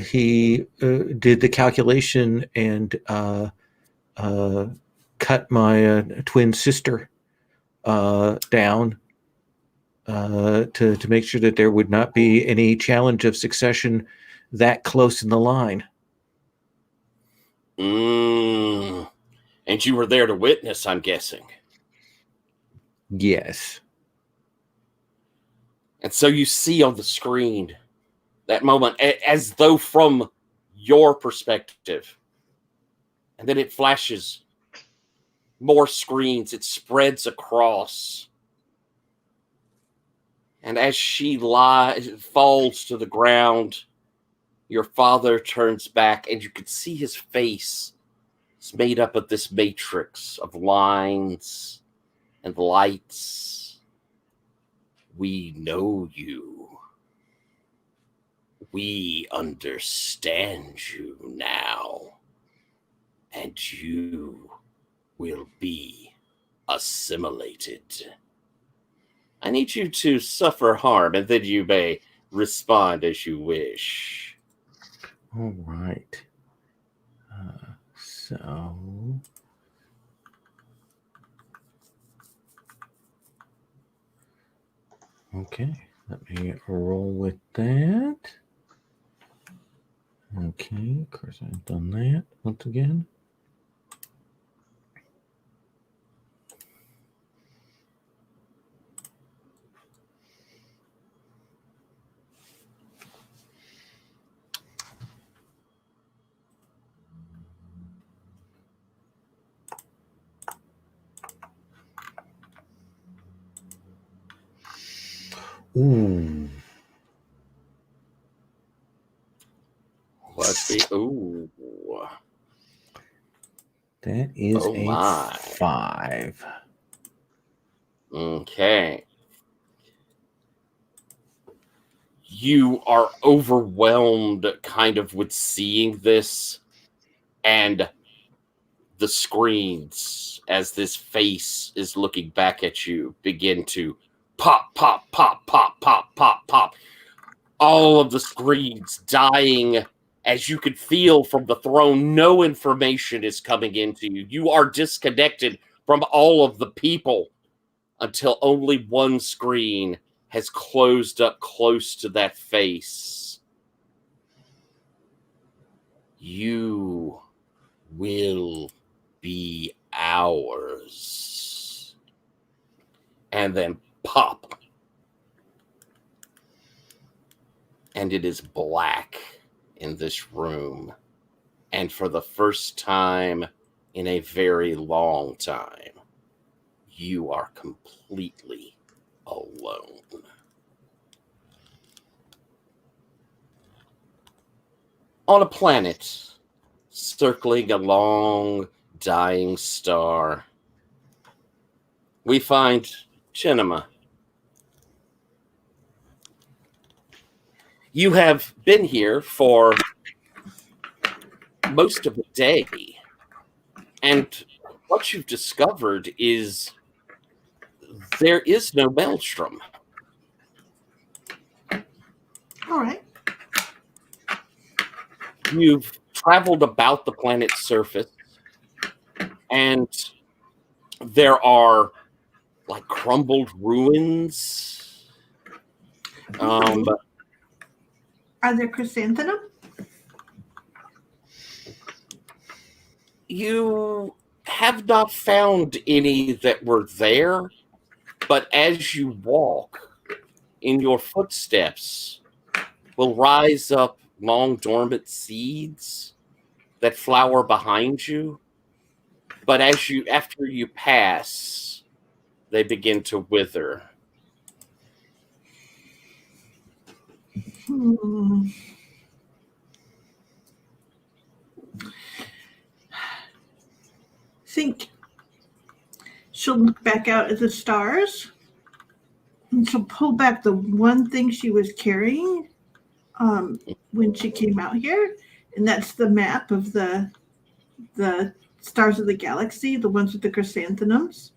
he did the calculation and cut my twin sister down to make sure that there would not be any challenge of succession that close in the line. And you were there to witness, I'm guessing. Yes. And so you see on the screen that moment as though from your perspective. And then it flashes more screens. It spreads across. And as she falls to the ground, your father turns back and you can see his face. It's made up of this matrix of lines and lights. We know you. We understand you now. And you will be assimilated. I need you to suffer harm, and then you may respond as you wish. All right. So... Okay, let me roll with that. Okay, of course I've done that once again. Ooh. Let's see. Ooh. That is Oh my. 5. Okay. You are overwhelmed kind of with seeing this and the screens as this face is looking back at you begin to pop, pop, pop, pop, pop, pop, pop. All of the screens dying as you could feel from the throne. No information is coming into you. You are disconnected from all of the people until only one screen has closed up close to that face. You will be ours. And then pop. And it is black in this room. And for the first time in a very long time, you are completely alone. On a planet circling a long, dying star, we find Chinema. You have been here for most of the day, and what you've discovered is there is no maelstrom. All right. You've traveled about the planet's surface, and there are like crumbled ruins. Are there chrysanthemum? You have not found any that were there, but as you walk, in your footsteps will rise up long dormant seeds that flower behind you. But after you pass, they begin to wither. Think she'll look back out at the stars and she'll pull back the one thing she was carrying when she came out here, and that's the map of the stars of the galaxy, the ones with the chrysanthemums.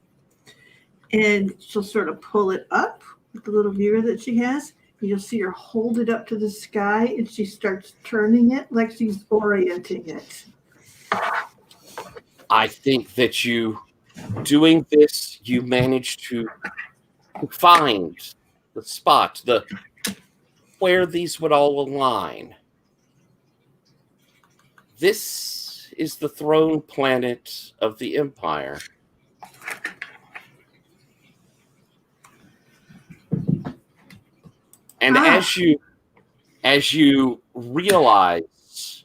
And she'll sort of pull it up with the little viewer that she has. And you'll see her hold it up to the sky, and she starts turning it like she's orienting it. I think that you, doing this, you manage to find the spot, where these would all align. This is the throne planet of the Empire. And as you realize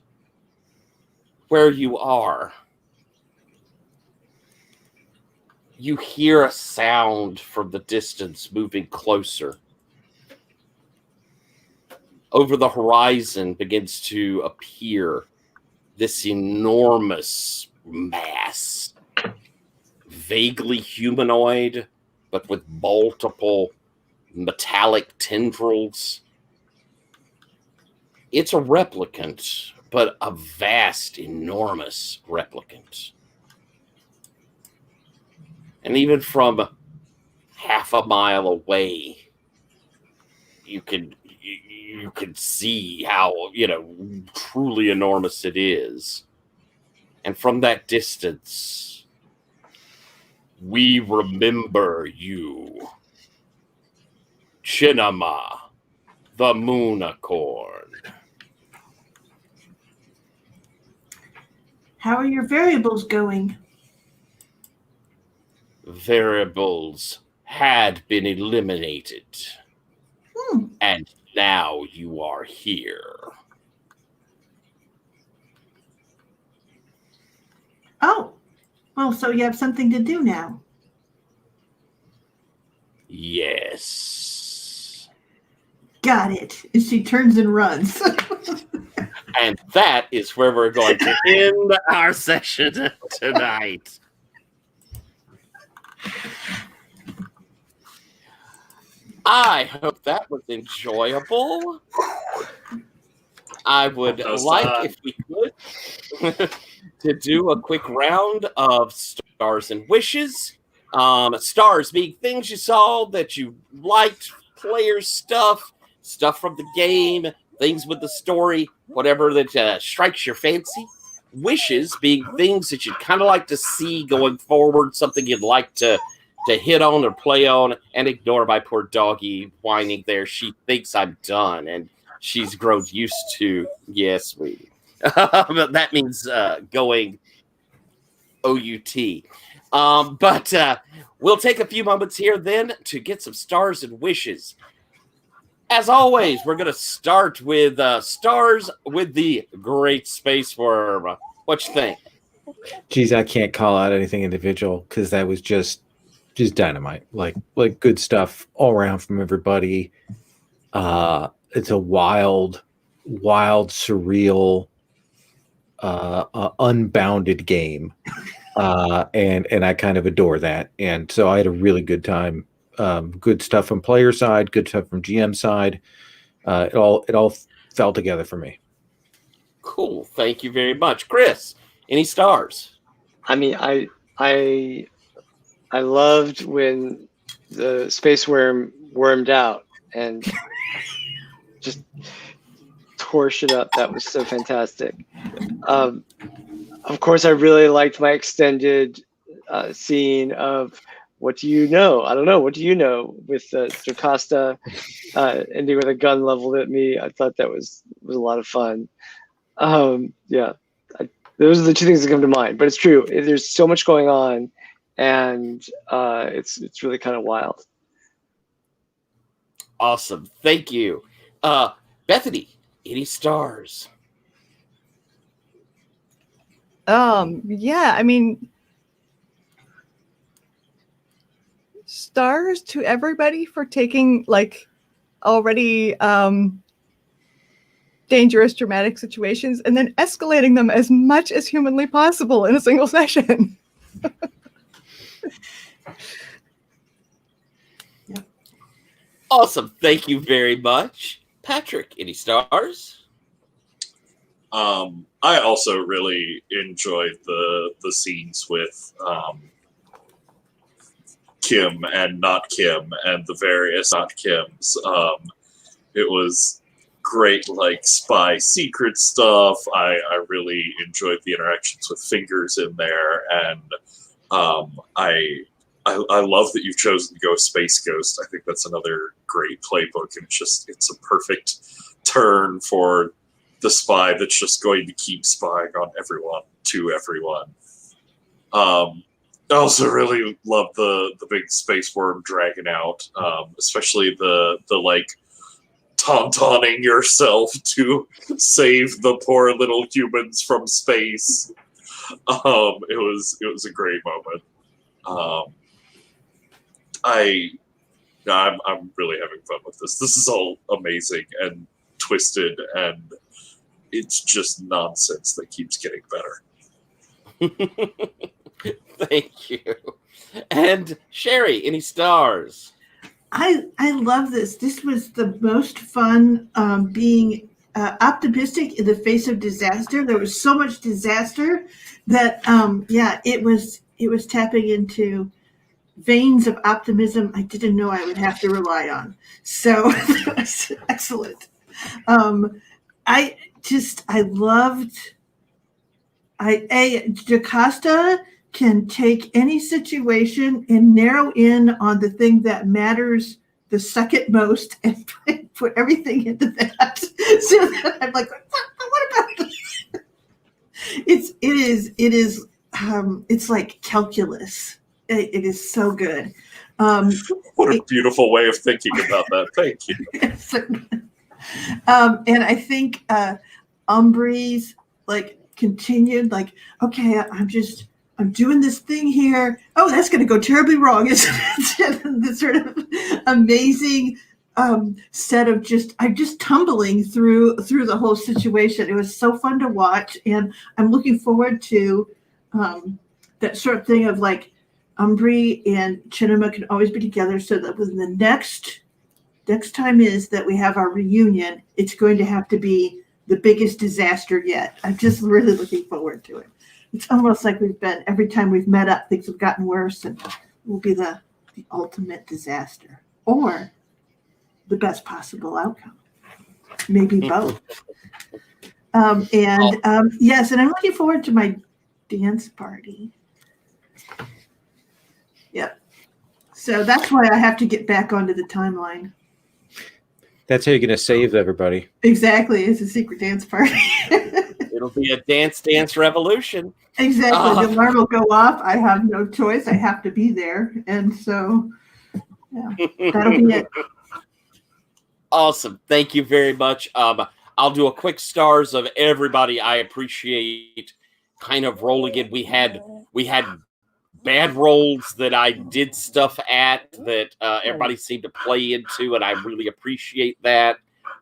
where you are, you hear a sound from the distance moving closer. Over the horizon begins to appear this enormous mass, vaguely humanoid, but with multiple metallic tendrils. It's a replicant, but a vast, enormous replicant. And even from half a mile away, you could see how, truly enormous it is. And from that distance, we remember you. Chinama, the Moonicorn. How are your variables going? Variables had been eliminated. And now you are here. Oh, well, so you have something to do now. Yes. Got it. And she turns and runs. And that is where we're going to end our session tonight. I hope that was enjoyable. I would like, if we could, to do a quick round of stars and wishes. Stars being things you saw that you liked, player stuff from the game, things with the story, whatever that strikes your fancy. Wishes being things that you'd kind of like to see going forward, something you'd like to hit on or play on, and ignore my poor doggy whining there. She thinks I'm done, and she's grown used to, yes, sweetie. But that means going OUT. But we'll take a few moments here then to get some stars and wishes. As always, we're going to start with stars with the Great Space Wurm. What you think? Geez, I can't call out anything individual because that was just dynamite. Like good stuff all around from everybody. It's a wild, surreal, unbounded game. And I kind of adore that. And so I had a really good time. Good stuff from player side, good stuff from GM side. It all fell together for me. Cool. Thank you very much. Chris, any stars? I mean, I loved when the space worm wormed out and just tore shit up. That was so fantastic. Of course, I really liked my extended scene of what do you know? I don't know. What do you know? With Jocasta ending with a gun leveled at me. I thought that was a lot of fun. Yeah, those are the two things that come to mind. But it's true. There's so much going on, and it's really kind of wild. Awesome. Thank you. Bethany, any stars? Yeah, I mean, stars to everybody for taking like already dangerous, dramatic situations and then escalating them as much as humanly possible in a single session. Awesome. Thank you very much. Patrick, any stars? I also really enjoyed the scenes with Kim and not Kim and the various not Kims. It was great, like spy secret stuff. I really enjoyed the interactions with Fingers in there, and I love that you've chosen to go Space Ghost. I think that's another great playbook, and it's a perfect turn for the spy that's just going to keep spying on everyone to everyone. I also really love the big space worm dragging out, especially the like taunting yourself to save the poor little humans from space. It was a great moment. I'm really having fun with this. This is all amazing and twisted, and it's just nonsense that keeps getting better. Thank you. And Sherry, any stars? I love this. This was the most fun being optimistic in the face of disaster. There was so much disaster that it was tapping into veins of optimism I didn't know I would have to rely on. So that was excellent. Jocasta can take any situation and narrow in on the thing that matters the second most and put everything into that. So that I'm like, what about this? It's like calculus. It is so good. What a beautiful way of thinking about that. Thank you. And I think Umbree's like continued like, okay, I'm doing this thing here. Oh, that's going to go terribly wrong. It's this sort of amazing set of I'm just tumbling through the whole situation. It was so fun to watch, and I'm looking forward to that sort of thing of like Umbree and Chinema can always be together, so that when the next time is that we have our reunion, it's going to have to be the biggest disaster yet. I'm just really looking forward to it. It's almost like every time we've met up, things have gotten worse, and it will be the ultimate disaster or the best possible outcome. Maybe both. Yes, and I'm looking forward to my dance party. Yep. So that's why I have to get back onto the timeline. That's how you're going to save everybody. Exactly. It's a secret dance party. It'll be a dance revolution. Exactly. The alarm will go off. I have no choice. I have to be there. And so, yeah, that'll be it. Awesome. Thank you very much. I'll do a quick stars of everybody I appreciate kind of rolling in. We had bad roles that I did stuff at that everybody seemed to play into, and I really appreciate that.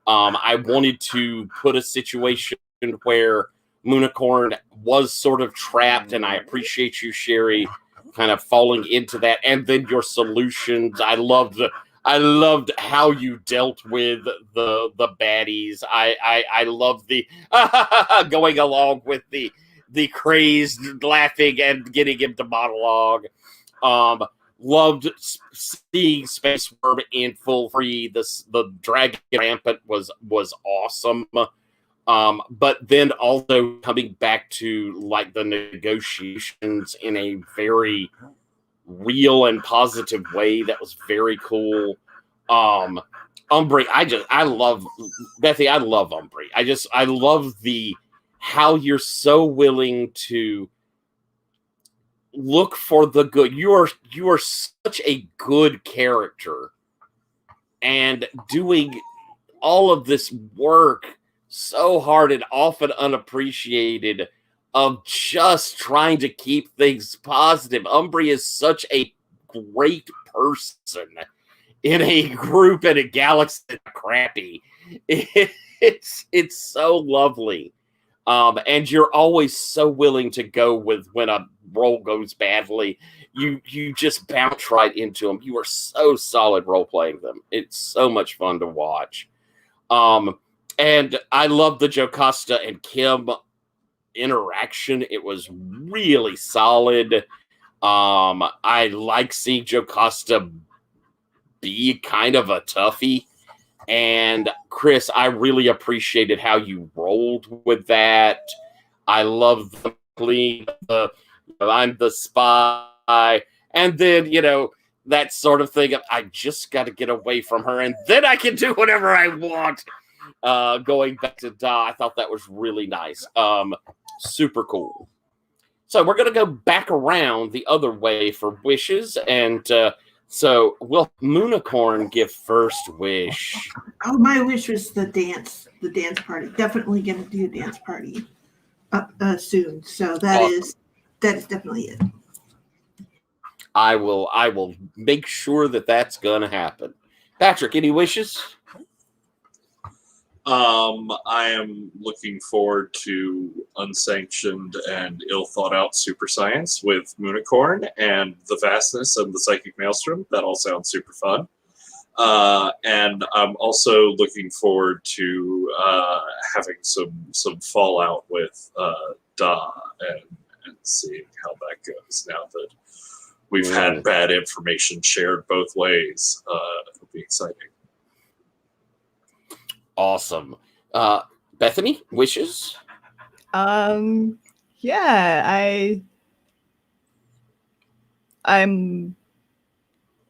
I wanted to put a situation where Moonicorn was sort of trapped, and I appreciate you, Sherry, kind of falling into that. And then your solutions. I loved how you dealt with the baddies. I love the going along with the crazed laughing and getting him to monologue. Loved seeing Space Wurm in full free. The Dragon Rampant was awesome. But then also coming back to like the negotiations in a very real and positive way. That was very cool. Umbry, I love Bethy. I love Umbry. I love how you're so willing to look for the good. You are such a good character, and doing all of this work so hard and often unappreciated of just trying to keep things positive. Umbry is such a great person in a group in a galaxy that's crappy. It's so lovely. And you're always so willing to go with when a role goes badly. You just bounce right into them. You are so solid role playing them. It's so much fun to watch. And I love the Jocasta and Kim interaction. It was really solid. I like seeing Jocasta be kind of a toughie. And Chris, I really appreciated how you rolled with that. I love the clean, I'm the spy. And then, that sort of thing of, I just got to get away from her and then I can do whatever I want. Going back to Da, I thought that was really nice. Super cool. So we're going to go back around the other way for wishes. And so will Moonicorn give first wish? Oh, my wish was the dance party. Definitely going to do a dance party soon. So that Awesome. is definitely it. I will make sure that's going to happen. Patrick, any wishes? I am looking forward to unsanctioned and ill thought out super science with Moonicorn and the vastness of the psychic maelstrom. That all sounds super fun. And I'm also looking forward to having some fallout with Da and seeing how that goes now that we've had bad information shared both ways. It'll be exciting. Awesome. Bethany, wishes? Yeah, I'm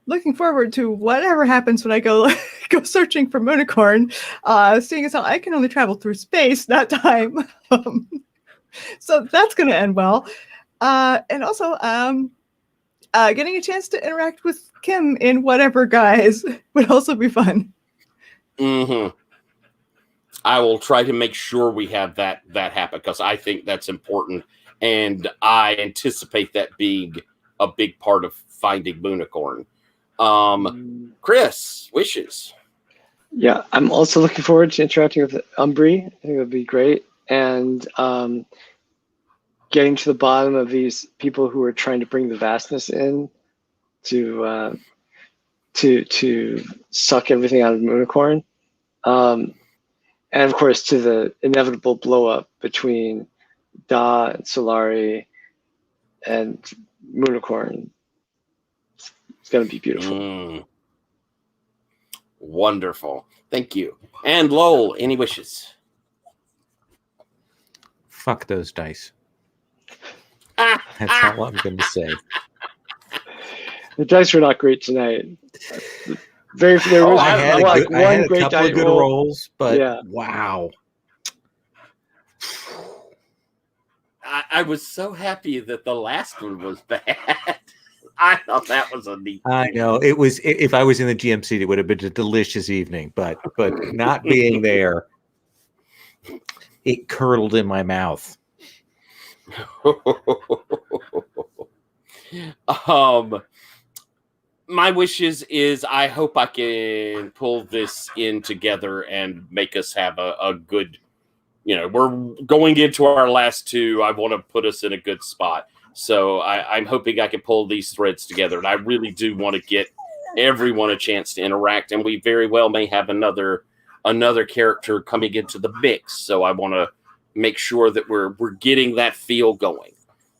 looking forward to whatever happens when I go searching for Moonicorn, seeing as how I can only travel through space that time. So that's going to end well. And also, getting a chance to interact with Kim in whatever guise would also be fun. Mm-hmm. I will try to make sure we have that happen because I think that's important. And I anticipate that being a big part of finding Moonicorn. Chris, wishes? Yeah, I'm also looking forward to interacting with Umbry. I think it would be great. And getting to the bottom of these people who are trying to bring the vastness in to suck everything out of Moonicorn. And of course, to the inevitable blow up between Da and Solari and Moonicorn. It's going to be beautiful. Wonderful. Thank you. And Lowell, any wishes? Fuck those dice. That's all I'm going to say. The dice were not great tonight. I had a couple of good rolls, but yeah. Wow. I was so happy that the last one was bad. I thought that was a neat thing. I know it was. If I was in the GM seat, it would have been a delicious evening. But not being there, it curdled in my mouth. My wishes is I hope I can pull this in together and make us have a good. We're going into our last two. I want to put us in a good spot. So I'm hoping I can pull these threads together. And I really do want to get everyone a chance to interact. And we very well may have another character coming into the mix. So I want to make sure that we're getting that feel going.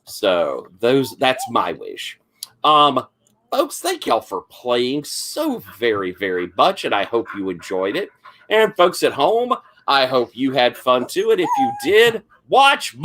So that's my wish. Folks, thank y'all for playing so very, very much. And I hope you enjoyed it. And folks at home, I hope you had fun too. And if you did, watch